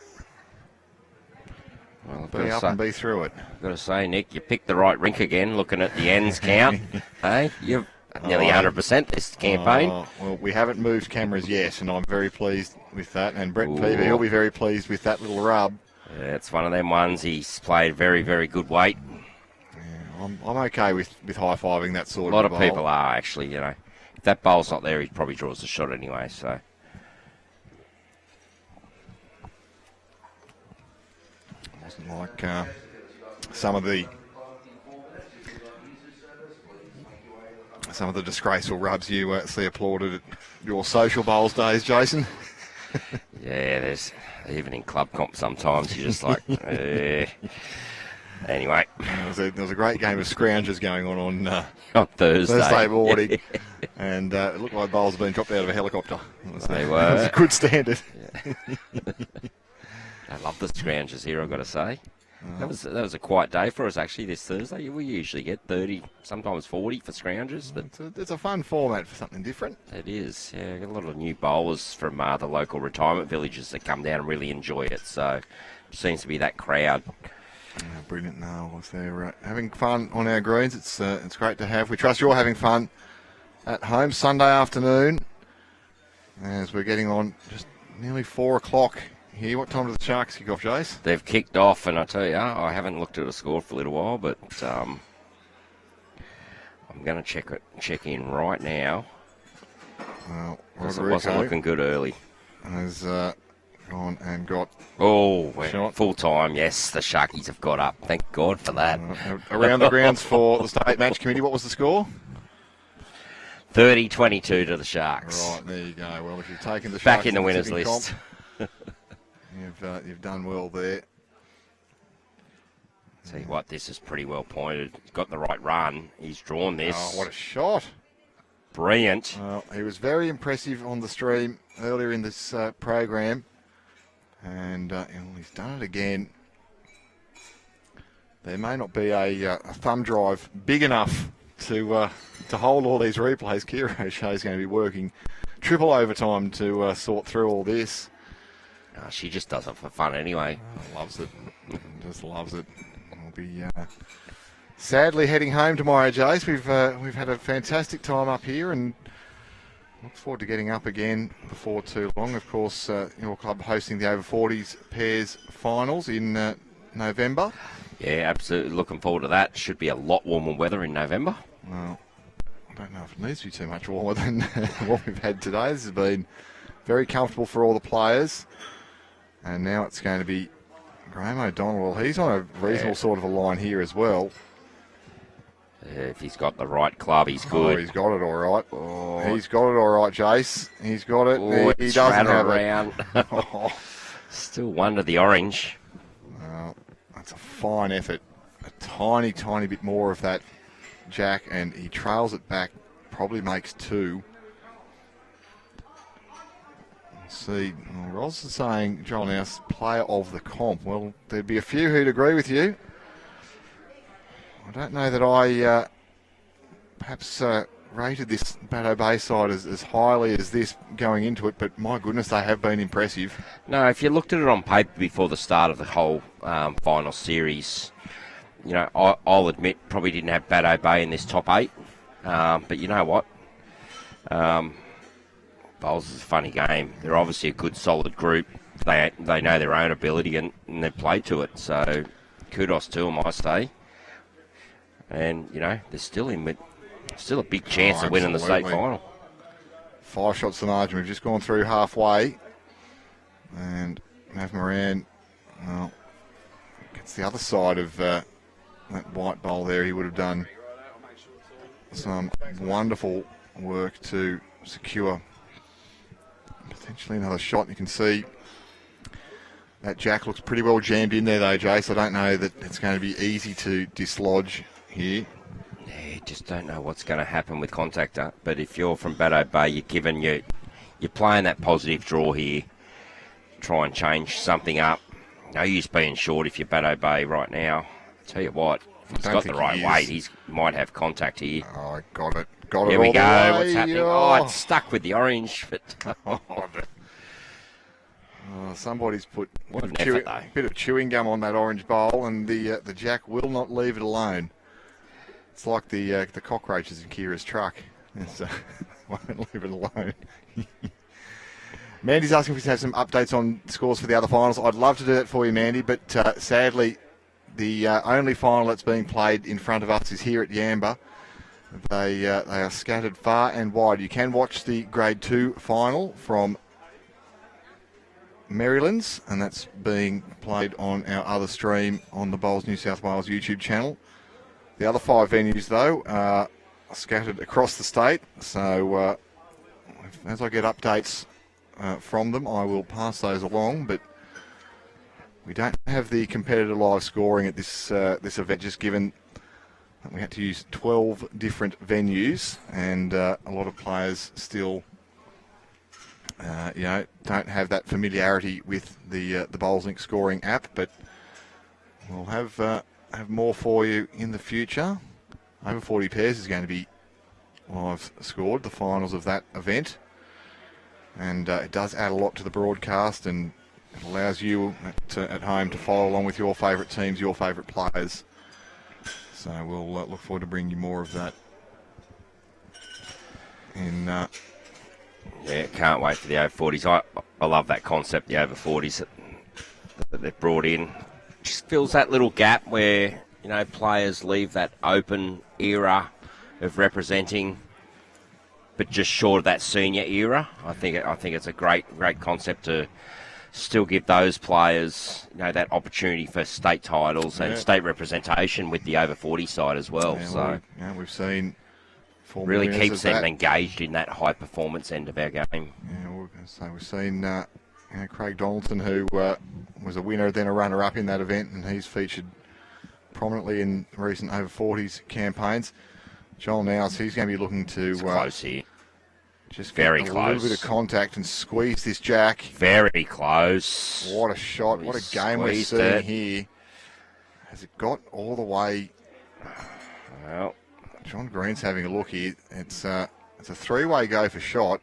Well, Be up and be through it. I've got to say, Nick, you picked the right rink again, looking at the ends count. Hey, you've nearly 100% this campaign. Well, we haven't moved cameras yet, and I'm very pleased with that. And Brett Ooh. Pieper, he'll be very pleased with that little rub. Yeah, it's one of them ones. He's played very, very good weight. Yeah, I'm okay with high-fiving that sort of A lot of bowl. people are, actually, If that bowl's not there, he probably draws the shot anyway, so. Wasn't like some of the disgraceful rubs you see applauded at your social bowls days, Jason. Yeah, there's even in club comp sometimes you're just like, Anyway, there was a great game of scroungers going on Thursday morning, and it looked like bowls had been dropped out of a helicopter. They It were. was a good standard. I love the scroungers here, I've got to say. That was a quiet day for us, actually, this Thursday. We usually get 30, sometimes 40 for scroungers, but It's a fun format for something different. it is. Yeah, got a lot of new bowlers from the local retirement villages that come down and really enjoy it, so it seems to be that crowd. Brilliant. Nouws, they're having fun on our greens. It's great to have. We trust you're having fun at home Sunday afternoon as we're getting on just nearly 4 o'clock here. What time does the Sharks kick off, Jace? They've kicked off, and I tell you, I haven't looked at a score for a little while, but I'm going to check in right now. Well, Because it wasn't looking good early. has gone and got We're full time. Yes, the Sharkies have got up. Thank God for that. around the grounds for the state match committee. What was the score? 30-22 to the Sharks. Right, there you go. Well, if you've taken the Back Sharks in the winners tipping list. comp, you've done well there. Tell you what, this is pretty well pointed. He's got the right run. He's drawn this. Oh, what a shot! Brilliant. Well, he was very impressive on the stream earlier in this program, and he's done it again. There may not be a thumb drive big enough to hold all these replays. Kira O'Shea is going to be working triple overtime to sort through all this. She just does it for fun anyway. Loves it. Just loves it. We'll be sadly heading home tomorrow, Jace. We've had a fantastic time up here and look forward to getting up again before too long. Of course, your club hosting the over 40s pairs finals in November. Yeah, absolutely. Looking forward to that. Should be a lot warmer weather in November. Well, I don't know if it needs to be too much warmer than what we've had today. This has been very comfortable for all the players. And now it's going to be Graeme O'Donnell. Well, he's on a reasonable sort of a line here as well. If he's got the right club, he's good. Oh, he's got it all right. Oh. He's got it all right, Jace. He's got it. He It's doesn't have around. it. Oh. Still wonder the orange. Well, that's a fine effort. A tiny, tiny bit more of that jack, and he trails it back. Probably makes two. Let's see. Well, Ross is saying Joel Nouws, player of the comp. Well, there'd be a few who'd agree with you. I don't know that I perhaps rated this Bateau Bay side as highly as this going into it, but my goodness, they have been impressive. No, if you looked at it on paper before the start of the whole final series, you know, I'll admit probably didn't have Bateau Bay in this top 8. But you know what? Bowls is a funny game. They're obviously a good, solid group. They know their own ability and they play to it. So kudos to them, I say. And, you know, they're still in with still a big chance of winning the state final. 5 shots to margin. We've just gone through halfway. And Mav Moran, well, gets the other side of that white bowl there. He would have done some wonderful work to secure potentially another shot. You can see that jack looks pretty well jammed in there though, Jace. I don't know that it's going to be easy to dislodge here. Yeah, just don't know what's going to happen with contactor. But if you're from Bateau Bay, you're playing that positive draw here. Try and change something up. No use being short if you're Bateau Bay right now. Tell you what, if he's got the right weight, he might have contact here. Oh, I got it. Got it. Here we all go. the way. What's happening? Oh, it's stuck with the orange. But somebody's put What an effort, though. bit of chewing gum on that orange bowl, and the jack will not leave it alone. It's like the cockroaches in Kira's truck. It's, won't leave it alone. Mandy's asking if we have some updates on scores for the other finals. I'd love to do that for you, Mandy, but sadly, the only final that's being played in front of us is here at Yamba. They are scattered far and wide. You can watch the Grade 2 final from Marylands, and that's being played on our other stream on the Bowls New South Wales YouTube channel. The other 5 venues, though, are scattered across the state, so as I get updates from them, I will pass those along, but we don't have the competitor live scoring at this event, just given that we had to use 12 different venues, and a lot of players still don't have that familiarity with the BowlsLink scoring app, but we'll have more for you in the future. Over 40 pairs is going to be live scored, the finals of that event, and it does add a lot to the broadcast, and it allows you at home to follow along with your favourite teams, your favourite players. So we'll look forward to bringing you more of that in. Yeah, can't wait for the over 40s. I love that concept, the over 40s that they've brought in. Just fills that little gap where, players leave that open era of representing, but just short of that senior era. I think it's a great concept to still give those players, that opportunity for state titles and state representation with the over 40 side as well. We've seen really keeps them engaged in that high performance end of our game. Yeah, we've seen Craig Donaldson, who was a winner, then a runner-up in that event, and he's featured prominently in recent over 40s campaigns. Joel Nouws, he's going to be looking to close here. Just very get a close. little bit of contact and squeeze this jack. Very close. What a shot! What a game we're seeing here. Has it got all the way? Well, John Green's having a look here. It's a 3-way go for shot,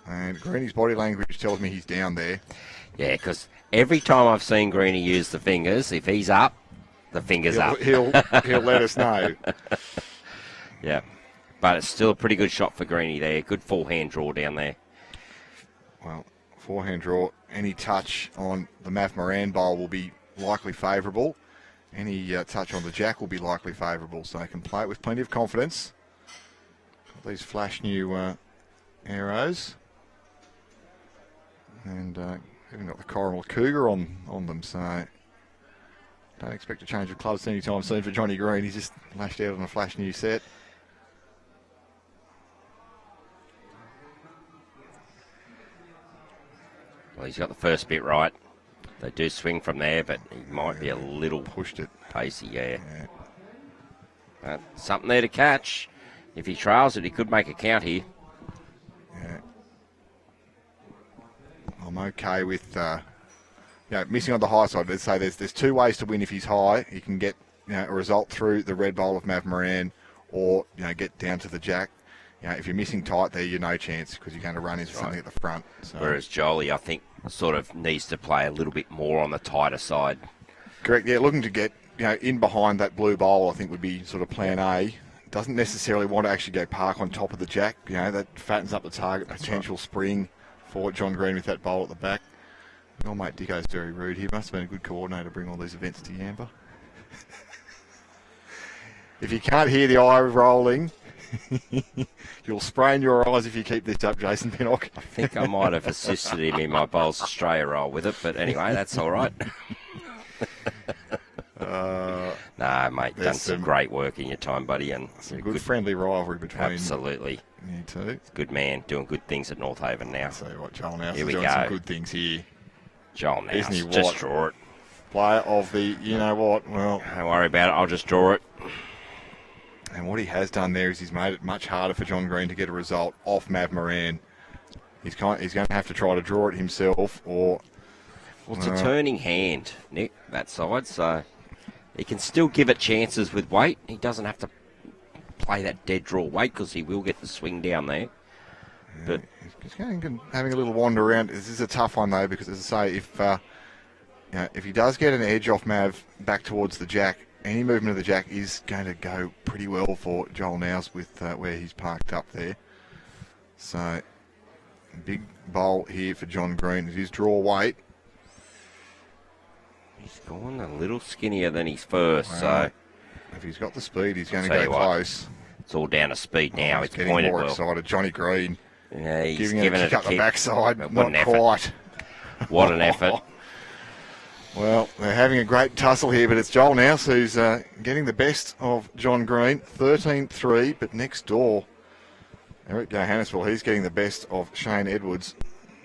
and Greeny's body language tells me he's down there. Yeah, because every time I've seen Greeny use the fingers, if he's up, the finger's up. He'll let us know. Yeah. But it's still a pretty good shot for Greeny there. Good forehand draw down there. Well, forehand draw, any touch on the Mav Moran bowl will be likely favourable. Any touch on the jack will be likely favourable, so they can play it with plenty of confidence. Got these flash new arrows. And even got the Corrimal Cougar on them, so don't expect a change of clubs anytime soon for Johnny Green. He's just lashed out on a flash new set. Well, he's got the first bit right. They do swing from there, but he might be a little pushed it pacey, yeah. But something there to catch. If he trails it, he could make a count here. Yeah. I'm okay with missing on the high side. Let's say there's 2 ways to win if he's high. He can get a result through the red bowl of Mav Moran, or get down to the jack. If you're missing tight there, you're no chance because you're going to run into something at the front. So. Whereas Jolie, I think, sort of needs to play a little bit more on the tighter side. Correct, yeah, looking to get in behind that blue bowl, I think would be sort of plan A. Doesn't necessarily want to actually go park on top of the jack. That fattens up the target. That's potential spring for John Green with that bowl at the back. Your mate Dicko's very rude. He must have been a good coordinator to bring all these events to Yamba. If you can't hear the eye rolling, you'll sprain your eyes if you keep this up, Jason Pinnock. I think I might have assisted him in my Bowls Australia role with it, but anyway, that's all right. No, mate, done some great work in your time, buddy, and some good friendly rivalry between. Absolutely. You two. Good man, doing good things at North Haven now. So what, Joel Nouws is doing some good things here. Joel Nouws, Isn't he what? Just draw it. Player of the, well. Don't worry about it, I'll just draw it. And what he has done there is he's made it much harder for John Green to get a result off Mav Moran. He's going to have to try to draw it himself, or... Well, it's a turning hand, Nick, that side, so he can still give it chances with weight. He doesn't have to play that dead draw weight because he will get the swing down there. Yeah, but he's having a little wander around. This is a tough one, though, because, as I say, if he does get an edge off Mav back towards the jack, any movement of the jack is going to go pretty well for Joel Nouws with where he's parked up there. So, big bowl here for John Green. It is draw weight. He's gone a little skinnier than his first, so... If he's got the speed, he's going to go close. It's all down to speed now. He's getting more excited. Johnny Green he's giving it a kick up the backside. Not effort. quite. What an effort. Well, they're having a great tussle here, but it's Joel Nouws who's getting the best of John Green, 13-3, but next door, Eric Johannesville, he's getting the best of Shane Edwards.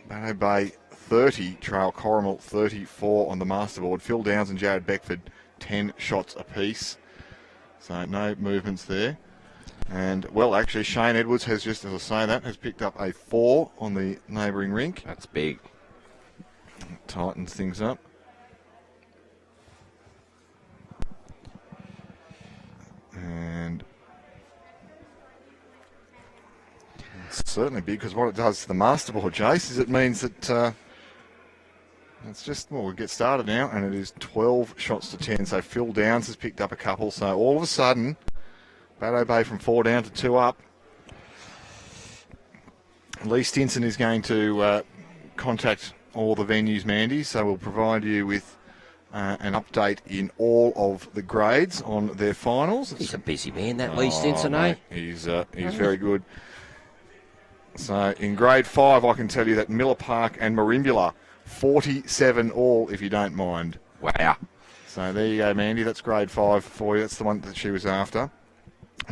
Bateau Bay 30, trail Corrimal 34 on the masterboard. Phil Downs and Jared Beckford 10 shots apiece. So no movements there. And, well, actually, Shane Edwards has just, as I say that, has picked up a 4 on the neighbouring rink. That's big. Tightens things up. And it's certainly big because what it does to the masterboard, Jace, is it means that it's just, well, we'll get started now, and it is 12 shots to 10. So Phil Downs has picked up a couple. So all of a sudden, Bateau Bay from 4 down to 2 up. Lee Stinson is going to contact all the venues, Mandy, so we'll provide you with an update in all of the grades on their finals. He's a busy man, that Lee Stinson, eh? He's very good. So in grade 5, I can tell you that Miller Park and Marimbula, 47 all, if you don't mind. Wow. So there you go, Mandy. That's grade 5 for you. That's the one that she was after.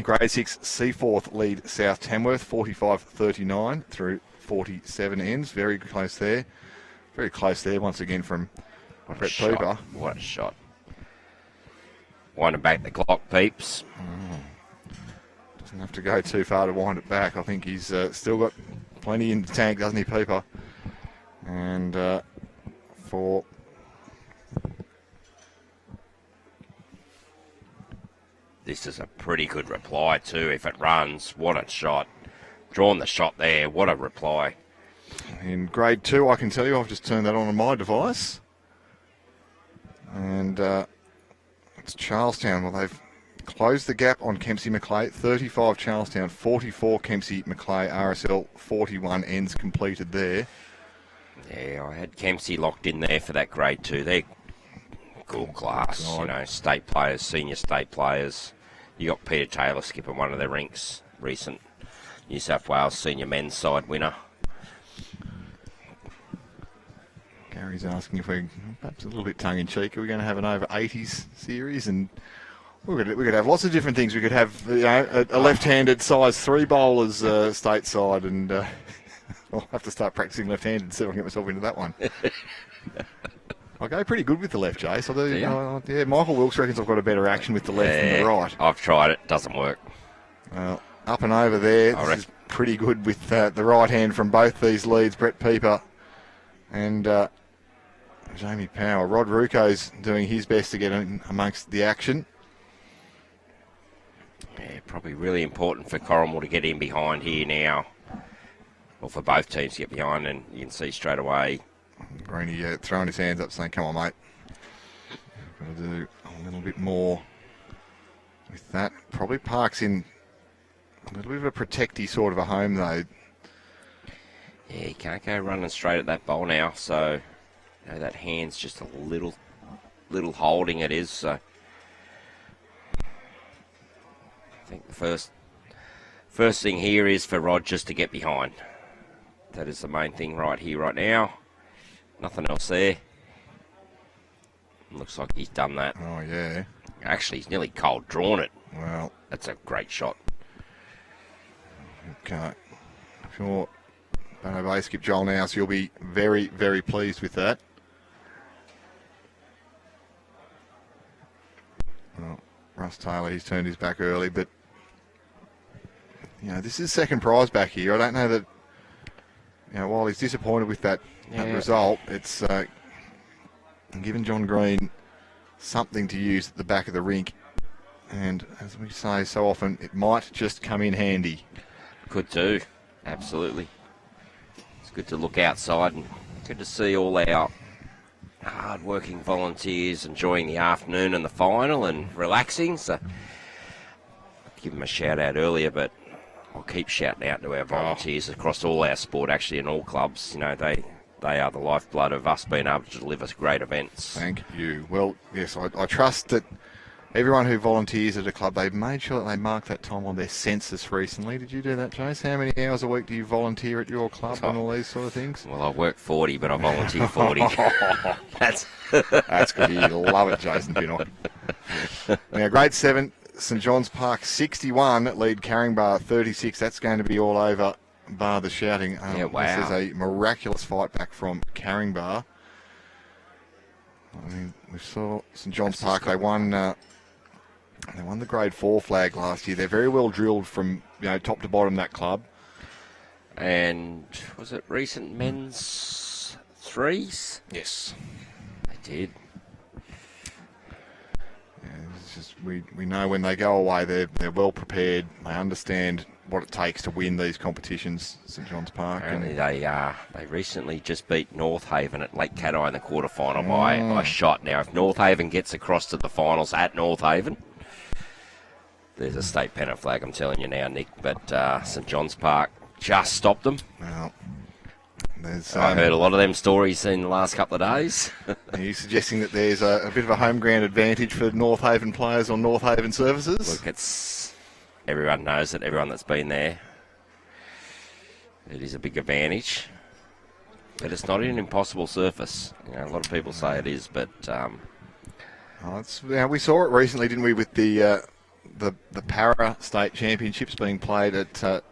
Grade 6, Seaforth lead South Tamworth, 45-39 through 47 ends. Very close there. Very close there once again from Brett Pieper. What a shot. Winding back the clock, Peeps. Doesn't have to go too far to wind it back. I think he's still got plenty in the tank, doesn't he, Pieper? And for... This is a pretty good reply too, if it runs. What a shot. Drawn the shot there. What a reply. In grade 2, I can tell you, I've just turned that on my device. And it's Charlestown. Well, they've closed the gap on Kempsey Macleay. 35 Charlestown, 44 Kempsey Macleay. RSL 41 ends completed there. Yeah, I had Kempsey locked in there for that grade 2. They're good class, you know, state players, senior state players. You got Peter Taylor skipping one of their rinks, recent New South Wales senior men's side winner. Gary's asking if we're perhaps a little bit tongue-in-cheek. Are we going to have an over 80s series? And we could have lots of different things. We could have, you know, a left-handed size 3 bowlers stateside, and I'll have to start practicing left-handed and see if I can get myself into that one. I go pretty good with the left, Jace. I do. Yeah, Michael Wilkes reckons I've got a better action with the left than the right. I've tried it. Doesn't work. Well, up and over there. This is pretty good with the right hand from both these leads, Brett Pieper and Jamie Power. Rod Rewko's doing his best to get in amongst the action. Yeah, probably really important for Corrimal to get in behind here now. Or for both teams to get behind, and you can see straight away. Greeny throwing his hands up saying, come on, mate. Got to do a little bit more with that. Probably parks in a little bit of a protecty sort of a home, though. Yeah, he can't go running straight at that bowl now, so you know, that hand's just a little holding it is. So I think the first thing here is for Rod just to get behind. That is the main thing right here, right now. Nothing else there. Looks like he's done that. Oh, yeah. Actually, he's nearly cold drawn it. Well, that's a great shot. Okay. I'm sure Bateau Bay skip Joel Nouws, you'll be very, very pleased with that. Well, Russ Taylor, he's turned his back early, but, you know, this is second prize back here. I don't know that, you know, while he's disappointed with that result, it's given John Green something to use at the back of the rink. And as we say so often, it might just come in handy. Could do, absolutely. It's good to look outside and good to see all our hard-working volunteers enjoying the afternoon and the final and relaxing. So, I'd give them a shout-out earlier, but I'll keep shouting out to our volunteers across all our sport, actually, in all clubs. You know, they are the lifeblood of us being able to deliver great events. Thank you. Well, yes, I trust that everyone who volunteers at a club, they've made sure that they mark that time on their census recently. Did you do that, Chase? How many hours a week do you volunteer at your club and all these sort of things? Well, I work 40, but I volunteer 40. That's good. You love it, Jason Pinnock. Now, grade 7, St John's Park 61, lead Caringbah 36. That's going to be all over, bar the shouting. Yeah, wow. This is a miraculous fight back from Caringbah. I mean, we saw St John's Park. They won the grade 4 flag last year. They're very well drilled from top to bottom, that club. And was it recent men's threes? Yes, they did. Yeah, it's just we know when they go away, they're well prepared. They understand what it takes to win these competitions, St John's Park. Apparently they recently just beat North Haven at Lake Cat in the quarterfinal by a shot. Now, if North Haven gets across to the finals at North Haven, there's a state pennant flag, I'm telling you now, Nick. But St John's Park just stopped them. Well, I heard a lot of them stories in the last couple of days. Are you suggesting that there's a bit of a home ground advantage for North Haven players on North Haven services? Look, everyone knows it, everyone that's been there. It is a big advantage. But it's not an impossible surface. A lot of people say it is, but... we saw it recently, didn't we, with the Para State Championships being played at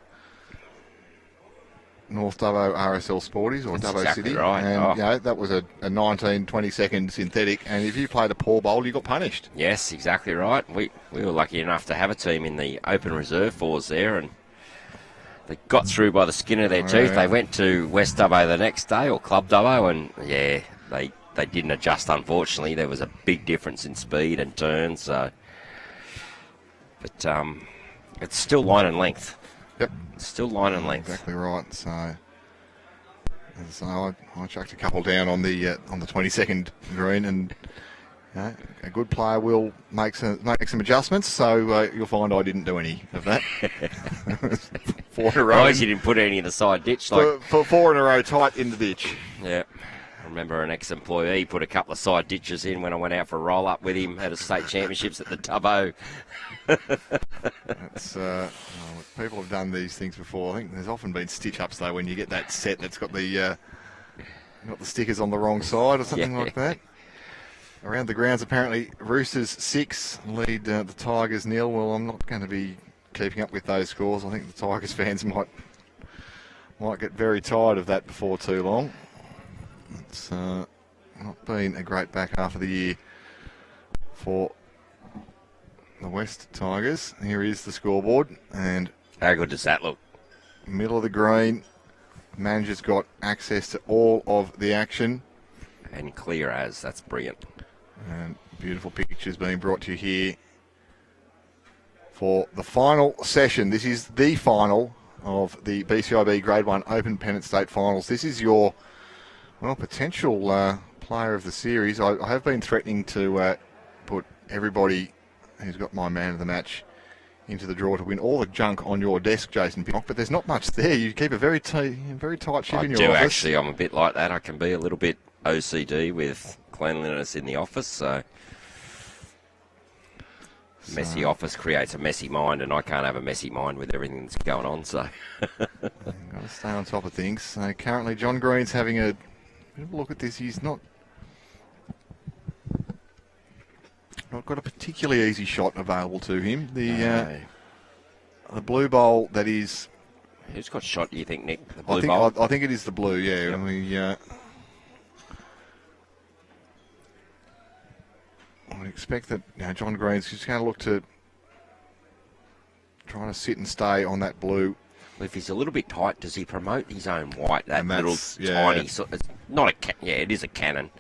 North Dubbo RSL Sporties, or That's Dubbo exactly City. right. And, that was a 19-20 second synthetic, and if you played a poor bowl, you got punished. Yes, exactly right. We were lucky enough to have a team in the open reserve fours there, and they got through by the skin of their teeth. They went to West Dubbo the next day, or Club Dubbo, and they didn't adjust, unfortunately. There was a big difference in speed and turns, so... But it's still line and length. Yep. Still line and length. Exactly right. So I chucked a couple down on the 22nd green, and a good player will make some adjustments. So you'll find I didn't do any of that. 4 in a row. You didn't put any in the side ditch. For 4 in a row, tight in the ditch. Yeah. I remember an ex-employee put a couple of side ditches in when I went out for a roll-up with him at a state championships at the Dubbo. People have done these things before. I think there's often been stitch-ups, though, when you get that set that's got the stickers on the wrong side or something like that. Around the grounds, apparently, Roosters 6 lead the Tigers 0. Well, I'm not going to be keeping up with those scores. I think the Tigers fans might get very tired of that before too long. It's not been a great back half of the year for the West Tigers. Here is the scoreboard, and how good does that look? Middle of the green. Manager's got access to all of the action. And clear as. That's brilliant. And beautiful pictures being brought to you here for the final session. This is the final of the BCiB Grade 1 Open Pennant State Finals. This is your potential player of the series. I have been threatening to put everybody who's got my man of the match into the draw to win all the junk on your desk, Jason Pinnock, but there's not much there. You keep a very tight ship in your office. I do, actually. I'm a bit like that. I can be a little bit OCD with cleanliness in the office, so messy office creates a messy mind, and I can't have a messy mind with everything that's going on, so... Got to stay on top of things. So currently John Green's having a bit of a look at this. He's not got a particularly easy shot available to him. The blue bowl that is... Who's got shot, do you think, Nick? The blue bowl? I think it is the blue, yeah. Yep. I would expect that John Green's just going to look to try to sit and stay on that blue. Well, if he's a little bit tight, does he promote his own white? That little tiny... It's not it is a cannon,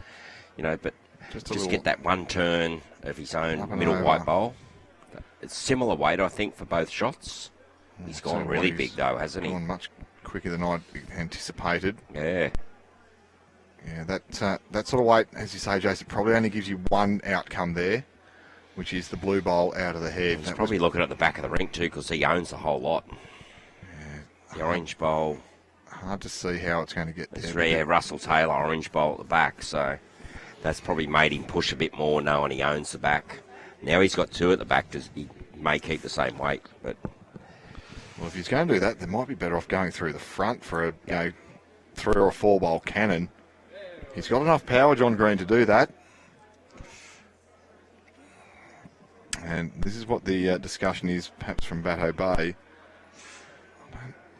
but just get that one turn of his own middle white bowl. It's similar weight, I think, for both shots. He's gone really big, though, hasn't he? Gone much quicker than I'd anticipated. Yeah. Yeah, that sort of weight, as you say, Jason, probably only gives you one outcome there, which is the blue bowl out of the head. He's probably looking at the back of the rink, too, because he owns the whole lot. Yeah. The orange bowl. Hard to see how it's going to get there. Yeah, Russell Taylor, orange bowl at the back, so that's probably made him push a bit more, knowing he owns the back. Now he's got 2 at the back. He may keep the same weight, but Well, if he's going to do that, they might be better off going through the front for a 3 or 4 bowl cannon. He's got enough power, John Green, to do that. And this is what the discussion is, perhaps from Bateau Bay.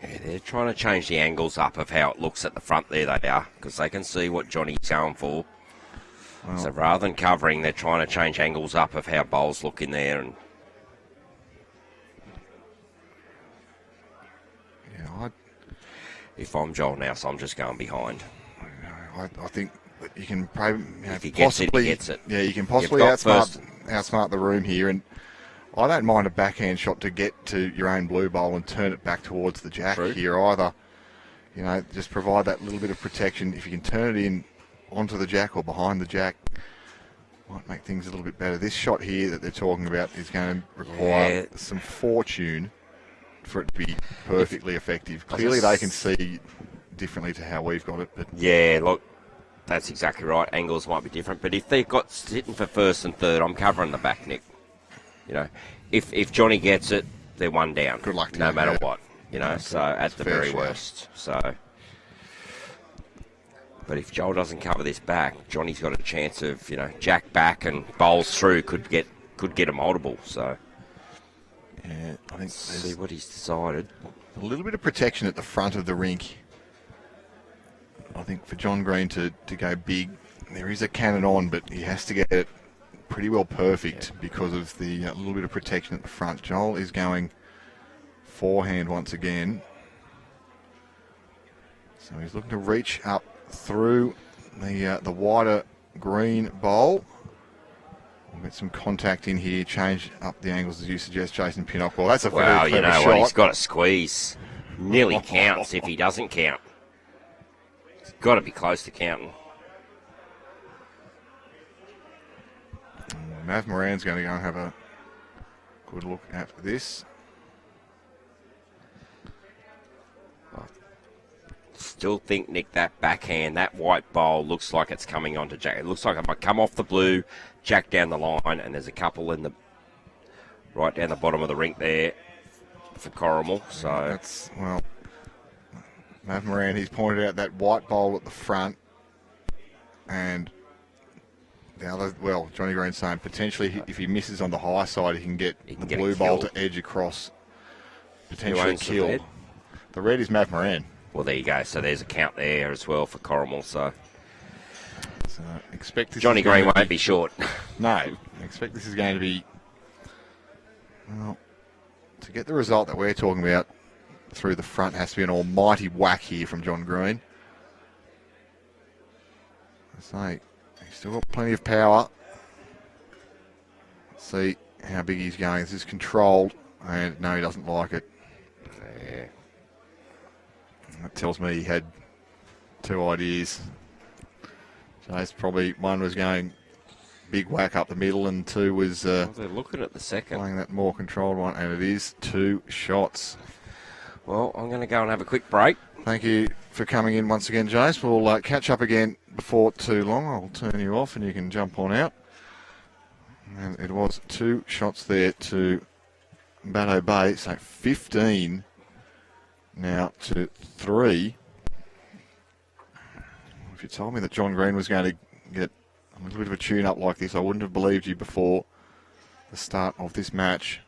yeah, they're trying to change the angles up of how it looks at the front there, they are, because they can see what Johnny's going for. Well, So rather than covering, they're trying to change angles up of how bowls look in there. And yeah, if I'm Joel Nouws, I'm just going behind. I think that you can probably, If he gets it, he gets it. Yeah, you can possibly You've got outsmart the room here, and I don't mind a backhand shot to get to your own blue bowl and turn it back towards the jack True. here either. You know, just provide that little bit of protection. If you can turn it in onto the jack or behind the jack, might make things a little bit better. This shot here that they're talking about is going to require some fortune for it to be perfectly effective. Clearly they can see differently to how we've got it. But Yeah, look, that's exactly right. Angles might be different, but if they've got sitting for first and third, I'm covering the back, Nick. You know, if Johnny gets it, they're 1 down. Good luck to no him, matter yeah. what. You know, so at the fair very shout. worst. So, but if Joel doesn't cover this back, Johnny's got a chance of, you know, jack back and bowls through could get a multiple. So yeah, I think see there's what he's decided. a little bit of protection at the front of the rink. I think for John Green to go big, there is a cannon on, but he has to get it pretty well perfect because of the little bit of protection at the front. Joel is going forehand once again. So he's looking to reach up through the wider green bowl. We'll get some contact in here, change up the angles as you suggest, Jason Pinnock. Well, that's a very Well, you clever know shot. what? He's got to squeeze. Nearly counts if he doesn't count. He's got to be close to counting. Mav Moran's going to go and have a good look at this. Still think, Nick, that backhand, that white bowl looks like it's coming onto Jack. It looks like it might come off the blue, Jack down the line, and there's a couple in the right down the bottom of the rink there for Corrimal. So That's, well, Mav Moran, he's pointed out that white bowl at the front, and the other, well, Johnny Green's saying potentially if he misses on the high side, he can get He can the get a blue bowl kill. to edge across, Who potentially owns the kill. red? The red is Mav Moran. Well, there you go. So there's a count there as well for Corrimal. So So expect this Johnny is going Green to won't be short. No, expect this is going to be, well, to get the result that we're talking about through the front has to be an almighty whack here from John Green. I say, he's still got plenty of power. Let's see how big he's going. This is controlled, and no, he doesn't like it. Yeah. That tells me he had 2 ideas. So it's probably one was going big whack up the middle, and 2 was Well, they're looking at the second. playing that more controlled one, and it is 2 shots. Well, I'm going to go and have a quick break. Thank you for coming in once again, Jace. We'll catch up again before too long. I'll turn you off and you can jump on out. And it was 2 shots there to Bateau Bay, so 15 now to 3. If you told me that John Green was going to get a little bit of a tune-up like this, I wouldn't have believed you before the start of this match.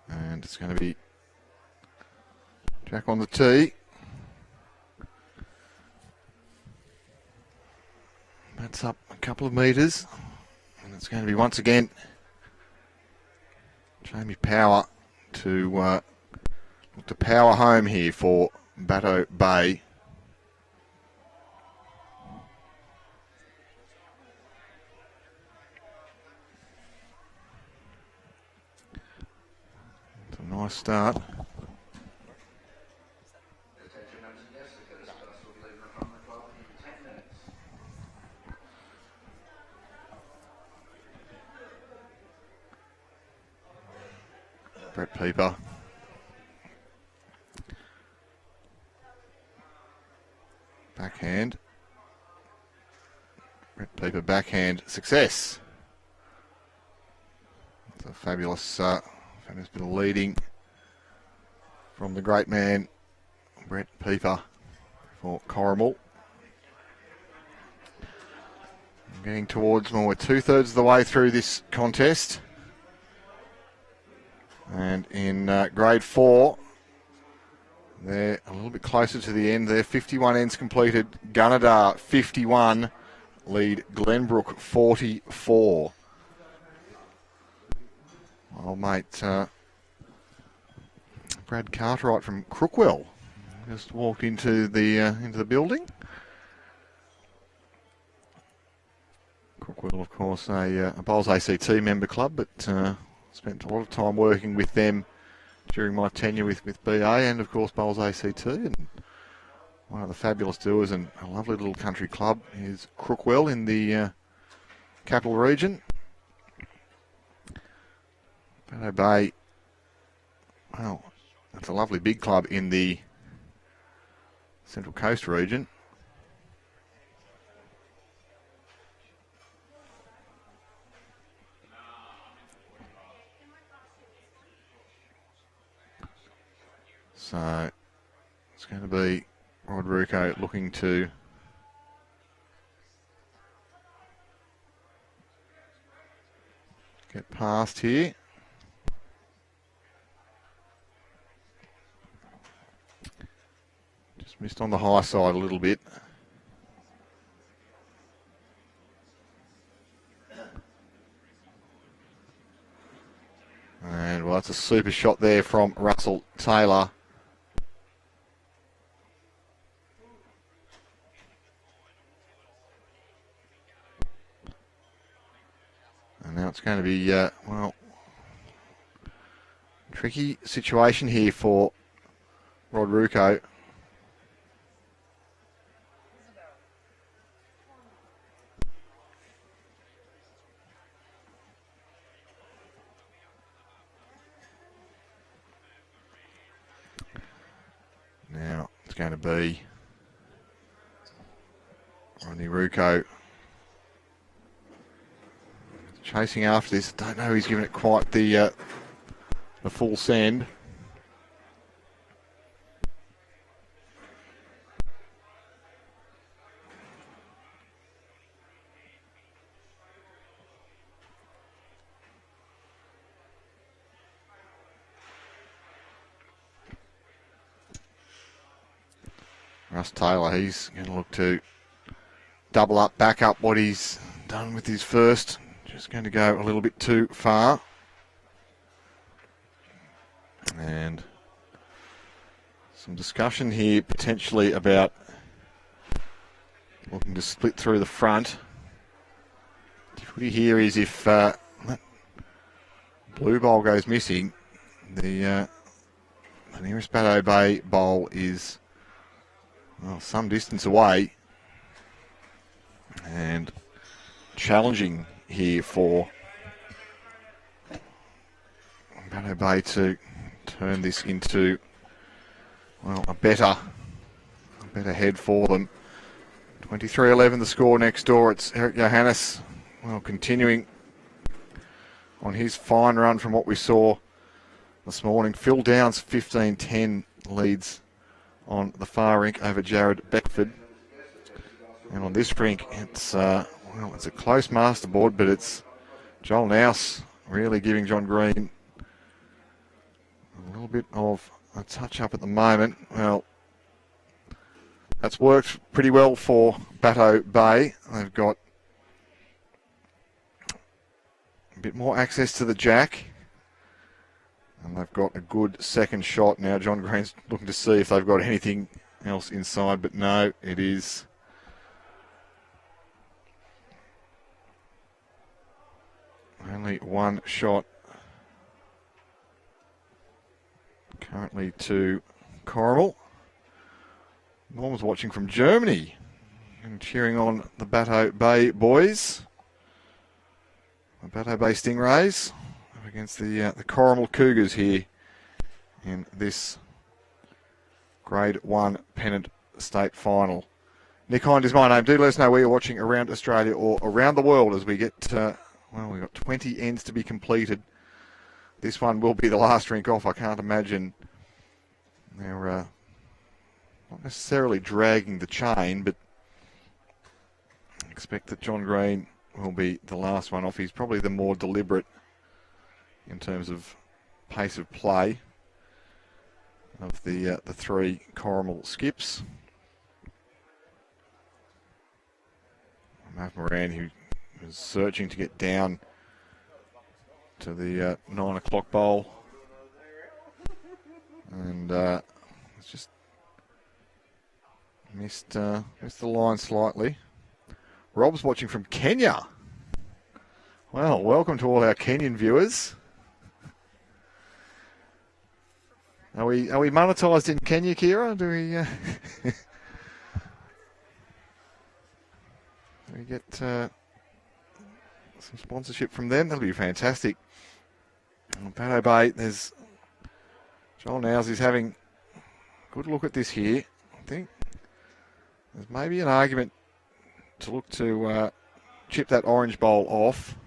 And it's going to be Jack on the tee. That's up a couple of metres. And it's going to be once again Jamie Power to look to power home here for Bateau Bay. It's a nice start. Brett Pieper. Backhand. Brett Pieper backhand success. It's a fabulous bit of leading from the great man Brett Pieper for Corrimal. Getting towards, well, we're 2/3 of the way through this contest. And in grade 4, they're a little bit closer to the end. They're 51 ends completed. Gunnedah 51, lead Glenbrook 44. Old mate Brad Cartwright from Crookwell just walked into the building. Crookwell, of course, a Bowls ACT member club, but spent a lot of time working with them during my tenure with BA and, of course, Bowls ACT. And one of the fabulous doers and a lovely little country club is Crookwell in the capital region. Bateau Bay, well, it's a lovely big club in the Central Coast region. So it's going to be Rewko looking to get past here. Just missed on the high side a little bit. And well, that's a super shot there from Russell Taylor. And now it's going to be, well, tricky situation here for Rewko. Now it's going to be Rodney Rewko chasing after this. Don't know, he's given it quite the full send. Russ Taylor, he's going to look to double up, back up what he's done with his first. Just going to go a little bit too far. And some discussion here potentially about looking to split through the front. Difficulty here is if that blue bowl goes missing, the nearest Bateau Bay bowl is, well, some distance away and challenging here for Bateau Bay to turn this into, well, a better head for them. 23-11 the score next door. It's Eric Johannes, well, continuing on his fine run from what we saw this morning. Phil Downs 15-10 leads on the far rink over Jared Beckford. And on this rink, it's well, it's a close masterboard, but it's Joel Nouws really giving John Green a little bit of a touch-up at the moment. Well, that's worked pretty well for Bateau Bay. They've got a bit more access to the jack. And they've got a good second shot. Now John Green's looking to see if they've got anything else inside, but no, it is only one shot currently to Corrimal. Norm's watching from Germany and cheering on the Bateau Bay boys. The Bateau Bay Stingrays against the Corrimal Cougars here in this Grade 1 Pennant State Final. Nick Hind is my name. Do let us know where you're watching around Australia or around the world as we get, we've got 20 ends to be completed. This one will be the last rink off. I can't imagine they're not necessarily dragging the chain, but I expect that John Green will be the last one off. He's probably the more deliberate in terms of pace of play of the three Corrimal skips. Moran, who was searching to get down to the 9 o'clock bowl, and it's just missed the line slightly. Rob's watching from Kenya. Well, welcome to all our Kenyan viewers. Are we monetised in Kenya, Kira? Do we get some sponsorship from them? That'll be fantastic. Bateau Bay, there's Joel Nouws is having a good look at this here. I think there's maybe an argument to look to chip that orange bowl off.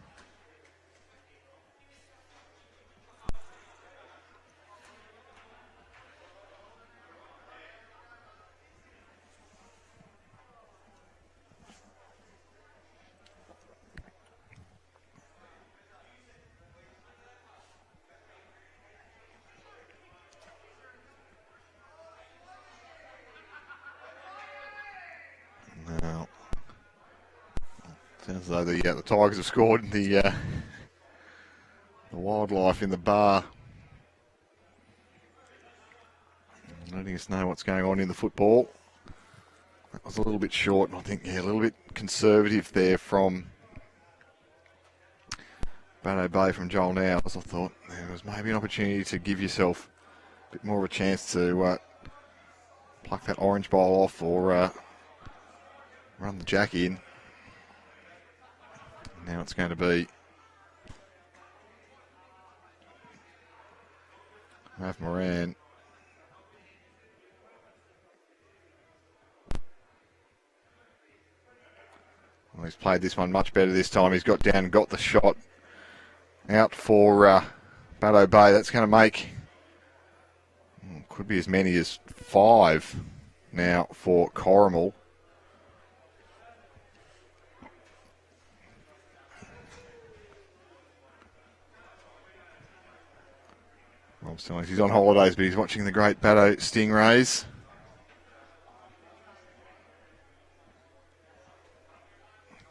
Now, sounds as though the Tigers have scored the wildlife in the bar. Letting us know what's going on in the football. That was a little bit short, and I think, a little bit conservative there from Bateau Bay from Joel Nouws. I thought there was maybe an opportunity to give yourself a bit more of a chance to pluck that orange bowl off or run the jack in. Now it's going to be Moran. Well, he's played this one much better this time. He's got down and got the shot out for Bateau Bay. That's going to make, could be as many as 5 now for Corrimal. Rob's telling us he's on holidays, but he's watching the great Bateau Stingrays.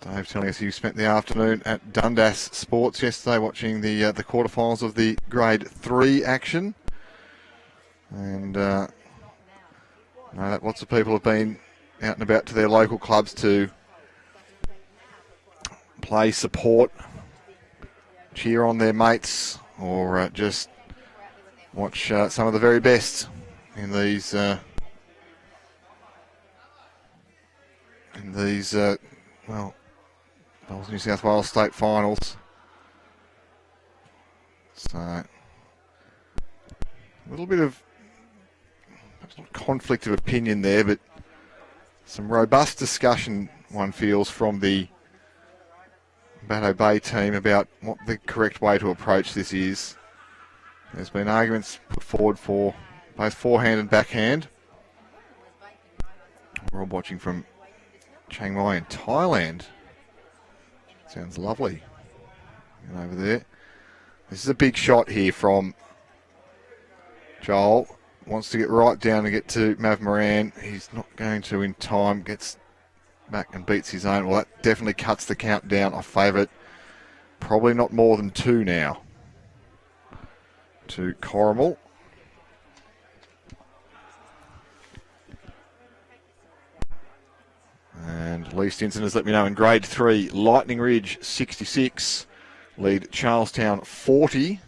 Dave telling us he spent the afternoon at Dundas Sports yesterday watching the quarterfinals of the Grade 3 action. And I know that lots of people have been out and about to their local clubs to play, support, cheer on their mates, or just watch some of the very best in these New South Wales state finals. So a little bit of perhaps not conflict of opinion there, but some robust discussion, one feels, from the Bateau Bay team about what the correct way to approach this is. There's been arguments put forward for both forehand and backhand. We're all watching from Chiang Mai in Thailand. Sounds lovely. And over there. This is a big shot here from Joel. Wants to get right down and get to Moran. He's not going to in time. Gets back and beats his own. Well, that definitely cuts the count down. I favour it. Probably not more than 2 now to Corrimal. And Lee Stinson has let me know in Grade 3, Lightning Ridge 66, lead Charlestown 40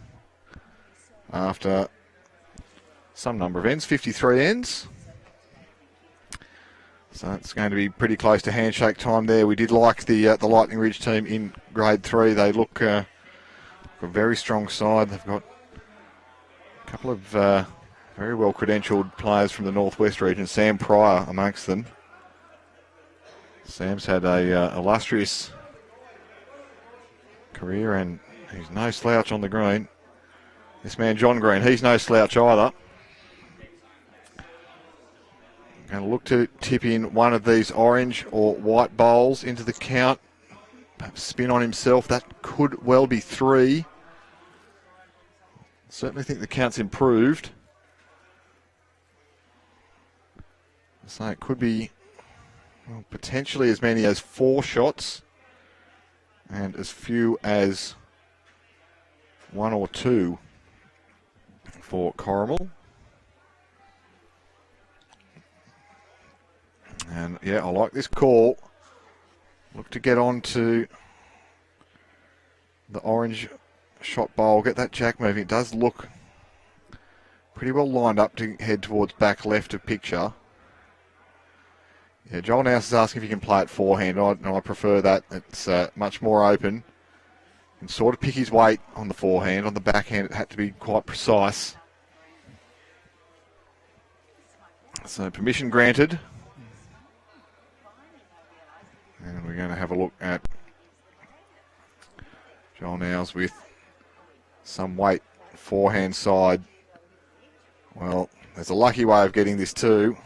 after some number of ends, 53 ends. So it's going to be pretty close to handshake time there. We did like the Lightning Ridge team in Grade 3. They look A very strong side. They've got a couple of very well credentialed players from the Northwest region. Sam Pryor amongst them. Sam's had a illustrious career, and he's no slouch on the green. This man, John Green, he's no slouch either. Going to look to tip in one of these orange or white bowls into the count. Perhaps spin on himself. That could well be 3. Certainly think the count's improved. So it could be potentially as many as 4 shots and as few as 1 or 2 for Corrimal. And yeah, I like this call. Look to get on to the orange shot bowl, get that jack moving. It does look pretty well lined up to head towards back left of picture. Yeah, Joel Nouws is asking if you can play it forehand. I prefer that. It's much more open. And sort of pick his weight on the forehand. On the backhand, it had to be quite precise. So permission granted. And we're going to have a look at Joel Nouws with some weight forehand side. Well, there's a lucky way of getting this too.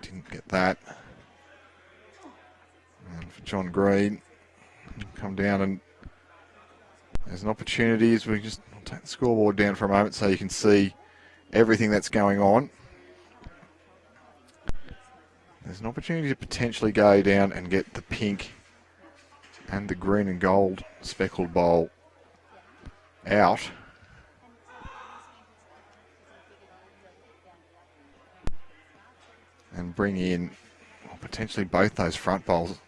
Didn't get that. And for John Green, come down, and there's an opportunity as we just take the scoreboard down for a moment so you can see everything that's going on. There's an opportunity to potentially go down and get the pink and the green and gold speckled bowl out. And bring in potentially both those front bowls.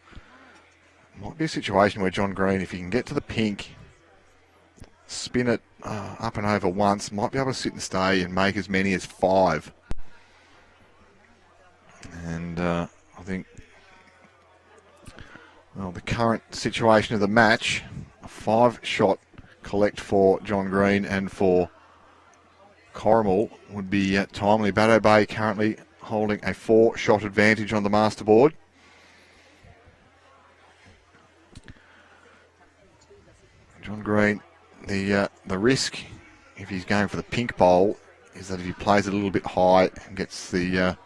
Might be a situation where John Green, if he can get to the pink, spin it up and over once, might be able to sit and stay and make as many as 5. And I think, well, the current situation of the match, a 5-shot collect for John Green and for Corrimal would be timely. Bateau Bay currently holding a 4-shot advantage on the master board. John Green, the risk if he's going for the pink bowl is that if he plays it a little bit high and gets the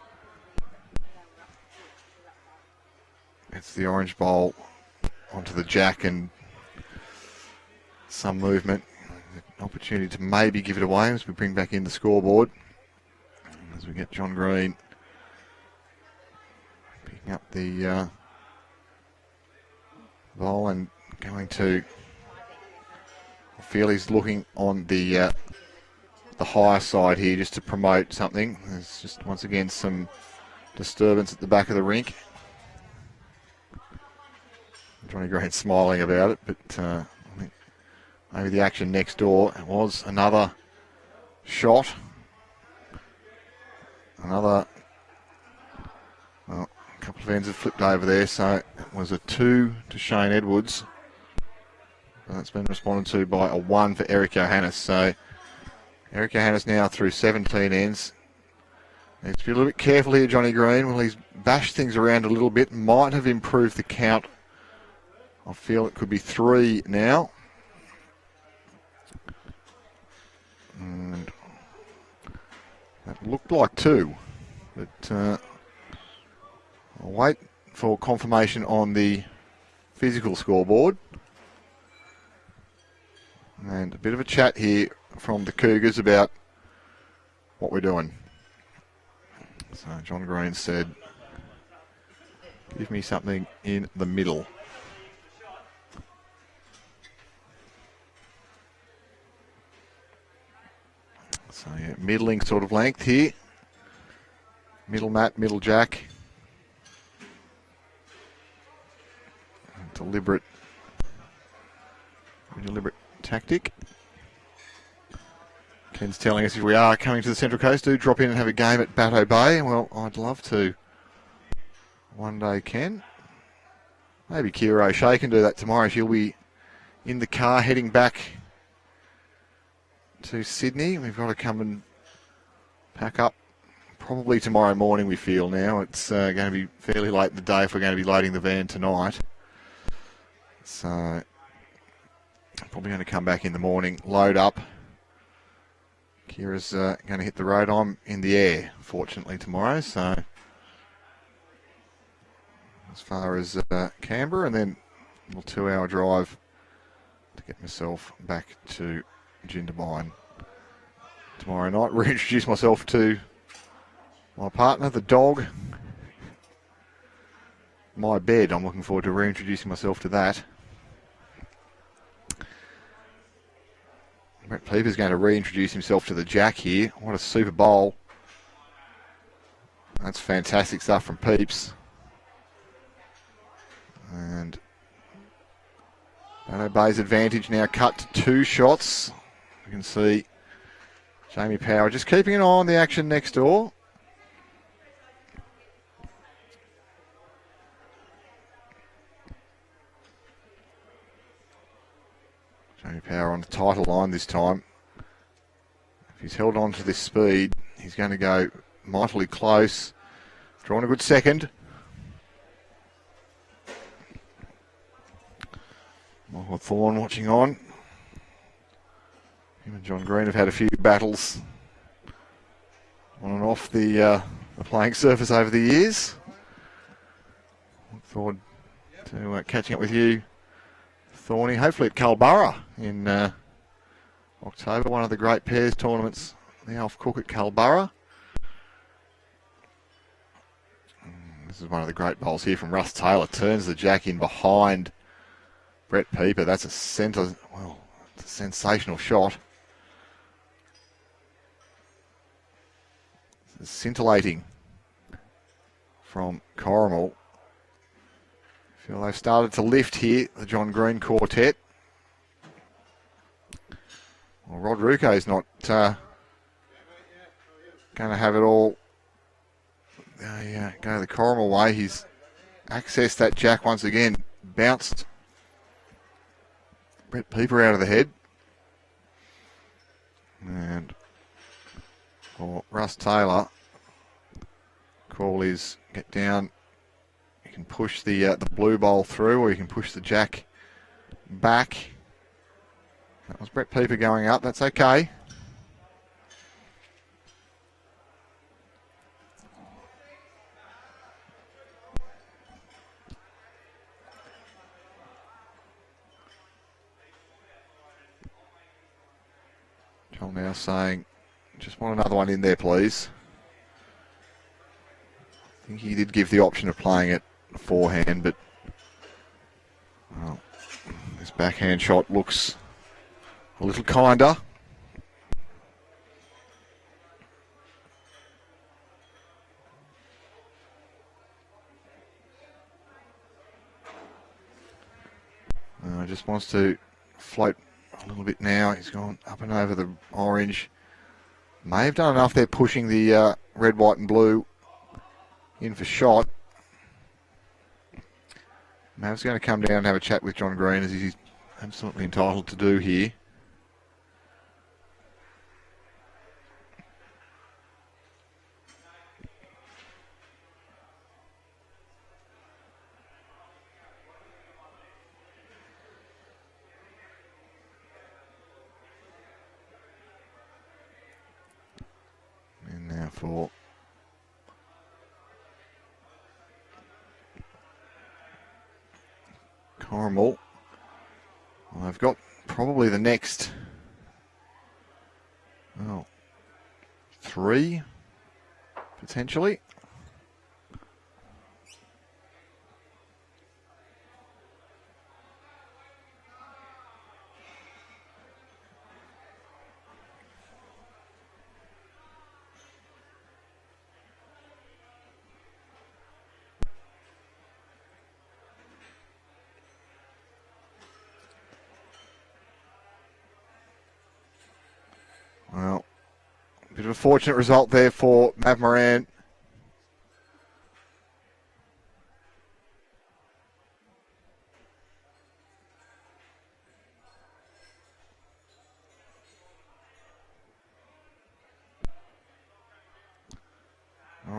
orange bowl onto the jack and some movement, an opportunity to maybe give it away as we bring back in the scoreboard. As we get John Green picking up the bowl and going to, I feel he's looking on the higher side here just to promote something. There's just once again some disturbance at the back of the rink. Johnny Green smiling about it, but I think maybe the action next door was another shot. Another, well, a couple of ends have flipped over there, so it was a 2 to Shane Edwards. That's been responded to by a 1 for Eric Johannes. So Eric Johannes now through 17 ends. Needs to be a little bit careful here, Johnny Green. Well, he's bashed things around a little bit, might have improved the count. I feel it could be 3 now. And that looked like 2. But I'll wait for confirmation on the physical scoreboard. And a bit of a chat here from the Cougars about what we're doing. So John Green said, give me something in the middle. So yeah, middling sort of length here. Middle mat, middle jack. Deliberate tactic. Ken's telling us if we are coming to the Central Coast, do drop in and have a game at Bateau Bay. Well, I'd love to. One day, Ken. Maybe Kira O'Shea can do that tomorrow. She'll be in the car heading back to Sydney. We've got to come and pack up probably tomorrow morning, we feel now. It's going to be fairly late in the day if we're going to be loading the van tonight. So probably going to come back in the morning, load up. Kira's going to hit the road. I'm in the air, fortunately, tomorrow. So as far as Canberra, and then a little 2-hour drive to get myself back to Jindabyne tomorrow night. Reintroduce myself to my partner, the dog, my bed. I'm looking forward to reintroducing myself to that. Brett Pieper's going to reintroduce himself to the Jack here. What a super bowl. That's fantastic stuff from Peeps. And Bateau Bay's advantage now cut to 2 shots. You can see Jamie Power just keeping an eye on the action next door. Jamie Power on the title line this time. If he's held on to this speed, he's going to go mightily close. Drawing a good second. Michael Thorne watching on. Him and John Green have had a few battles on and off the playing surface over the years. Look forward to catching up with you, Thorny, hopefully at Culburra in October, one of the great pairs tournaments, the Alf Cook at Culburra. This is one of the great bowls here from Russ Taylor. Turns the Jack in behind Brett Pieper. That's a centre, well, it's a sensational shot. It's scintillating from Corrimal. Feel they've started to lift here, the John Green quartet. Well, Rewko's not going to have it all go the Corrimal way. He's accessed that Jack once again, bounced Brett Pieper out of the head. And for Russ Taylor, call is get down. You can push the blue bowl through, or you can push the Jack back. That was Brett Pieper going up. That's okay. John now saying, just want another one in there, please. I think he did give the option of playing it forehand, but well, this backhand shot looks a little kinder. Just wants to float a little bit now. He's gone up and over the orange. May have done enough there pushing the red, white and blue in for shot. Mav's going to come down and have a chat with John Green, as he's absolutely entitled to do here. And now for Corrimal. Well, I've got probably the next 3 potentially. Well, a bit of a fortunate result there for Mav Moran.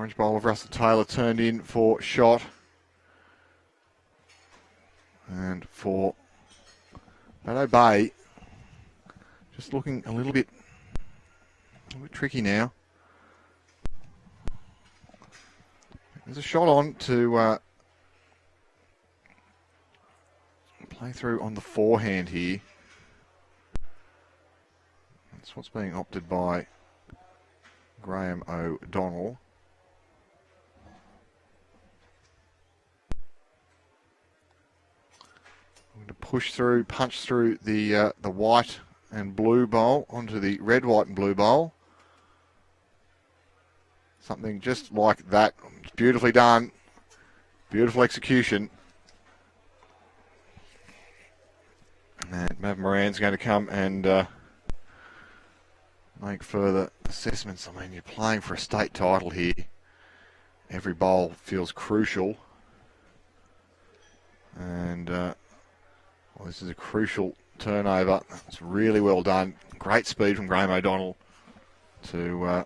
Orange bowl of Russell Taylor turned in for shot. And for Bateau Bay, just looking a little bit tricky now. There's a shot on to play through on the forehand here. That's what's being opted by Graeme O'Donnell. I'm going to push through, punch through the white and blue bowl onto the red, white and blue bowl. Something just like that. It's beautifully done. Beautiful execution. And Mav Moran's going to come and make further assessments. I mean, you're playing for a state title here. Every bowl feels crucial. And well, this is a crucial turnover. It's really well done. Great speed from Graeme O'Donnell to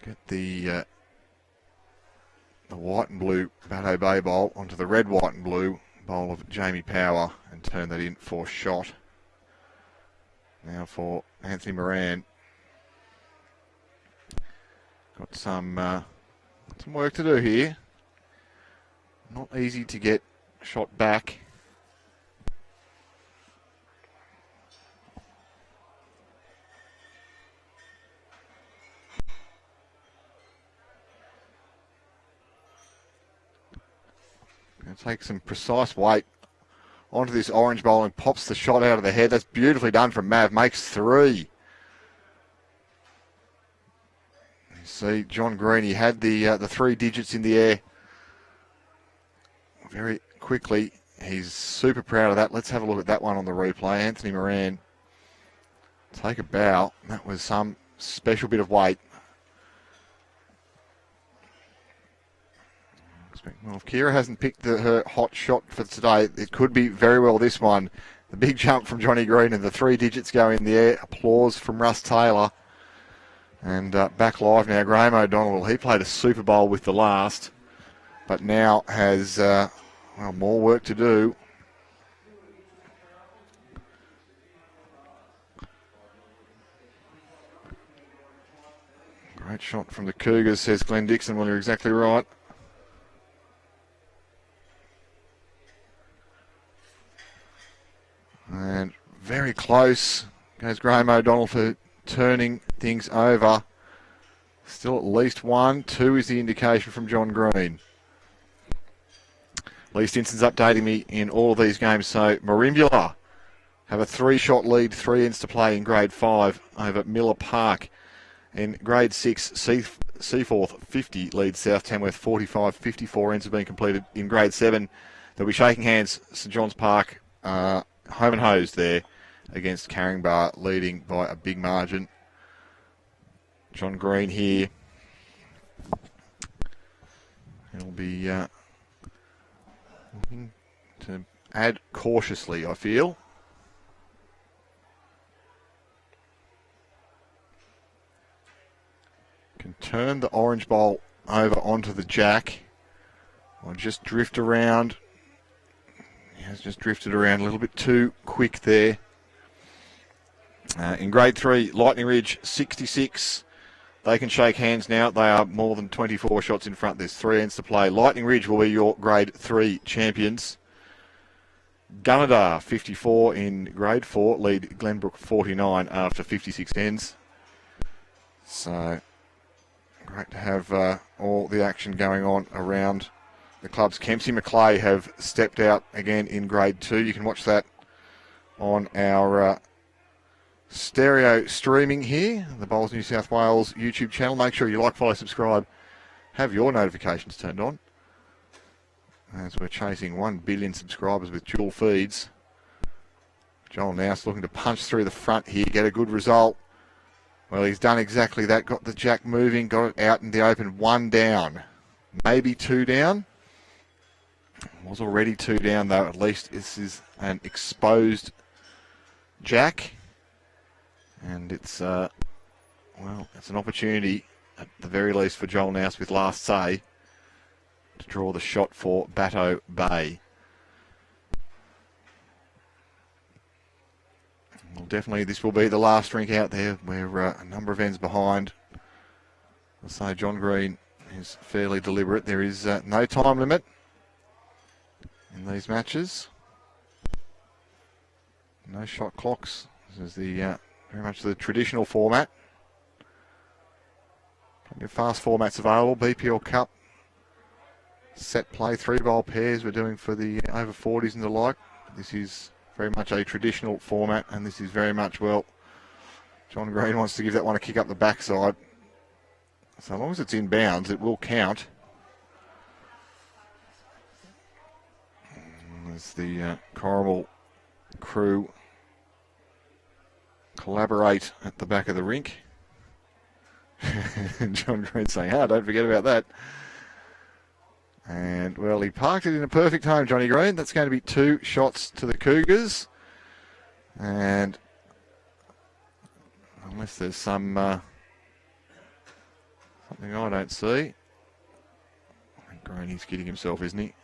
get the white and blue Bateau Bay bowl onto the red, white and blue bowl of Jamie Power and turn that in for shot. Now for Anthony Moran. Got some work to do here. Not easy to get shot back. Going to take some precise weight onto this orange bowl and pops the shot out of the head. That's beautifully done from Mav. Makes 3. You see, John Green, he had the 3 digits in the air very quickly. He's super proud of that. Let's have a look at that one on the replay. Anthony Moran, take a bow. That was some special bit of weight. Well, if Kira hasn't picked her hot shot for today, it could be very well this one. The big jump from Johnny Green and the 3 digits go in the air. Applause from Russ Taylor. And back live now, Graeme O'Donnell. He played a Super Bowl with the last, but now has well, more work to do. Great shot from the Cougars, says Glenn Dixon. Well, you're exactly right. And very close goes Graeme O'Donnell for turning things over. Still at least 1. 2 is the indication from John Green. Lee Stinson's updating me in all of these games. So Merimbula have a 3-shot lead, 3 ends to play in grade 5 over Miller Park. In grade 6, Seaforth 50 leads South Tamworth 45. 54 ends have been completed. In grade 7, they'll be shaking hands. St John's Park home and hosed there against Caringbah, leading by a big margin. John Green here. He'll be looking to add cautiously, I feel. Can turn the orange bowl over onto the jack or just drift around. He has just drifted around a little bit too quick there. In grade 3, Lightning Ridge 66. They can shake hands now. They are more than 24 shots in front. There's 3 ends to play. Lightning Ridge will be your grade 3 champions. Gunnedah 54 in grade 4. Lead Glenbrook 49 after 56 ends. So great to have all the action going on around the clubs. Kempsey Macleay have stepped out again in grade 2. You can watch that on our stereo streaming here, the Bowls New South Wales YouTube channel. Make sure you like, follow, subscribe, have your notifications turned on, as we're chasing 1 billion subscribers with dual feeds. Joel Nouws looking to punch through the front here, get a good result. Well, he's done exactly that. Got the jack moving, got it out in the open. 1 down, maybe 2 down. Was already 2 down though. At least this is an exposed jack. And it's, well, it's an opportunity at the very least for Joel Nouws with last say to draw the shot for Bateau Bay. Well, definitely this will be the last rink out there. We're a number of ends behind. I'll say John Green is fairly deliberate. There is no time limit in these matches. No shot clocks. This is the very much the traditional format. Plenty of fast formats available. BPL Cup, set play, 3-bowl pairs we're doing for the over 40s and the like. This is very much a traditional format, and this is very much, well, John Green wants to give that one a kick up the backside. So long as it's in bounds, it will count. As the Corrimal crew collaborate at the back of the rink. John Green saying, don't forget about that. And, well, he parked it in a perfect home, Johnny Green. That's going to be 2 shots to the Cougars. And unless there's something I don't see. I think Greeny's kidding himself, isn't he?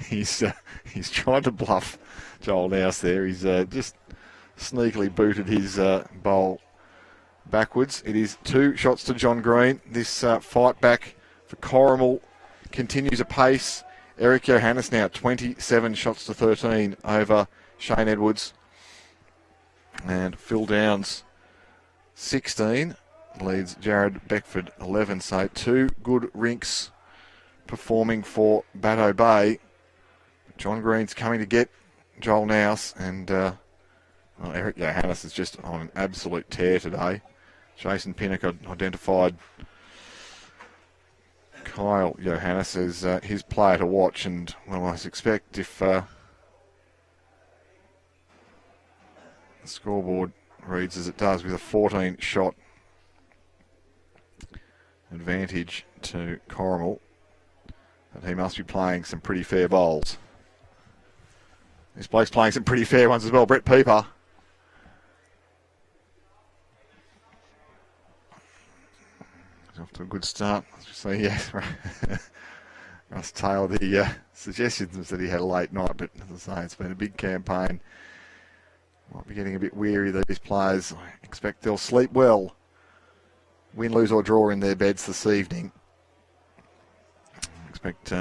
He's trying to bluff Joel Nouws there. He's just sneakily booted his bowl backwards. It is 2 shots to John Green. This fight back for Corrimal continues apace. Eric Johannes now 27 shots to 13 over Shane Edwards. And Phil Downs 16 leads Jared Beckford 11. So 2 good rinks performing for Bateau Bay. John Green's coming to get Joel Nouws, and Eric Johannes is just on an absolute tear today. Jason Pinnock identified Kyle Johannes as his player to watch, and well, I suspect if the scoreboard reads as it does with a 14-shot advantage to Corrimal, that he must be playing some pretty fair bowls. This bloke's playing some pretty fair ones as well. Brett Pieper. He's off to a good start. So, yeah, Russ Taylor, the suggestions that he had a late night, but as I say, it's been a big campaign. Might be getting a bit weary, these players. I expect they'll sleep well. Win, lose or draw in their beds this evening. I expect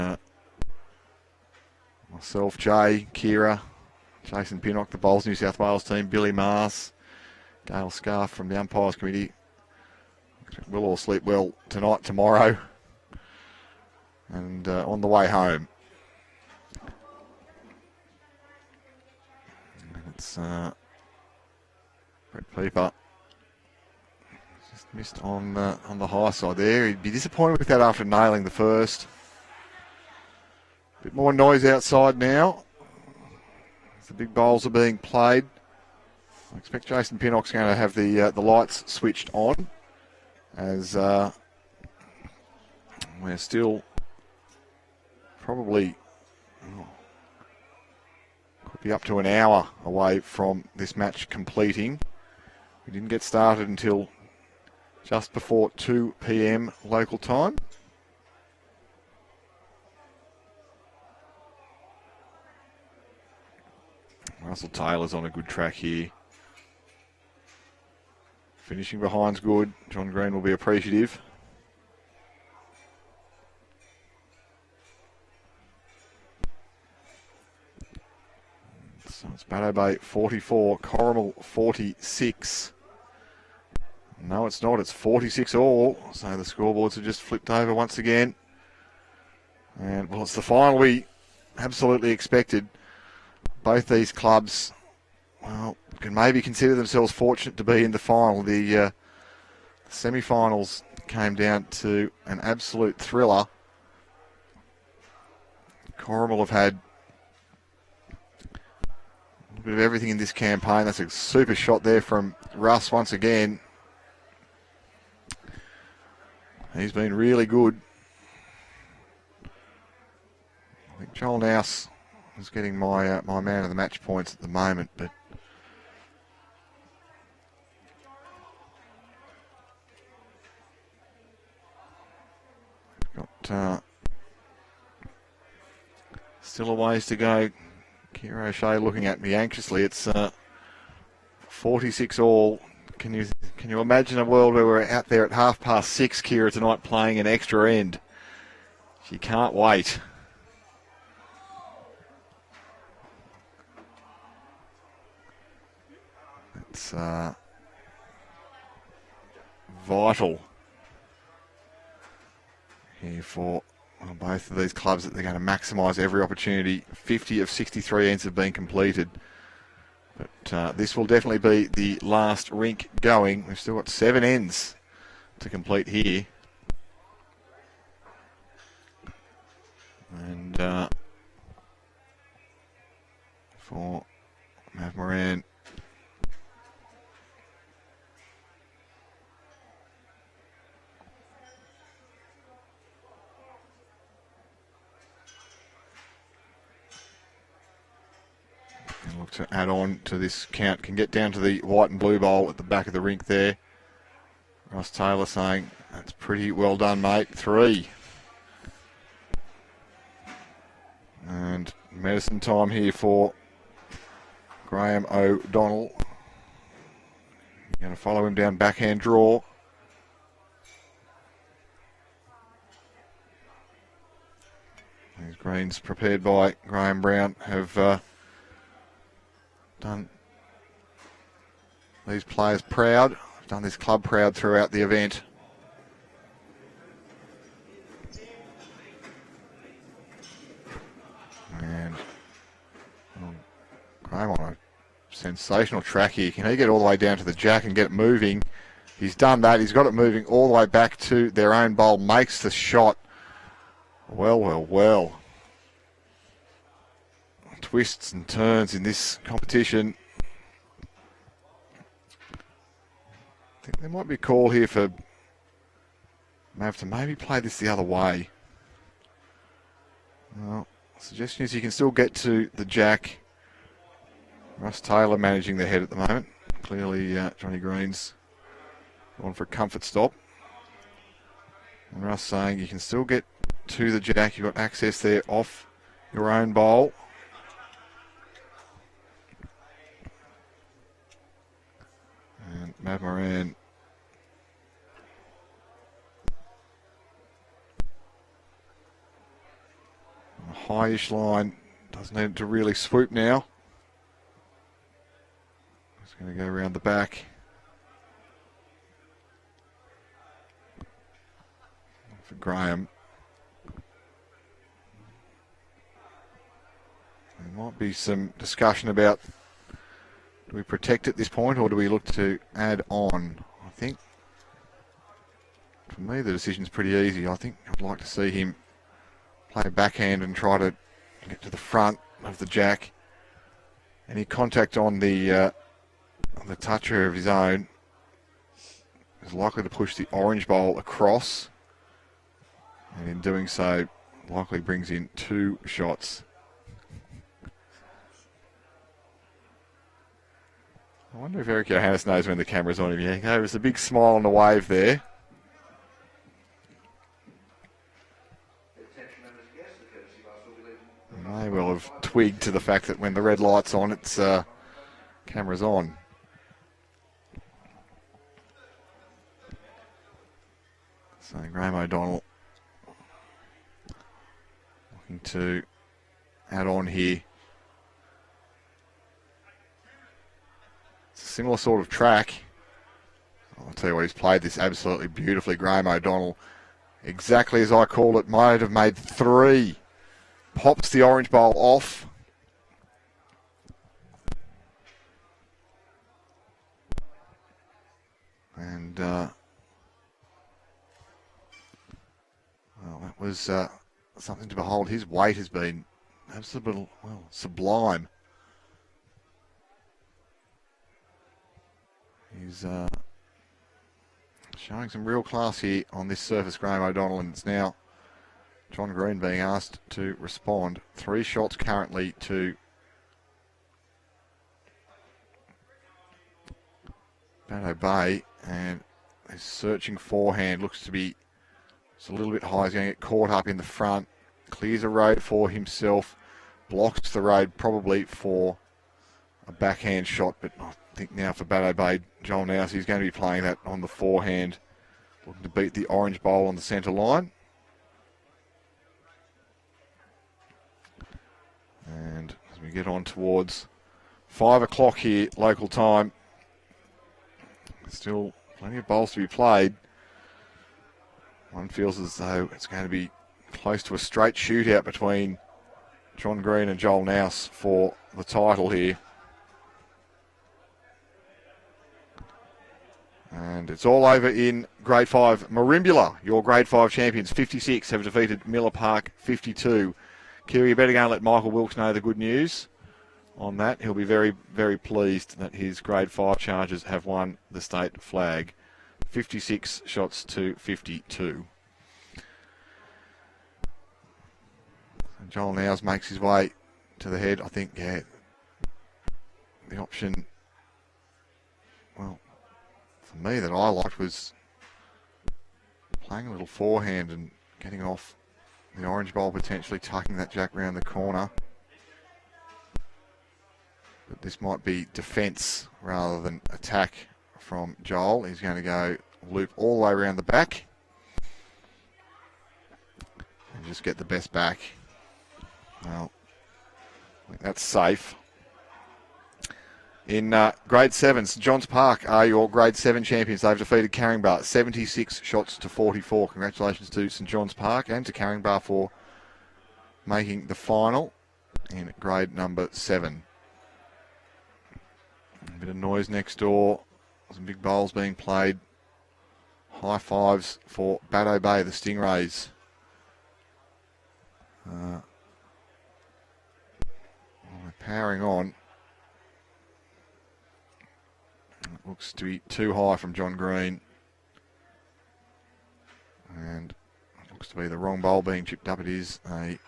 myself, Jay, Kira, Jason Pinnock, the Bowls New South Wales team, Billy Mars, Gail Scarf from the Umpires Committee. We'll all sleep well tonight, tomorrow, and on the way home. And it's Brett Pieper. Just missed on the high side there. He'd be disappointed with that after nailing the first. Bit more noise outside now. The big bowls are being played. I expect Jason Pinnock's going to have the lights switched on, as we're still probably could be up to an hour away from this match completing. We didn't get started until just before 2 p.m. local time. Russell Taylor's on a good track here. Finishing behind's good. John Green will be appreciative. So it's Bateau Bay 44, Corrimal 46. No, it's not. It's 46 all. So the scoreboards have just flipped over once again. And, well, it's the final we absolutely expected. Both these clubs, well, can maybe consider themselves fortunate to be in the final. The semi-finals came down to an absolute thriller. Corrimal have had a bit of everything in this campaign. That's a super shot there from Russ once again. He's been really good. I think Joel Nouws is getting my my man of the match points at the moment, but got still a ways to go. Kira O'Shea looking at me anxiously. It's 46 all. Can you imagine a world where we're out there at 6:30, Kira, tonight playing an extra end? She can't wait. It's vital here for both of these clubs that they're going to maximise every opportunity. 50 of 63 ends have been completed. But this will definitely be the last rink going. We've still got 7 ends to complete here. And for Mav Moran, and look to add on to this count, can get down to the white and blue bowl at the back of the rink there. Ross Taylor saying, that's pretty well done, mate. 3. And medicine time here for Graeme O'Donnell. Going to follow him down, backhand draw. These greens prepared by Graham Brown have done these players proud, done this club proud throughout the event. And Graham on a sensational track here. Can he get all the way down to the jack and get it moving? He's done that. He's got it moving all the way back to their own bowl. Makes the shot. Well, well, well. Twists and turns in this competition. I think there might be a call here for Mav to maybe play this the other way. Well, suggestion is you can still get to the jack. Russ Taylor managing the head at the moment. Clearly Johnny Green's gone for a comfort stop. And Russ saying you can still get to the jack. You've got access there off your own bowl. And Mav Moran on a high-ish line. Doesn't need to really swoop now. Just going to go around the back. For Graeme. There might be some discussion about, do we protect at this point or do we look to add on? I think, for me, the decision's pretty easy. I think I'd like to see him play backhand and try to get to the front of the jack. Any contact on the toucher of his own is likely to push the orange bowl across. And in doing so, likely brings in 2 shots. I wonder if Eric Johannes knows when the camera's on him. Yeah, there was a big smile on the wave there. He may well have twigged to the fact that when the red light's on, it's camera's on. So Graeme O'Donnell looking to add on here. Similar sort of track. I'll tell you what, he's played this absolutely beautifully. Graeme O'Donnell, exactly as I called it, might have made 3. Pops the orange bowl off. And, well, that was something to behold. His weight has been absolutely, well, sublime. He's showing some real class here on this surface, Graeme O'Donnell, and it's now John Green being asked to respond. 3 shots currently to Bateau Bay, and his searching forehand looks to be just a little bit high. He's going to get caught up in the front. Clears a road for himself. Blocks the road probably for a backhand shot, but I think now for Bateau Bay, Joel Nouws, he's going to be playing that on the forehand, looking to beat the orange bowl on the centre line. And as we get on towards 5 o'clock here, local time, still plenty of bowls to be played. One feels as though it's going to be close to a straight shootout between John Green and Joel Nouws for the title here. And it's all over in Grade 5. Merimbula, your Grade 5 champions, 56, have defeated Miller Park, 52. Kiri, you better go and let Michael Wilkes know the good news on that. He'll be very, very pleased that his Grade 5 Chargers have won the state flag. 56 shots to 52. And Joel Nouws makes his way to the head. I think, yeah, the option, well, for me that I liked was playing a little forehand and getting off the orange bowl, potentially tucking that jack round the corner. But this might be defence rather than attack from Joel. He's going to go loop all the way around the back and just get the best back. Well, I think that's safe. In Grade 7, St John's Park are your Grade 7 champions. They've defeated Caringbah 76 shots to 44. Congratulations to St John's Park and to Caringbah for making the final in grade number 7. A bit of noise next door. Some big bowls being played. High fives for Bateau Bay, the Stingrays. They're powering on. It looks to be too high from John Green. And it looks to be the wrong bowl being chipped up. It is a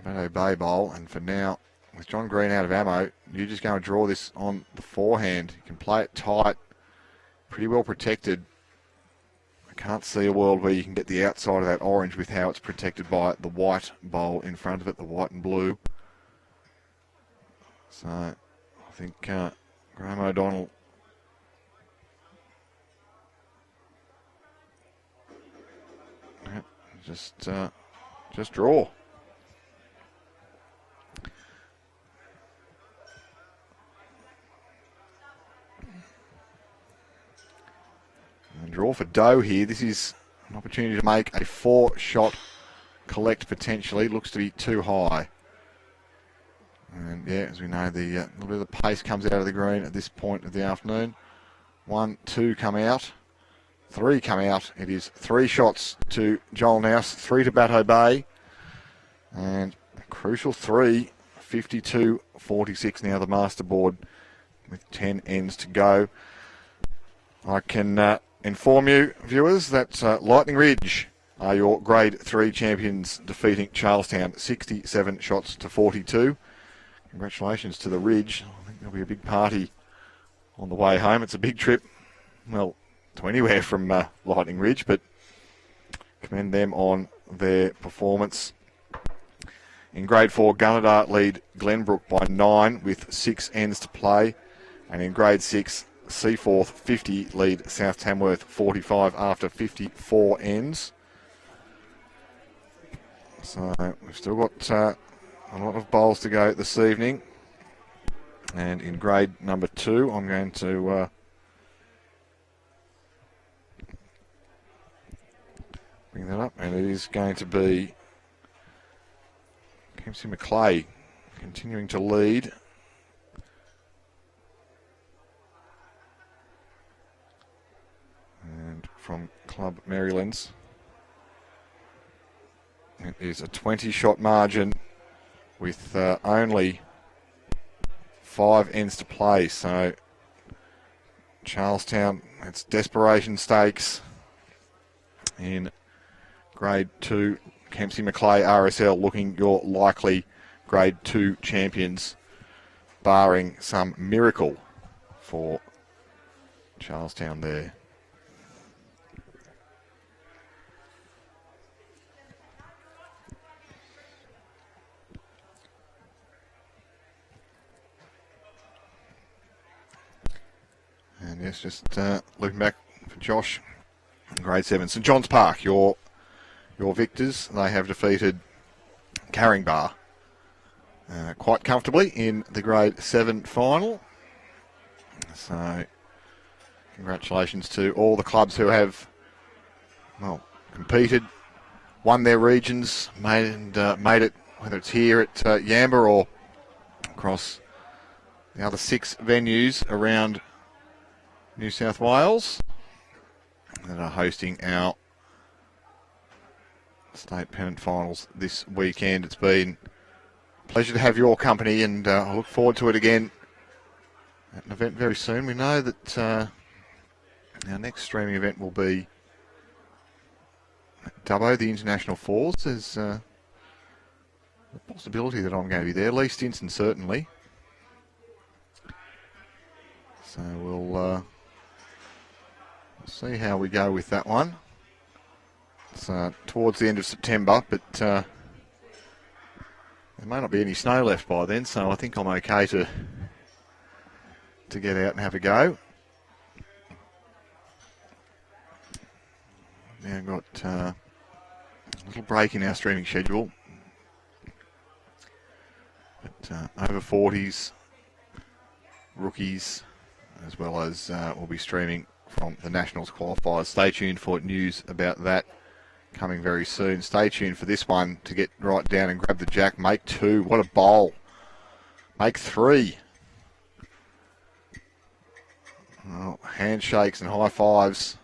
Bateau Bay bowl. And for now, with John Green out of ammo, you're just going to draw this on the forehand. You can play it tight, pretty well protected. I can't see a world where you can get the outside of that orange with how it's protected by the white bowl in front of it, the white and blue. So I think Graeme O'Donnell just draw. And draw for Doe here. This is an opportunity to make a 4-shot collect potentially. Looks to be too high. And yeah, as we know, the little bit of the pace comes out of the green at this point of the afternoon. 1, 2 come out. 3 come out. It is 3 shots to Joel Nouws, 3 to Bateau Bay. And a crucial 3, 52-46 now the master board with 10 ends to go. I can inform you, viewers, that Lightning Ridge are your Grade 3 champions, defeating Charlestown 67 shots to 42. Congratulations to the Ridge. I think there'll be a big party on the way home. It's a big trip, well, to anywhere from Lightning Ridge, but commend them on their performance. In Grade 4, Gunnedah lead Glenbrook by 9 with 6 ends to play. And in Grade 6, Seaforth 50 lead South Tamworth 45 after 54 ends. So we've still got a lot of bowls to go this evening. And in grade number 2, I'm going to bring that up. And it is going to be Kempsey McClay continuing to lead. And from Club Marylands, it is a 20-shot margin with only 5 ends to play. So Charlestown, it's desperation stakes in Grade 2 Kempsey Macleay RSL looking your likely Grade 2 champions, barring some miracle for Charlestown there. And yes, just looking back for Josh, Grade 7. St John's Park, your victors. They have defeated Carringbar quite comfortably in the Grade 7 final. So, congratulations to all the clubs who have, well, competed, won their regions, made it, whether it's here at Yamba or across the other 6 venues around New South Wales that are hosting our state pennant finals this weekend. It's been a pleasure to have your company, and I look forward to it again at an event very soon. We know that our next streaming event will be at Dubbo, the International Fours. There's a possibility that I'm going to be there, Lee Stinson certainly. So we'll see how we go with that one. It's towards the end of September, but there may not be any snow left by then, so I think I'm okay to get out and have a go. Now got a little break in our streaming schedule, but over 40s, rookies, as well as we'll be streaming from the Nationals qualifiers. Stay tuned for news about that coming very soon. Stay tuned for this one to get right down and grab the jack. Make 2. What a bowl. Make 3. Well, handshakes and high fives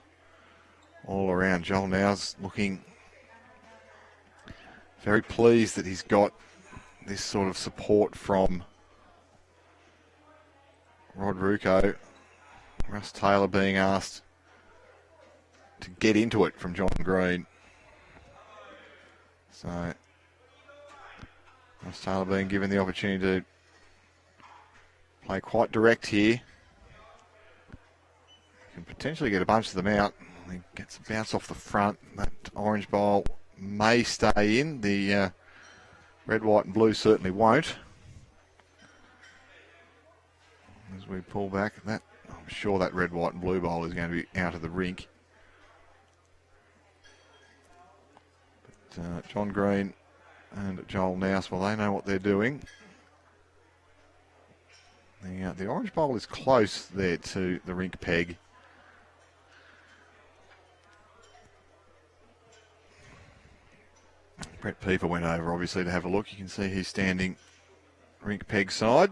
all around. Joel Nouws looking very pleased that he's got this sort of support from Rewko. Russ Taylor being asked to get into it from John Green. So, Russ Taylor being given the opportunity to play quite direct here. Can potentially get a bunch of them out. He gets a bounce off the front. That orange bowl may stay in. The red, white and blue certainly won't. As we pull back, that I'm sure that red, white and blue bowl is going to be out of the rink. But John Green and Joel Nouws, well, they know what they're doing. The orange bowl is close there to the rink peg. Brett Pieper went over, obviously, to have a look. You can see he's standing rink peg side.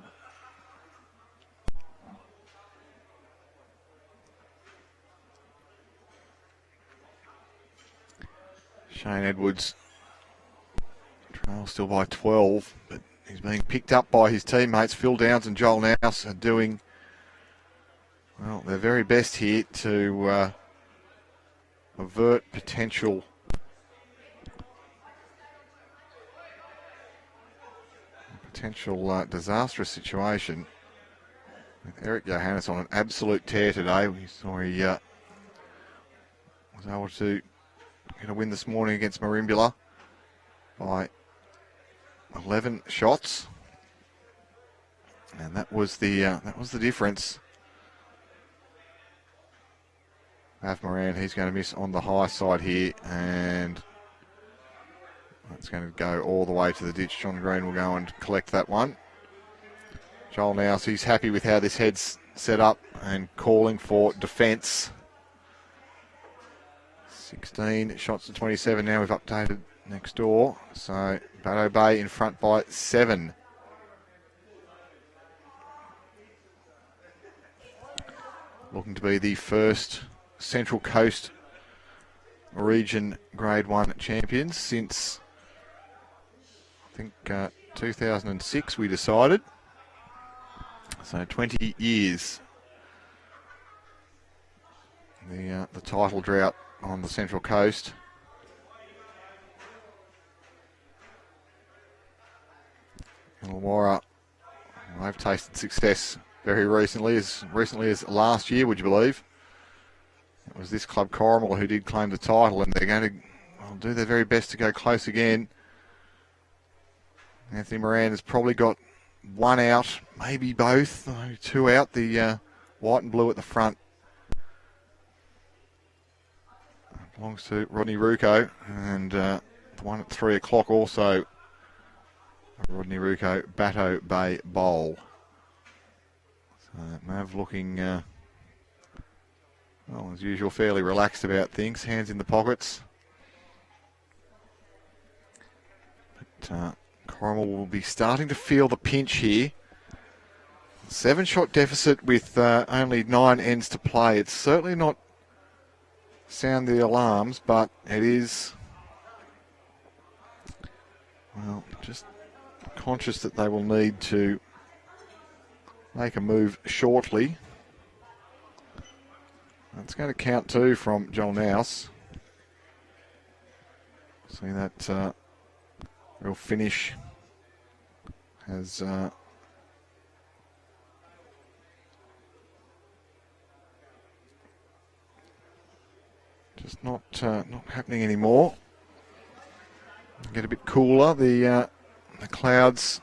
Shane Edwards trails still by 12, but he's being picked up by his teammates. Phil Downs and Joel Nouws are doing, well, their very best here to avert potential disastrous situation. With Eric Johannes on an absolute tear today. We saw he was able to get a win this morning against Marimbula by 11 shots, and that was the difference. Moran, he's going to miss on the high side here, and that's going to go all the way to the ditch. John Green will go and collect that one. Joel Nouws, he's happy with how this head's set up and calling for defence. 16 shots to 27 now. We've updated next door. So Bateau Bay in front by 7. Looking to be the first Central Coast region Grade 1 champions since, I think, 2006 we decided. So 20 years. The title drought on the Central Coast. Illawarra, they've tasted success very recently as last year, would you believe? It was this club, Corrimal, who did claim the title, and they're going to do their very best to go close again. Anthony Moran has probably got one out, maybe both, two out, the white and blue at the front. Belongs to Rodney Rewko, and the one at 3 o'clock also, Rodney Rewko, Bateau Bay Bowl. So Mav looking, well, as usual, fairly relaxed about things, hands in the pockets. But Corrimal will be starting to feel the pinch here. 7-shot deficit with only 9 ends to play. It's certainly not sound the alarms, but it is, well, just conscious that they will need to make a move shortly. That's going to count 2 from Joel Nouws. See that real finish has just not happening anymore. Get a bit cooler. The clouds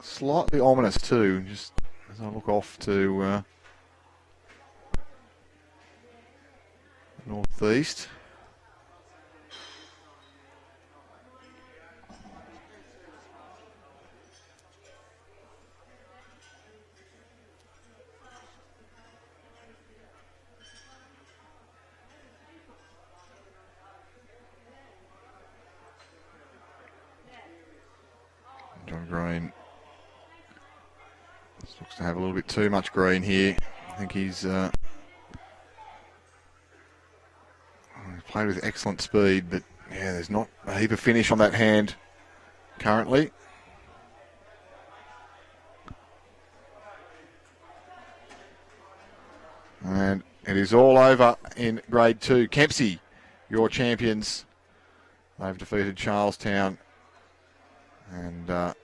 slightly ominous too. Just as I look off to northeast. John Green looks to have a little bit too much green here. I think he's played with excellent speed, but yeah, there's not a heap of finish on that hand currently. And it is all over in Grade 2. Kempsey, your champions. They've defeated Charlestown. And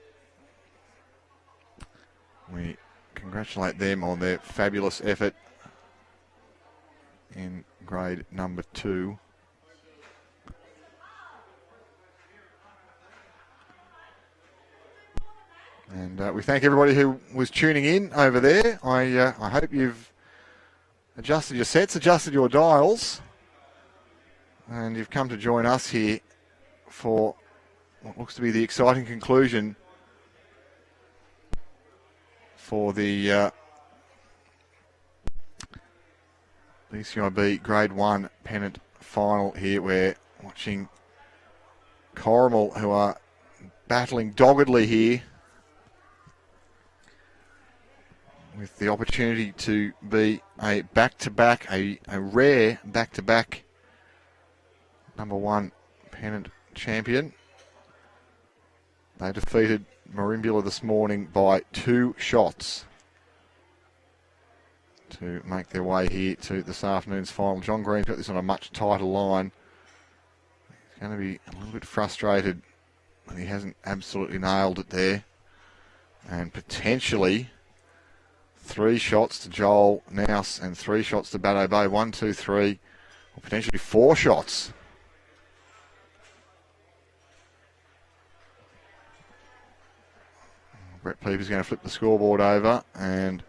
we congratulate them on their fabulous effort in grade number 2. And we thank everybody who was tuning in over there. I hope you've adjusted your sets, adjusted your dials, and you've come to join us here for what looks to be the exciting conclusion for the BCiB Grade 1 Pennant final here. We're watching Corrimal, who are battling doggedly here with the opportunity to be a back-to-back, a rare back-to-back number 1 Pennant champion. They defeated Marimbula this morning by 2 shots to make their way here to this afternoon's final. John Green's got this on a much tighter line. He's going to be a little bit frustrated that he hasn't absolutely nailed it there. And potentially 3 shots to Joel Nouws and 3 shots to Bateau Bay. 1, 2, 3, or potentially 4 shots. Brett Pieper's going to flip the scoreboard over, and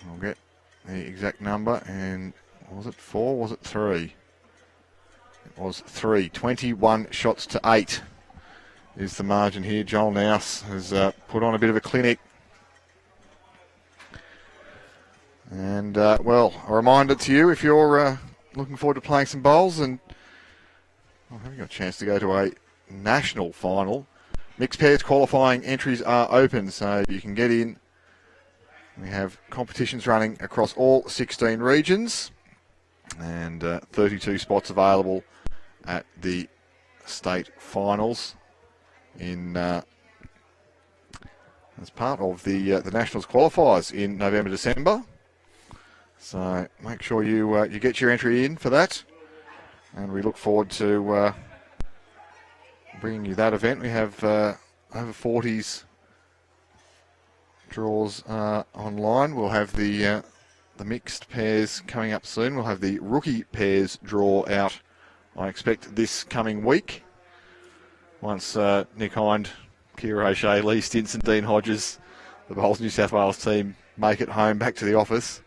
we'll get the exact number. And was it 4? Was it 3? It was 3. 21 shots to 8 is the margin here. Joel Nouws has put on a bit of a clinic. And, well, a reminder to you, if you're looking forward to playing some bowls and having got a chance to go to a national final, mixed pairs qualifying entries are open, so you can get in. We have competitions running across all 16 regions and 32 spots available at the state finals in as part of the Nationals qualifiers in November, December. So make sure you get your entry in for that, and we look forward to bringing you that event. We have over 40s draws online. We'll have the mixed pairs coming up soon. We'll have the rookie pairs draw out, I expect, this coming week. Once Nick Hind, Kira O'Shea, Lee Stinson, Dean Hodges, the Bowls New South Wales team make it home back to the office,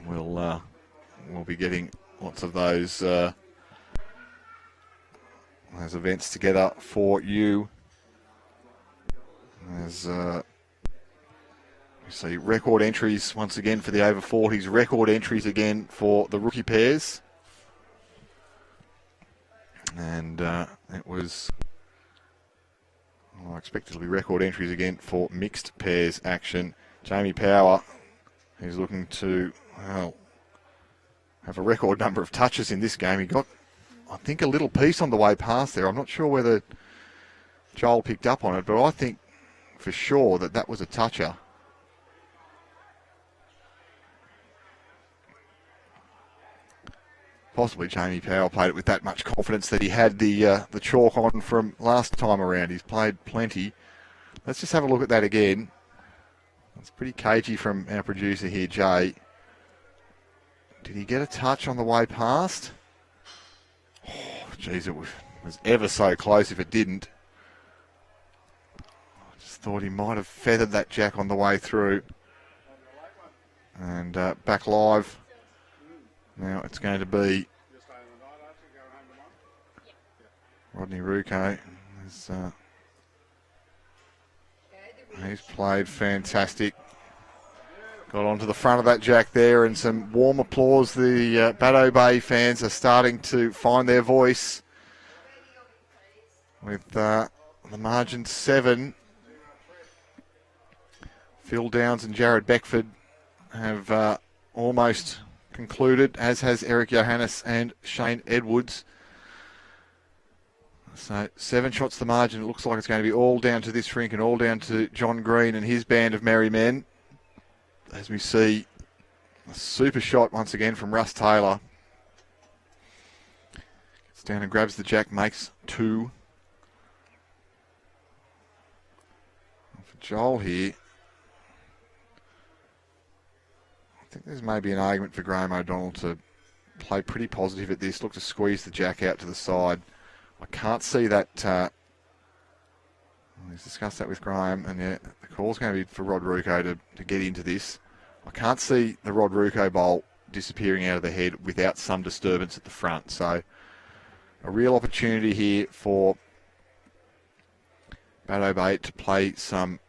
we'll be getting lots of those events together for you. There's you see record entries once again for the over 40s, record entries again for the rookie pairs. And it was, I expect it'll be record entries again for mixed pairs action. Jamie Power, who's looking to, well, have a record number of touches in this game. He got, I think, a little piece on the way past there. I'm not sure whether Joel picked up on it, but I think for sure that was a toucher. Possibly Jamie Powell played it with that much confidence that he had the chalk on from last time around. He's played plenty. Let's just have a look at that again. It's pretty cagey from our producer here, Jay. Did he get a touch on the way past? Oh, geez, it was ever so close if it didn't. I just thought he might have feathered that jack on the way through. And back live. Now it's going to be Rodney Rewko. He's played fantastic. Got onto the front of that jack there, and some warm applause. The Bateau Bay fans are starting to find their voice with the margin 7. Phil Downs and Jared Beckford have almost concluded, as has Eric Johannes and Shane Edwards. So 7 shots the margin. It looks like it's going to be all down to this rink and all down to John Green and his band of merry men. As we see a super shot once again from Russ Taylor. Gets down and grabs the jack, makes 2. For Joel here, I think there's maybe an argument for Graeme O'Donnell to play pretty positive at this. Look to squeeze the jack out to the side. I can't see that. Let's discuss that with Graeme. And yeah, the call's going to be for Rod Rewko to get into this. I can't see the Rod Rewko bowl disappearing out of the head without some disturbance at the front. So a real opportunity here for Bateau Bay to play some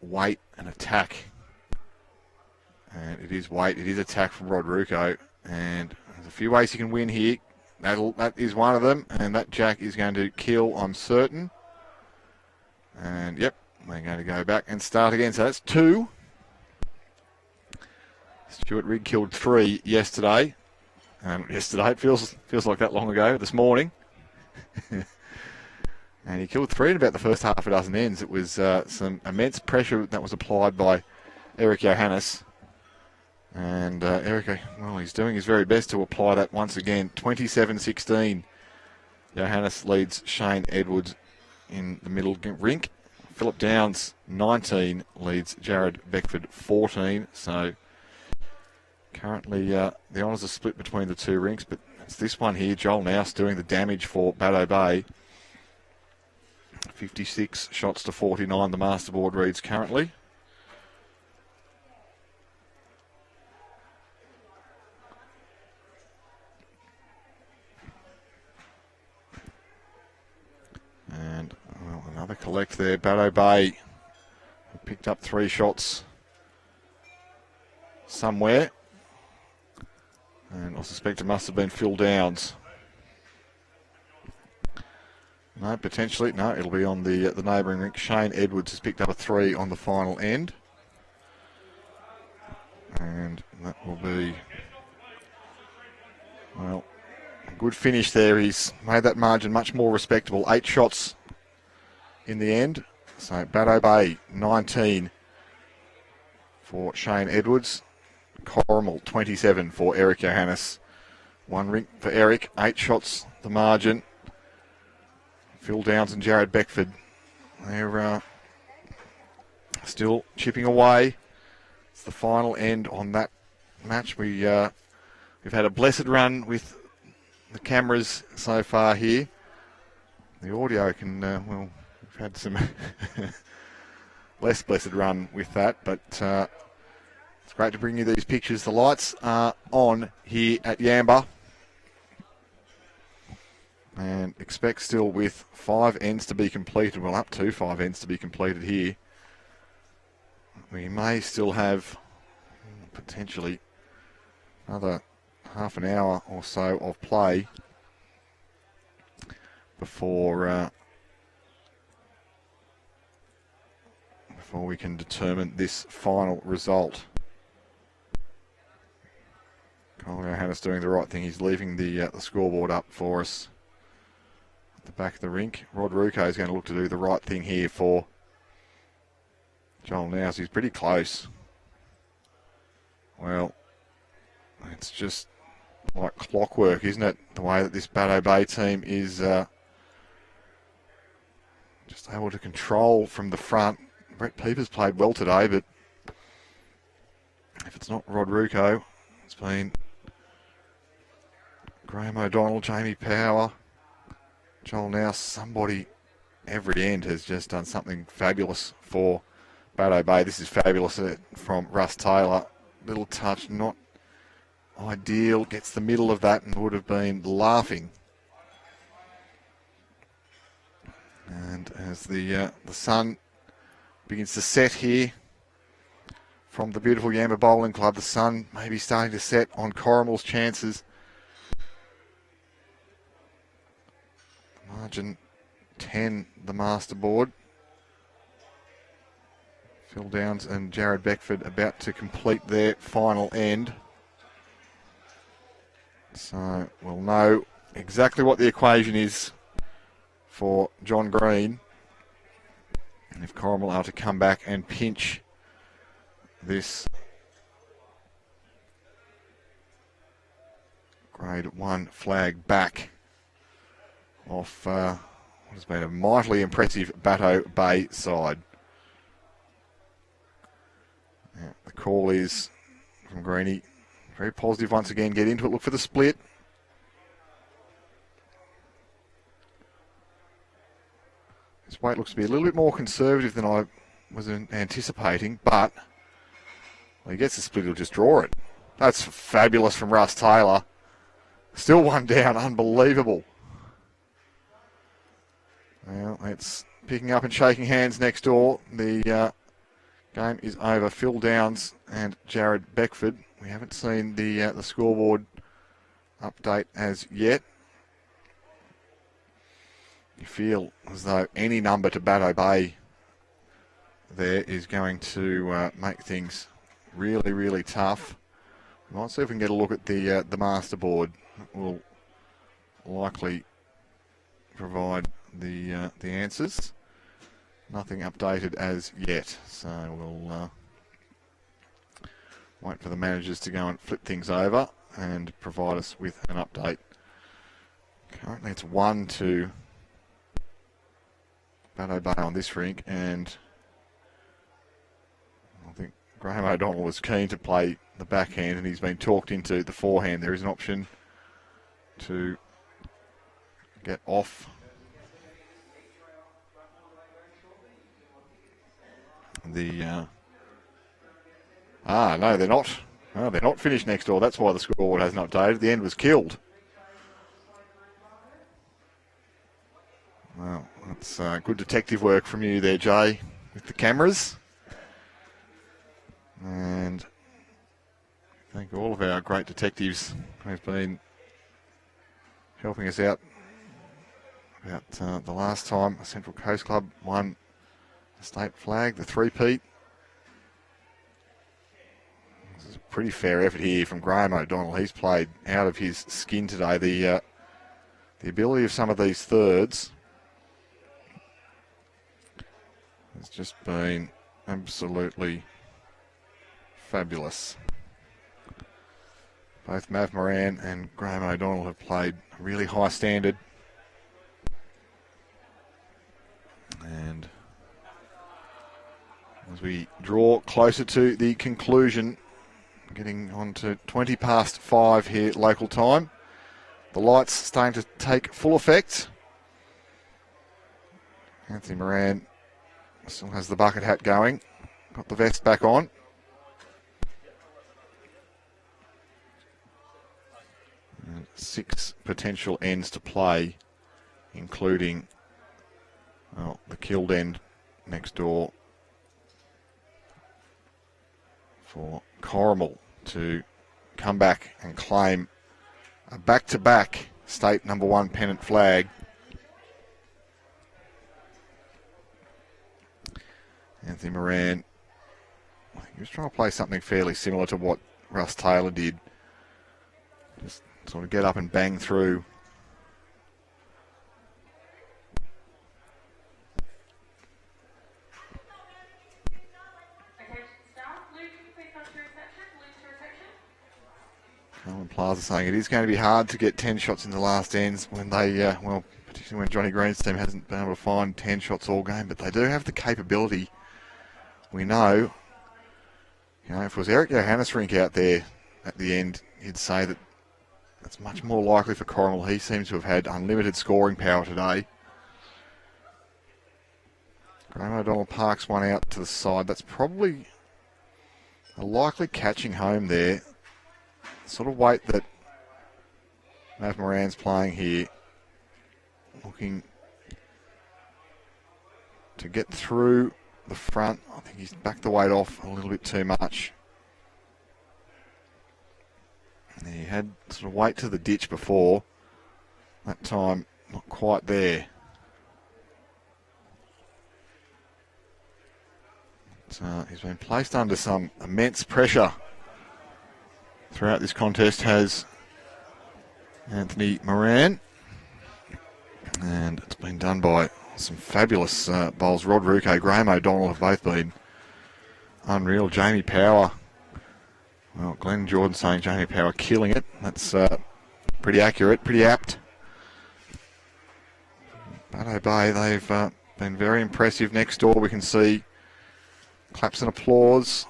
weight and attack. And it is weight, it is attack from Rod Rewko. And there's a few ways you can win here. That is one of them. And that jack is going to kill, I'm certain. And yep, we're going to go back and start again. So that's 2. Stuart Rigg killed 3 yesterday. Yesterday, it feels like that long ago, this morning. And he killed 3 in about the first half a dozen ends. It was some immense pressure that was applied by Eric Johannes. And Eric, well, he's doing his very best to apply that once again. 27-16. Johannes leads Shane Edwards in the middle rink. Philip Downs, 19, leads Jared Beckford, 14. So currently the honours are split between the 2 rinks, but it's this one here. Joel Nouws doing the damage for Bateau Bay. 56 shots to 49, the masterboard reads currently. And well, another collect there. Bateau Bay picked up 3 shots somewhere. And I suspect it must have been Phil Downs. No, potentially. No, it'll be on the neighbouring rink. Shane Edwards has picked up a 3 on the final end. And that will be, well, a good finish there. He's made that margin much more respectable. 8 shots in the end. So Bateau Bay, 19 for Shane Edwards. Corrimal, 27 for Eric Johannes. 1 rink for Eric. 8 shots the margin. Phil Downs and Jared Beckford. They're still chipping away. It's the final end on that match. We've had a blessed run with the cameras so far here. The audio can, we've had some less blessed run with that, but it's great to bring you these pictures. The lights are on here at Yamba. And expect still with 5 ends to be completed, well, up to 5 ends to be completed here. We may still have potentially another half an hour or so of play before we can determine this final result. Colin Hannah's doing the right thing. He's leaving the scoreboard up for us at the back of the rink. Rewko is going to look to do the right thing here for Joel Nouws. He's pretty close. Well, it's just like clockwork, isn't it? The way that this Bateau Bay team is just able to control from the front. Brett Pieper's played well today, but if it's not Rewko, it's been Graeme O'Donnell, Jamie Power, Joel Nouws. Somebody every end has just done something fabulous for Bateau Bay. This is fabulous from Russ Taylor. Little touch, not ideal. Gets the middle of that and would have been laughing. And as the sun begins to set here from the beautiful Yamba Bowling Club, the sun may be starting to set on Corrimal's chances. Margin 10, the master board. Phil Downs and Jared Beckford about to complete their final end. So we'll know exactly what the equation is for John Green. And if Corrimal are to come back and pinch this grade 1 flag back off what has been a mightily impressive Bateau Bay side. Yeah, the call is from Greenie. Very positive once again. Get into it, look for the split. This weight looks to be a little bit more conservative than I was anticipating, but when he gets the split, he'll just draw it. That's fabulous from Russ Taylor. Still one down, unbelievable. Well, it's picking up and shaking hands next door. The game is over. Phil Downs and Jared Beckford. We haven't seen the scoreboard update as yet. You feel as though any number to Bateau Bay there is going to make things really, really tough. We might see if we can get a look at the master board. It will likely provide the answers. Nothing updated as yet, so we'll wait for the managers to go and flip things over and provide us with an update. Currently it's 1-2 Bateau Bay on this rink, and I think Graeme O'Donnell was keen to play the backhand and he's been talked into the forehand. There is an option to get off the no, they're not. No, they're not finished next door. That's why the scoreboard hasn't updated. The end was killed. Well, that's good detective work from you there, Jay, with the cameras. And thank all of our great detectives who've been helping us out about the last time a Central Coast Club won a state flag, the three-peat. This is a pretty fair effort here from Graeme O'Donnell. He's played out of his skin today. The ability of some of these thirds has just been absolutely fabulous. Both Mav Moran and Graeme O'Donnell have played a really high standard. And as we draw closer to the conclusion, getting on to 20 past 5 here local time, the lights starting to take full effect. Anthony Moran still has the bucket hat going, got the vest back on. And 6 potential ends to play, including the killed end next door for Corrimal to come back and claim a back-to-back state number 1 pennant flag. Anthony Moran, I think he was trying to play something fairly similar to what Russ Taylor did. Just sort of get up and bang through. Colin Plaza saying it is going to be hard to get 10 shots in the last ends when they, particularly when Johnny Green's team hasn't been able to find 10 shots all game, but they do have the capability. We know, if it was Eric Johannesrink out there at the end, he'd say that it's much more likely for Corrimal. He seems to have had unlimited scoring power today. Graeme O'Donnell parks one out to the side. That's probably a likely catching home there. Sort of weight that Mav Moran's playing here. Looking to get through the front. I think he's backed the weight off a little bit too much. And he had sort of weight to the ditch before. That time, not quite there. So he's been placed under some immense pressure throughout this contest, has Anthony Moran. And it's been done by some fabulous bowls. Rewko, Graeme O'Donnell have both been unreal. Jamie Power, well, Glenn Jordan saying Jamie Power killing it. That's pretty accurate, pretty apt. Bateau Bay, they've been very impressive. Next door we can see claps and applause.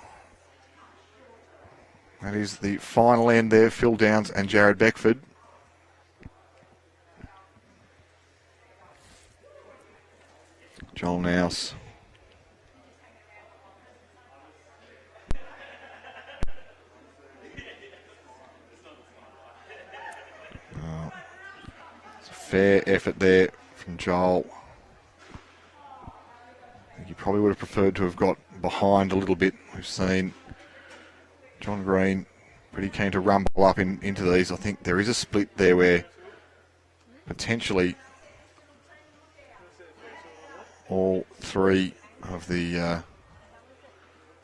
That is the final end there, Phil Downs and Jared Beckford. Joel Nouws. It's a fair effort there from Joel. I think he probably would have preferred to have got behind a little bit. We've seen John Green pretty keen to rumble up into these. I think there is a split there where potentially all 3 of the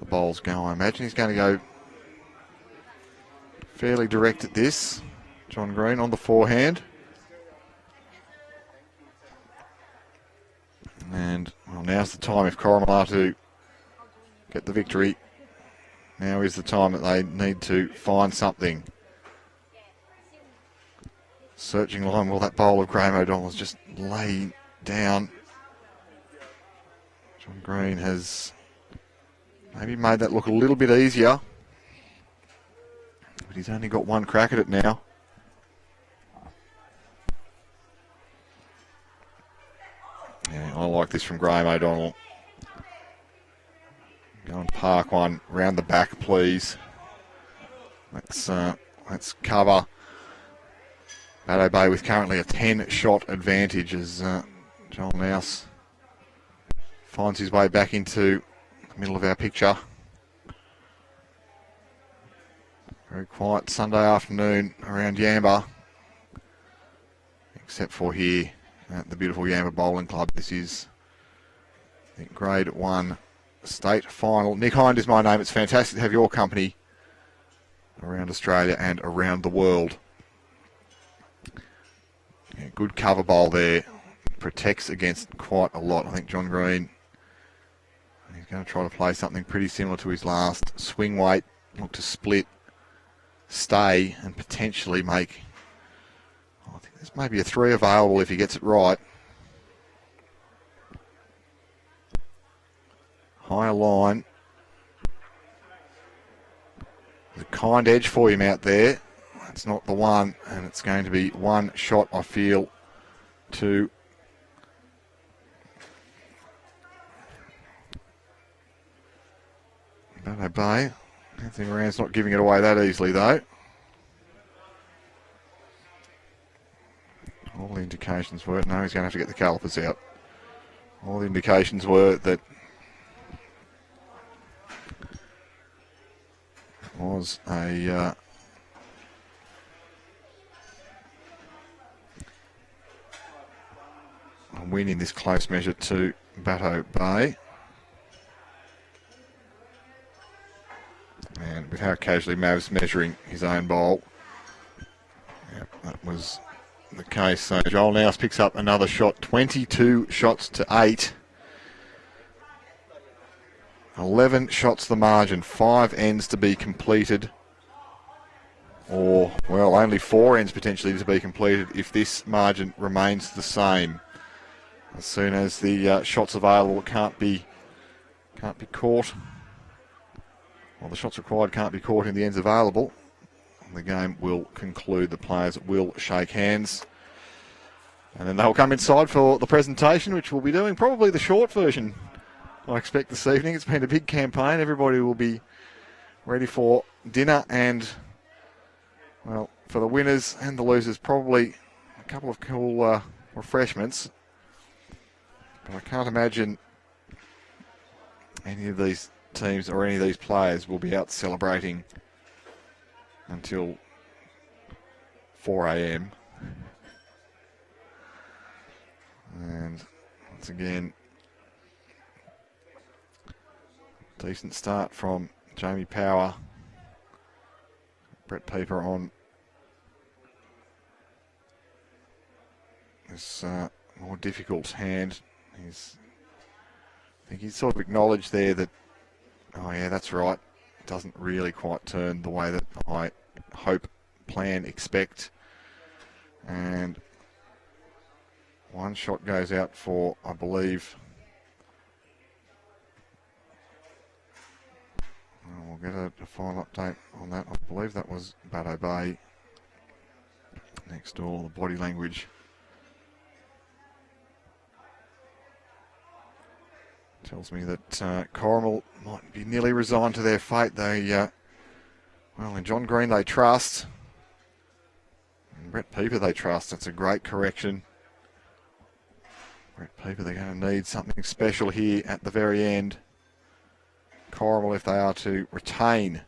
bowls go. I imagine he's going to go fairly direct at this. John Green on the forehand. And well, now's the time if Corrimal are to get the victory. Now is the time that they need to find something. Searching line, well, that bowl of Graeme O'Donnell has just laid down. John Green has maybe made that look a little bit easier. But he's only got one crack at it now. Yeah, I like this from Graeme O'Donnell. Go and park one round the back, please. Let's cover Bateau Bay with currently a 10-shot advantage as Joel Nouws finds his way back into the middle of our picture. Very quiet Sunday afternoon around Yamba, except for here at the beautiful Yamba Bowling Club. This is the Grade 1 State Final. Nick Hind is my name. It's fantastic to have your company around Australia and around the world. Yeah, good cover bowl there. Protects against quite a lot. I think John Green, he's going to try to play something pretty similar to his last. Swing weight, look to split, stay, and potentially make, I think there's maybe a 3 available if he gets it right. Higher line. There's a kind edge for him out there. That's not the one, and it's going to be one shot, I feel, to Bateau Bay. Anthony Moran's not giving it away that easily, though. All the indications were, no, he's going to have to get the calipers out. All the indications were that it was a win in this close measure to Bateau Bay. And with how casually Mav's measuring his own bowl, that was the case. So Joel Nouws picks up another shot, 22 shots to 8. 11 shots the margin, 5 ends to be completed. Or, well, only 4 ends potentially to be completed if this margin remains the same. As soon as the shots available can't be caught, or the shots required can't be caught in the ends available, the game will conclude. The players will shake hands. And then they'll come inside for the presentation, which we'll be doing probably the short version, I expect, this evening. It's been a big campaign. Everybody will be ready for dinner and, well, for the winners and the losers, probably a couple of cool refreshments. But I can't imagine any of these teams or any of these players will be out celebrating until 4 a.m. And once again, decent start from Jamie Power. Brett Pieper on this more difficult hand. I think he's sort of acknowledged there that, oh yeah, that's right, it doesn't really quite turn the way that I hope, plan, expect. And one shot goes out for, I believe, we'll get a final update on that. I believe that was Bateau Bay next door. The body language tells me that Corrimal might be nearly resigned to their fate. They, well, in John Green they trust. And Brett Pieper they trust. That's a great correction. Brett Pieper, they're going to need something special here at the very end. Corrimal, if they are to retain.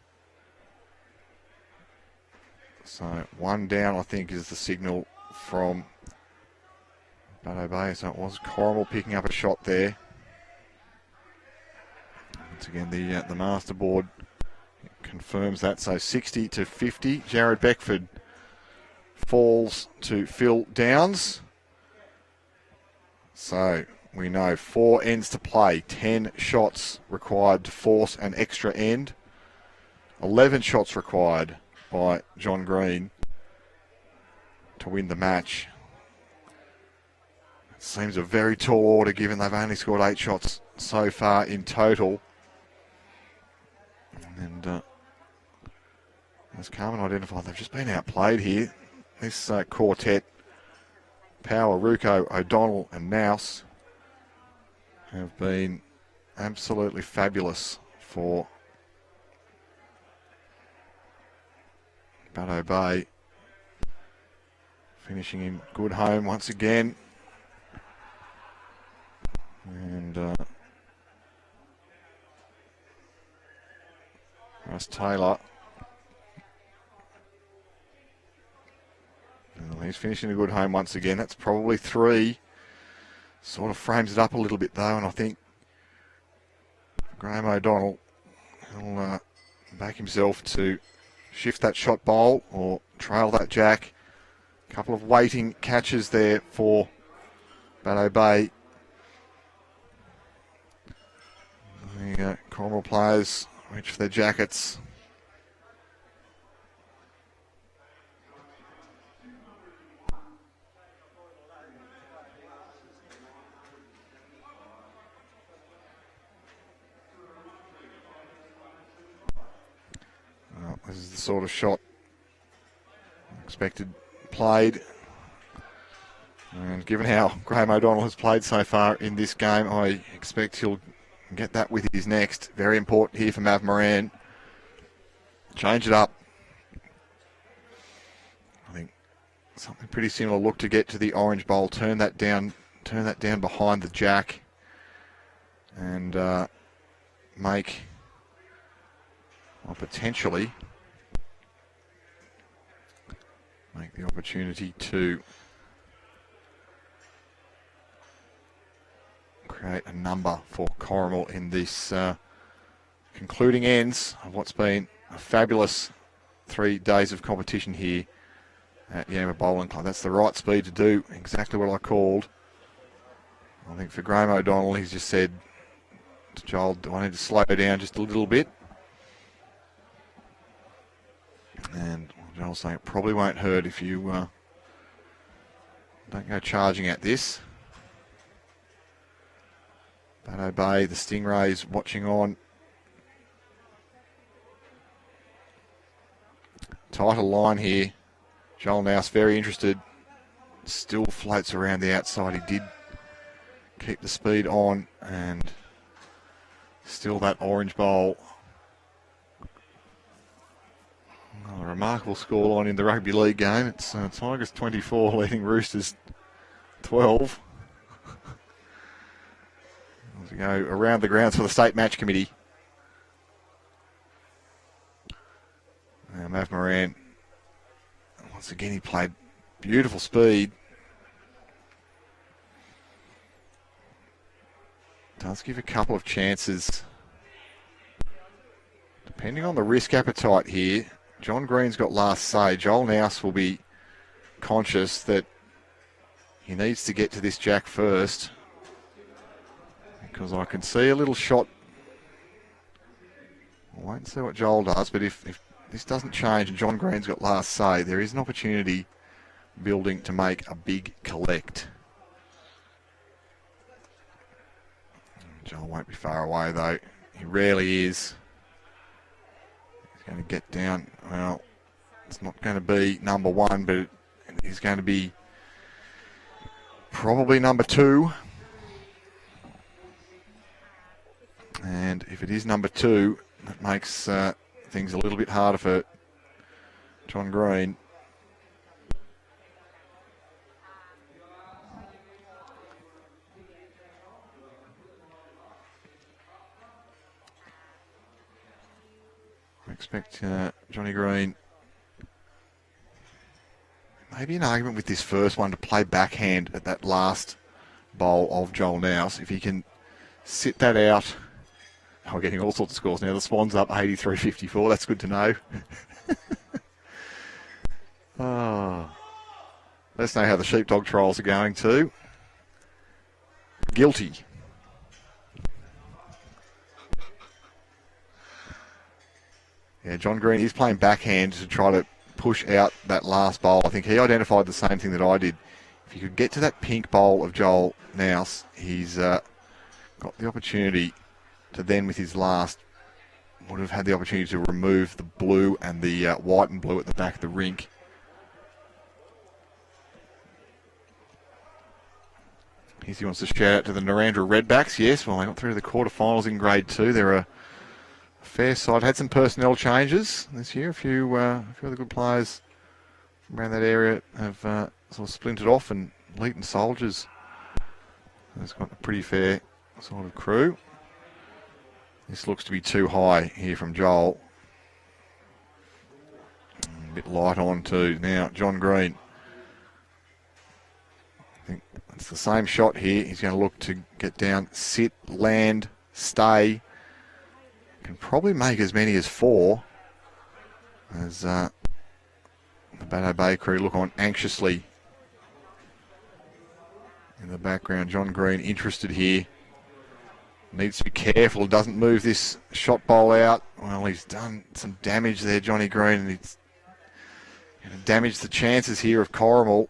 So one down, I think, is the signal from Bateau Bay. So it was Corrimal picking up a shot there. Once again, the master board confirms that. So 60 to 50. Jared Beckford falls to Phil Downs. So we know 4 ends to play. 10 shots required to force an extra end. 11 shots required by John Green to win the match. It seems a very tall order given they've only scored 8 shots so far in total. And as Carmen identified, they've just been outplayed here. This quartet, Power, Rewko, O'Donnell and Nouws, have been absolutely fabulous for Bateau Bay. Finishing in good home once again. And Russ Taylor. Well, he's finishing a good home once again. That's probably 3. Sort of frames it up a little bit though, and I think Graeme O'Donnell will back himself to shift that shot bowl or trail that jack. A couple of waiting catches there for Bateau Bay. The Corrimal players reach for their jackets. This is the sort of shot expected played. And given how Graeme O'Donnell has played so far in this game, I expect he'll get that with his next. Very important here for Mav Moran. Change it up. I think something pretty similar. Look to get to the orange bowl. Turn that down behind the jack. And make, or potentially, make the opportunity to create a number for Corrimal in this concluding ends of what's been a fabulous 3 days of competition here at Yamba Bowling Club. That's the right speed to do exactly what I called. I think for Graeme O'Donnell, he's just said to Joel, do I need to slow down just a little bit? And Joel's saying it probably won't hurt if you don't go charging at this. Bateau Bay, the Stingrays watching on. Tighter line here. Joel Nouws very interested. Still floats around the outside. He did keep the speed on, and still that orange bowl. A remarkable scoreline in the rugby league game. It's Tigers 24 leading Roosters 12. As we go around the grounds for the State Match Committee. Now Mav Moran, once again he played beautiful speed. Does give a couple of chances. Depending on the risk appetite here, John Green's got last say. Joel Nouws will be conscious that he needs to get to this jack first, because I can see a little shot. I'll wait and see what Joel does, but if this doesn't change and John Green's got last say, there is an opportunity building to make a big collect. Joel won't be far away though. He rarely is. He's going to get down. Well, it's not going to be number 1, but it is going to be probably number 2. And if it is number 2, that makes things a little bit harder for John Green. I expect Johnny Green, maybe an argument with this first one, to play backhand at that last bowl of Joel Nouws. If he can sit that out. We're getting all sorts of scores now. The Swans up 83-54. That's good to know. Oh. Let us know how the sheepdog trials are going too. Guilty. Yeah, John Green is playing backhand to try to push out that last bowl. I think he identified the same thing that I did. If you could get to that pink bowl of Joel Nouws, he's got the opportunity to then, with his last, would have had the opportunity to remove the blue and the white and blue at the back of the rink. He wants to shout out to the Narrandera Redbacks. Yes, well, they got through to the quarterfinals in Grade 2. They're a fair side. Had some personnel changes this year. A few other good players from around that area have sort of splintered off, and Leeton Soldiers has got a pretty fair sort of crew. This looks to be too high here from Joel. A bit light on too. Now, John Green. I think it's the same shot here. He's going to look to get down, sit, land, stay. Can probably make as many as 4. As the Bateau Bay crew look on anxiously in the background. John Green interested here. Needs to be careful, doesn't move this shot bowl out. Well, he's done some damage there, Johnny Green, and he's going to damage the chances here of Corrimal.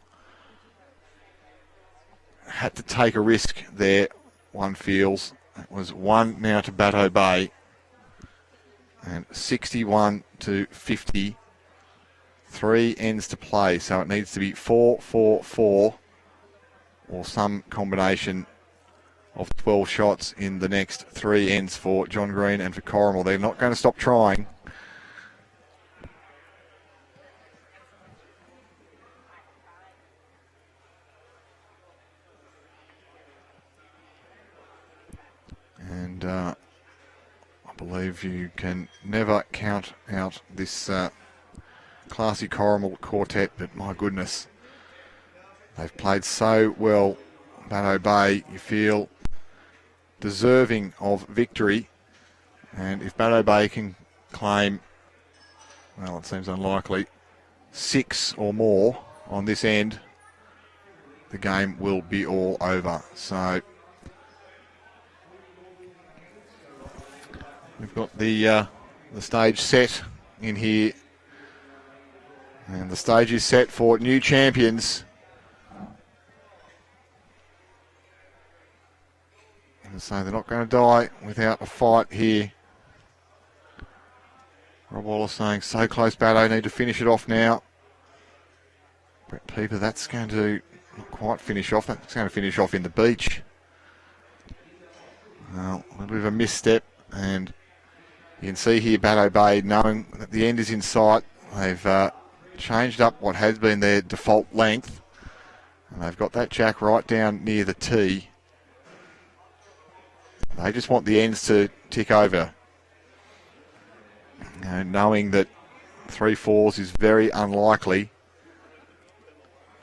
Had to take a risk there, one feels. It was 1 now to Bateau Bay. And 61 to 50. 3 ends to play, so it needs to be 4-4-4 or some combination of 12 shots in the next 3 ends for John Green and for Corrimal. They're not going to stop trying. And I believe you can never count out this classy Corrimal quartet, but my goodness, they've played so well. Bateau Bay, you feel deserving of victory, and if Bateau Bay can claim, well, it seems unlikely, 6 or more on this end, the game will be all over. So we've got the stage set in here, and the stage is set for new champions. And so they're not going to die without a fight here. Rob Wallace saying, so close, Bateau, need to finish it off now. Brett Pieper, that's going to not quite finish off. That's going to finish off in the beach. Well, a little bit of a misstep, and you can see here Bateau Bay, knowing that the end is in sight, they've changed up what has been their default length, and they've got that jack right down near the tee. They just want the ends to tick over, knowing that 3-4s is very unlikely.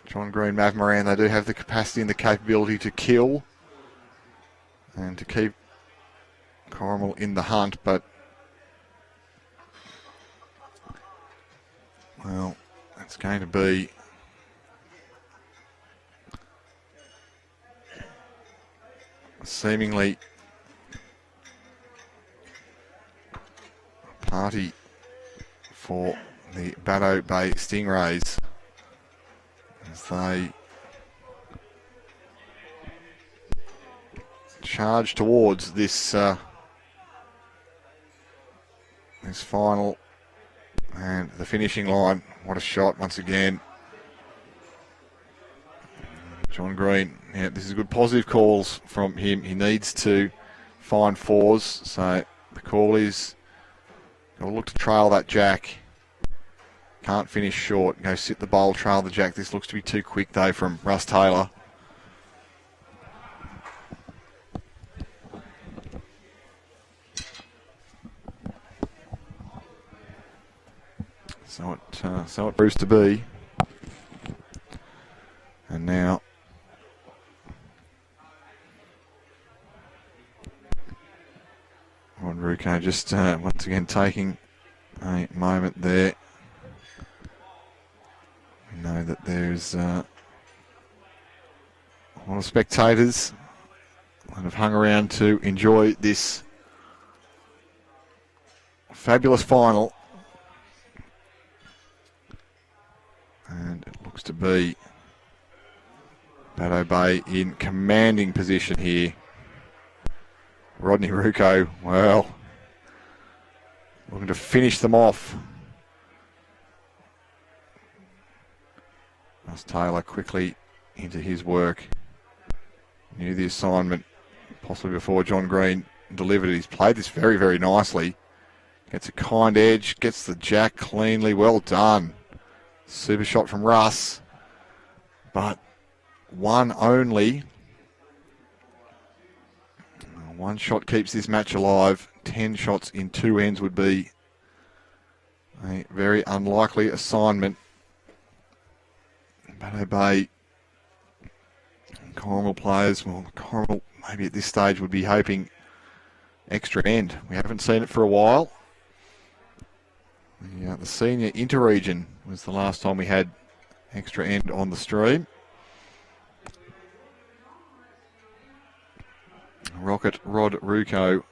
John Green, Mav Moran, they do have the capacity and the capability to kill and to keep Corrimal in the hunt, but well, it's going to be seemingly a party for the Bateau Bay Stingrays as they charge towards this this final and the finishing line. What a shot once again. John Green, yeah, this is good positive calls from him. He needs to find 4s, so the call is got to look to trail that jack. Can't finish short. Go sit the bowl, trail the jack. This looks to be too quick though from Russ Taylor. So it proves to be. And now Rewko just once again taking a moment there. We know that there's a lot of spectators that have hung around to enjoy this fabulous final. And it looks to be Bateau Bay in commanding position here. Rodney Rewko, well, looking to finish them off. Russ Taylor quickly into his work. Knew the assignment possibly before John Green delivered it. He's played this very, very nicely. Gets a kind edge, gets the jack cleanly. Well done. Super shot from Russ. But one only. One shot keeps this match alive. 10 shots in 2 ends would be a very unlikely assignment. Bateau Bay and Corrimal players, well, Corrimal maybe at this stage would be hoping extra end. We haven't seen it for a while. The senior interregion was the last time we had extra end on the stream. Rocket Rod Rewko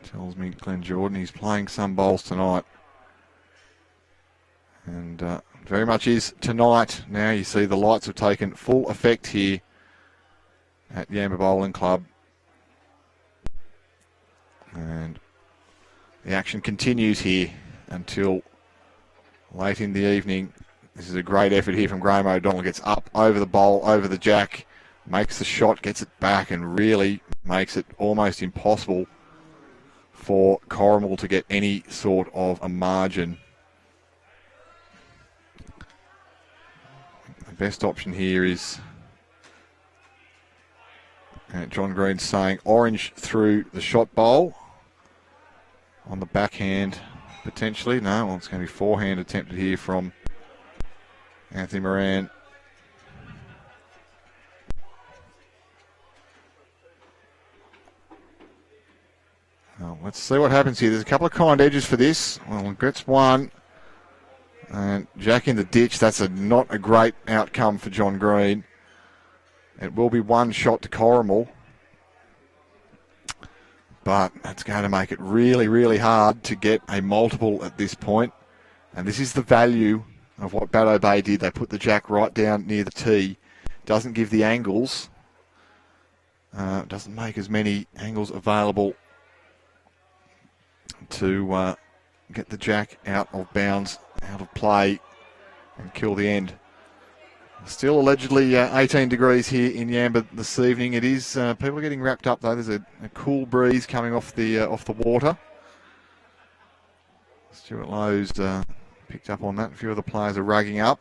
tells me Glenn Jordan he's playing some bowls tonight. And very much is tonight. Now you see the lights have taken full effect here at Yamba Bowling Club. And The action continues here until late in the evening. This is a great effort here from Graeme O'Donnell. Gets up over the bowl, over the jack, makes the shot, gets it back, and really makes it almost impossible for Corrimal to get any sort of a margin. The best option here is John Green saying orange through the shot bowl on the backhand potentially. No, well, it's going to be forehand attempted here from Anthony Moran. Well, let's see what happens here. There's a couple of kind edges for this. Well, gets one. And Jack in the ditch. That's not a great outcome for John Green. It will be one shot to Corrimal. But that's going to make it really, really hard to get a multiple at this point. And this is the value of what Bateau Bay did. They put the jack right down near the tee. Doesn't give the angles. Doesn't make as many angles available to get the jack out of bounds, out of play, and kill the end. Still allegedly 18 degrees here in Yamba this evening. It is, people are getting wrapped up though. There's a cool breeze coming off the water. Stuart Lowe's picked up on that. A few of the players are rugging up.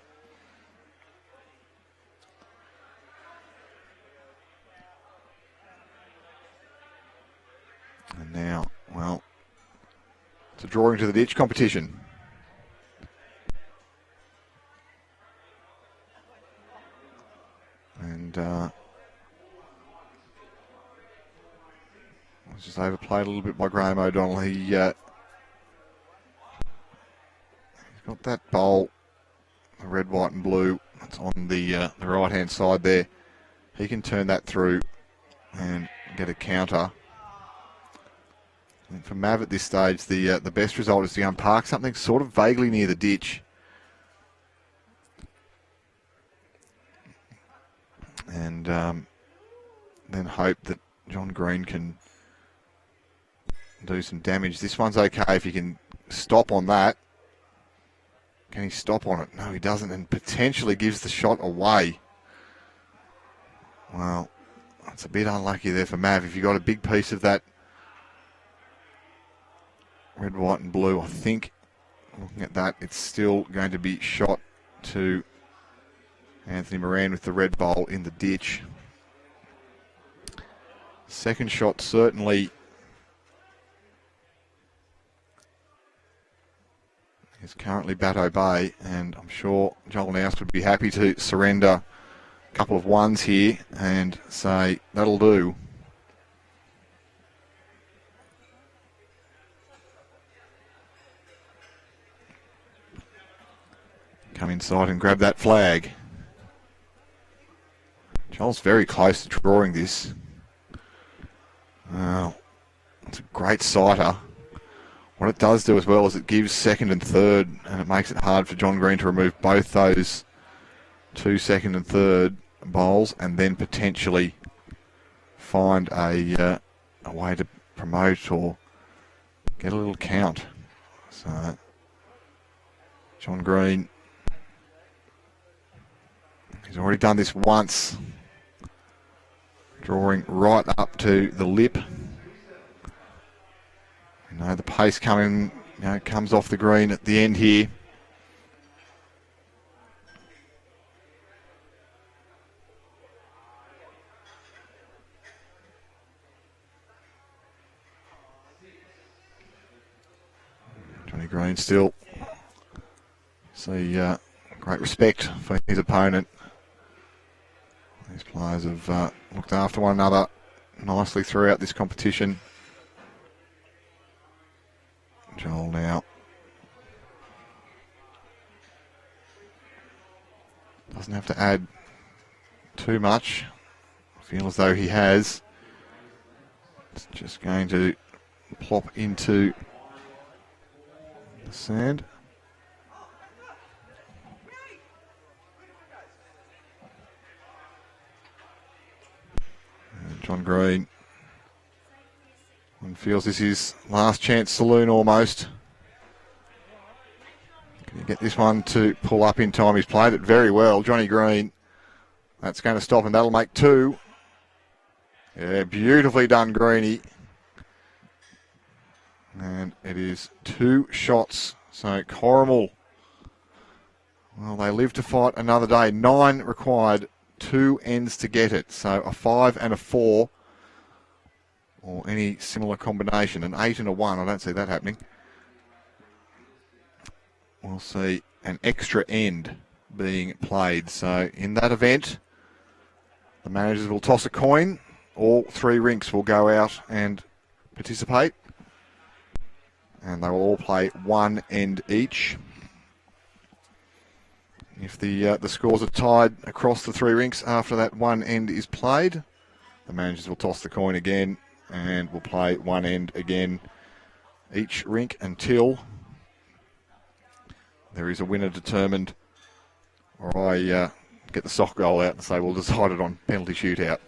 And now, well, it's a drawing to the ditch competition. And was just overplayed a little bit by Graeme O'Donnell. He's got that bowl, the red, white and blue. It's on the right-hand side there. He can turn that through and get a counter. And for Mav at this stage, the best result is to go and park something sort of vaguely near the ditch. And then hope that John Green can do some damage. This one's okay if he can stop on that. Can he stop on it? No, he doesn't, and potentially gives the shot away. Well, that's a bit unlucky there for Mav. If you got a big piece of that red, white and blue, I think, looking at that, it's still going to be shot to Anthony Moran with the red bowl in the ditch. Second shot certainly is currently Bateau Bay, and I'm sure Joel Nouws would be happy to surrender a couple of ones here and say, that'll do. Come inside and grab that flag. Joel's very close to drawing this. Well, it's a great sighter. What it does do as well is it gives second and third, and it makes it hard for John Green to remove both those 2 second and third bowls, and then potentially find a way to promote or get a little count. So John Green, he's already done this once, drawing right up to the lip. You know, the pace coming, comes off the green at the end here. Johnny Green still see great respect for his opponent. These players have looked after one another nicely throughout this competition. Joel now doesn't have to add too much. I feel as though he has. It's just going to plop into the sand. John Green and feels this is last chance saloon almost. Can you get this one to pull up in time? He's played it very well. Johnny Green. That's going to stop, and that'll make 2. Yeah, beautifully done, Greenie. And it is 2 shots. So Corrimal, well, they live to fight another day. 9 required, 2 ends to get it. So a 5 and a 4, or any similar combination. An 8 and a 1, I don't see that happening. We'll see an extra end being played. So in that event, the managers will toss a coin. All 3 rinks will go out and participate. And they will all play 1 end each. If the scores are tied across the 3 rinks after that 1 end is played, the managers will toss the coin again and will play 1 end again each rink until there is a winner determined, or I get the sock goal out and say we'll decide it on penalty shootout.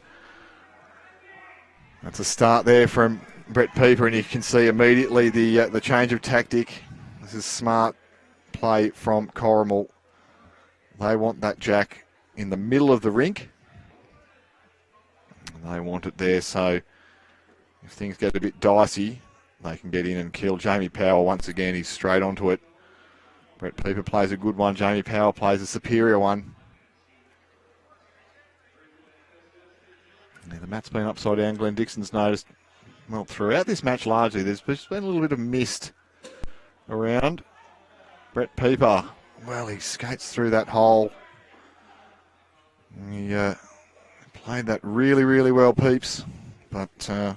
That's a start there from Brett Pieper, and you can see immediately the change of tactic. This is smart play from Corrimal. They want that jack in the middle of the rink. They want it there, so if things get a bit dicey, they can get in and kill. Jamie Powell, once again, he's straight onto it. Brett Pieper plays a good one. Jamie Powell plays a superior one. Yeah, the mat's been upside down. Glenn Dixon's noticed, well, throughout this match largely, there's just been a little bit of mist around. Brett Pieper, well, he skates through that hole. He played that really, really well, Peeps. But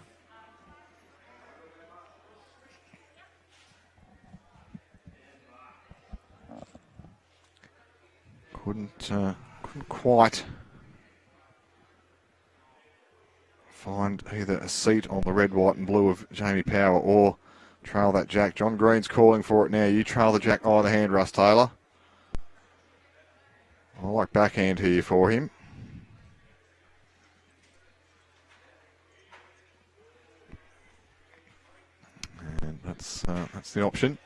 couldn't quite find either a seat on the red, white and blue of Jamie Power or trail that jack. John Green's calling for it now. You trail the jack either hand, Russ Taylor. I like backhand here for him. And that's the option.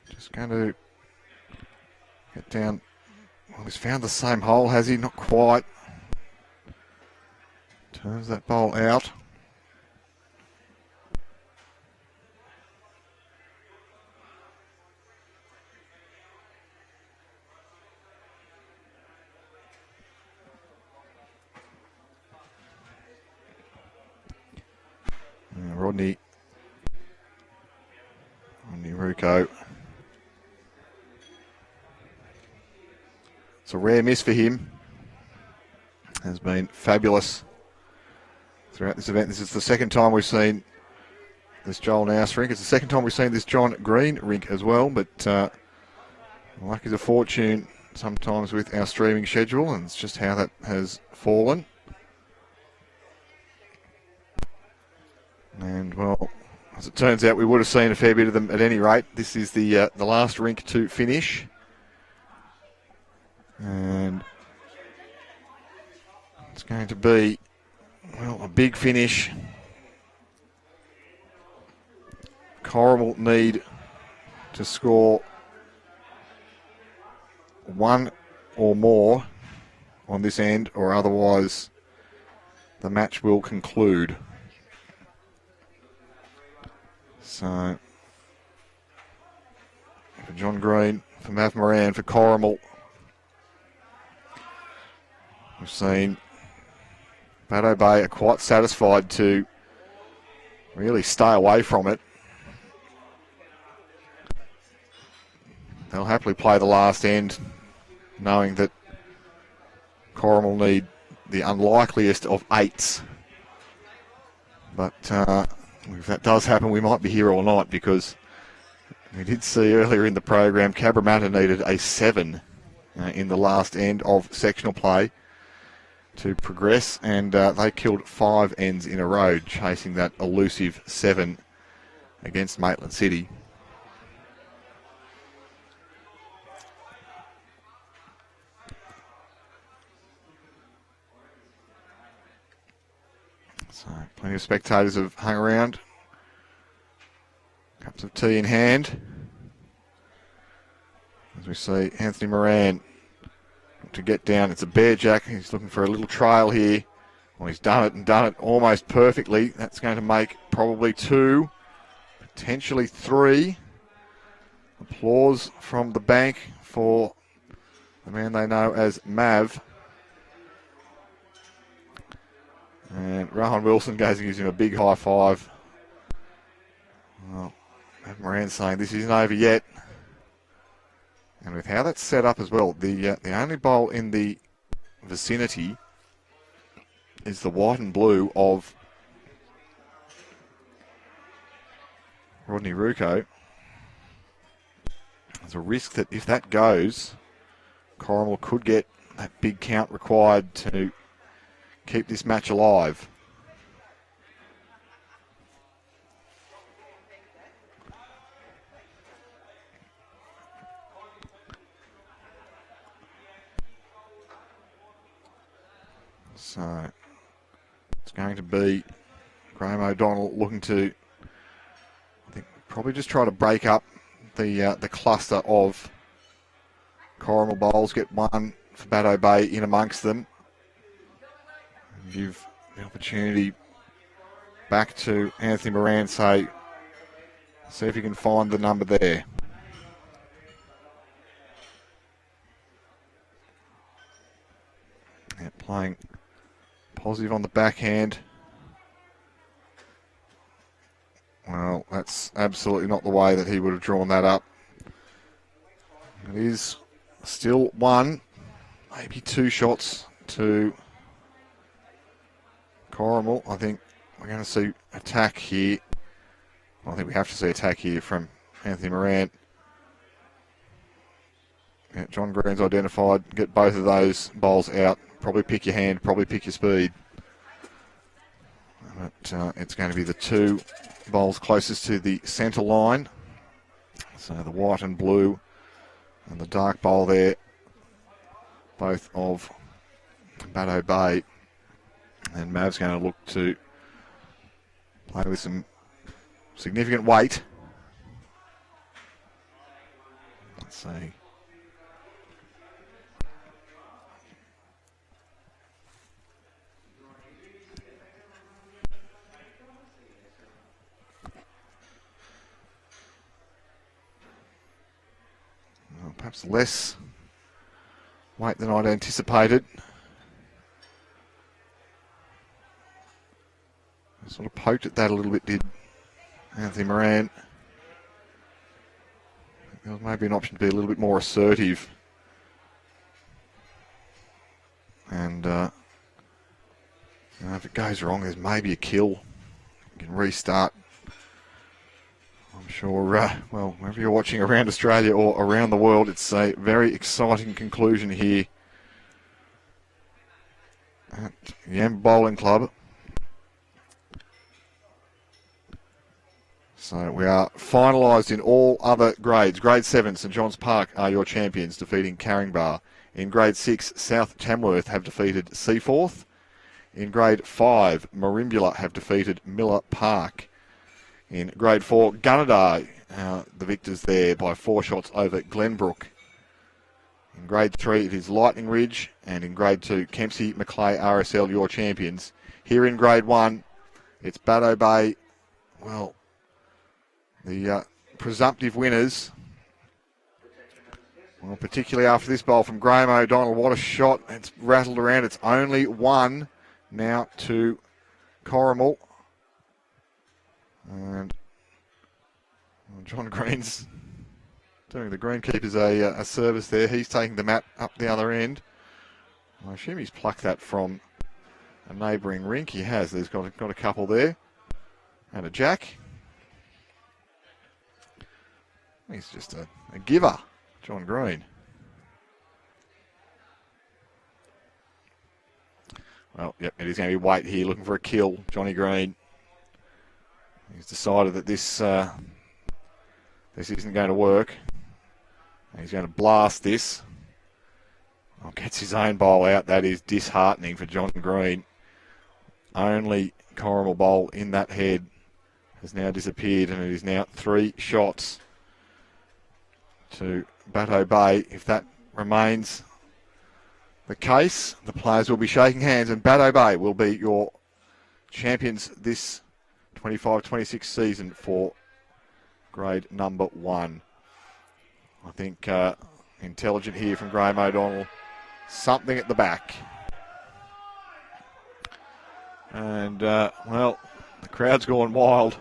Just going to get down. Well, he's found the same hole, has he? Not quite. Turns that bowl out. Rodney Rewko. It's a rare miss for him. Has been fabulous throughout this event. This is the second time we've seen this Joel Nouws rink. It's the second time we've seen this John Green rink as well, but luck is a fortune sometimes with our streaming schedule, and it's just how that has fallen. And, well, as it turns out, we would have seen a fair bit of them at any rate. This is the last rink to finish. And it's going to be, well, a big finish. Corrimal need to score 1 or more on this end, or otherwise the match will conclude. So, for John Green, for Mav Moran, for Corrimal, we've seen Bateau Bay are quite satisfied to really stay away from it. They'll happily play the last end, knowing that Corrimal need the unlikeliest of 8s. But if that does happen, we might be here all night, because we did see earlier in the program Cabramatta needed a 7 in the last end of sectional play to progress, and they killed 5 ends in a row chasing that elusive 7 against Maitland City. So plenty of spectators have hung around. Cups of tea in hand. As we see Anthony Moran to get down. It's a bear jack. He's looking for a little trail here. Well, he's done it and done it almost perfectly. That's going to make probably 2, potentially 3. Applause from the bank for the man they know as Mav. And Rohan Wilson goes and gives him a big high five. Well, Moran saying this isn't over yet. And with how that's set up as well, the only bowl in the vicinity is the white and blue of Rodney Rewko. There's a risk that if that goes, Corrimal could get that big count required to keep this match alive. So it's going to be Graeme O'Donnell looking to, I think, probably just try to break up the cluster of Corrimal bowls, get one for Bateau Bay in amongst them, and give the opportunity back to Anthony Moran, see if he can find the number there. Yeah, playing positive on the backhand. Well, that's absolutely not the way that he would have drawn that up. It is still 1, maybe 2 shots to Corrimal. I think we're going to see attack here. Well, I think we have to see attack here from Anthony Moran. Yeah, John Green's identified. Get both of those bowls out. Probably pick your hand, probably pick your speed. But it's going to be the 2 bowls closest to the centre line. So the white and blue and the dark bowl there, both of Bateau Bay. And Mav's going to look to play with some significant weight. Let's see. Perhaps less weight than I'd anticipated. I sort of poked at that a little bit, did Anthony Moran. There was maybe an option to be a little bit more assertive. And if it goes wrong, there's maybe a kill. You can restart. I'm sure, well, wherever you're watching around Australia or around the world, it's a very exciting conclusion here at Yamba Bowling Club. So we are finalised in all other grades. Grade 7, St John's Park are your champions, defeating Caringbah. In Grade 6, South Tamworth have defeated Seaforth. In Grade 5, Merimbula have defeated Miller Park. In Grade 4, Gunnedah, the victors there by 4 shots over Glenbrook. In Grade 3, it is Lightning Ridge. And in Grade 2, Kempsey Macleay RSL, your champions. Here in Grade 1, it's Bateau Bay. Well, the presumptive winners. Well, particularly after this bowl from Graeme O'Donnell. What a shot. It's rattled around. It's only 1 now to Corrimal. And John Green's doing the greenkeepers a service there. He's taking the mat up the other end. I assume he's plucked that from a neighbouring rink. He has. There's got a couple there. And a jack. He's just a giver, John Green. Well, yep, it is going to be weight here, looking for a kill, Johnny Green. He's decided that this isn't going to work. He's going to blast this. Oh, gets his own bowl out. That is disheartening for John Green. only Corrimal bowl in that head has now disappeared, and it is now 3 shots to Bateau Bay. If that remains the case, the players will be shaking hands, and Bateau Bay will be your champions this 25-26 season for grade number 1. I think intelligent here from Graeme O'Donnell. Something at the back. And, well, the crowd's gone wild.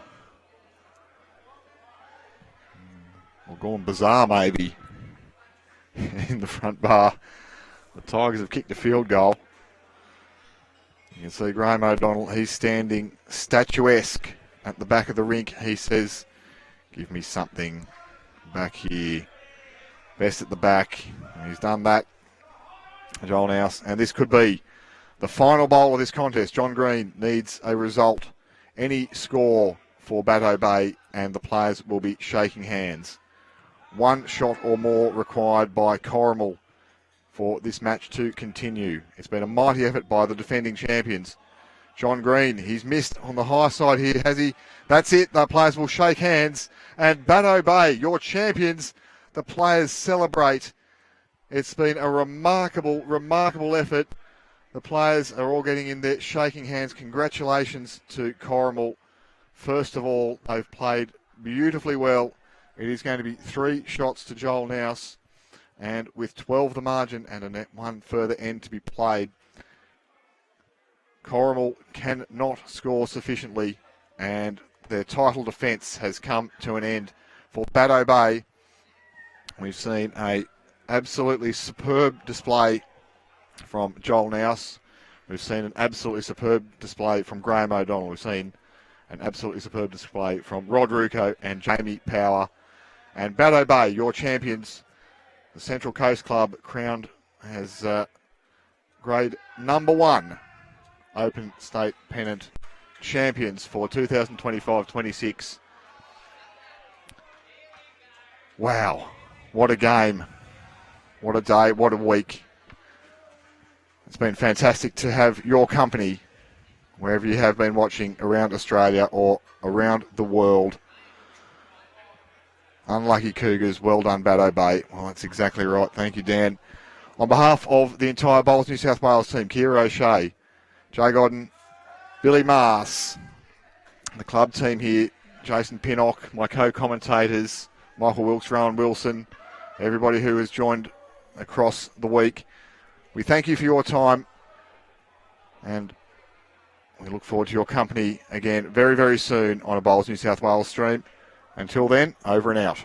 Or gone bizarre, maybe, in the front bar. The Tigers have kicked a field goal. You can see Graeme O'Donnell, he's standing statuesque at the back of the rink. He says, give me something back here. Best at the back. And he's done that. Joel Nouws. And this could be the final bowl of this contest. John Green needs a result. Any score for Bateau Bay, and the players will be shaking hands. 1 shot or more required by Corrimal for this match to continue. It's been a mighty effort by the defending champions. John Green, he's missed on the high side here, has he? That's it. The players will shake hands. And Bateau Bay, your champions, the players celebrate. It's been a remarkable, remarkable effort. The players are all getting in there, shaking hands. Congratulations to Corrimal. First of all, they've played beautifully well. It is going to be 3 shots to Joel Nouws, and with 12 the margin and a net 1 further end to be played, Corrimal cannot score sufficiently, and their title defence has come to an end. For Bateau Bay, we've seen a absolutely superb display from Joel Nouws. We've seen an absolutely superb display from Graeme O'Donnell. We've seen an absolutely superb display from Rewko and Jamie Power. And Bateau Bay, your champions, the Central Coast Club, crowned as grade number 1 Open State Pennant champions for 2025-26. Wow, what a game. What a day, what a week. It's been fantastic to have your company wherever you have been watching around Australia or around the world. Unlucky Cougars, well done Bateau Bay. Well, that's exactly right. Thank you, Dan. On behalf of the entire Bowls New South Wales team, Kira O'Shea, Jay Godden, Billy Mars, the club team here, Jason Pinnock, my co-commentators, Michael Wilkes, Rowan Wilson, everybody who has joined across the week. We thank you for your time, and we look forward to your company again very, very soon on a Bowls New South Wales stream. Until then, over and out.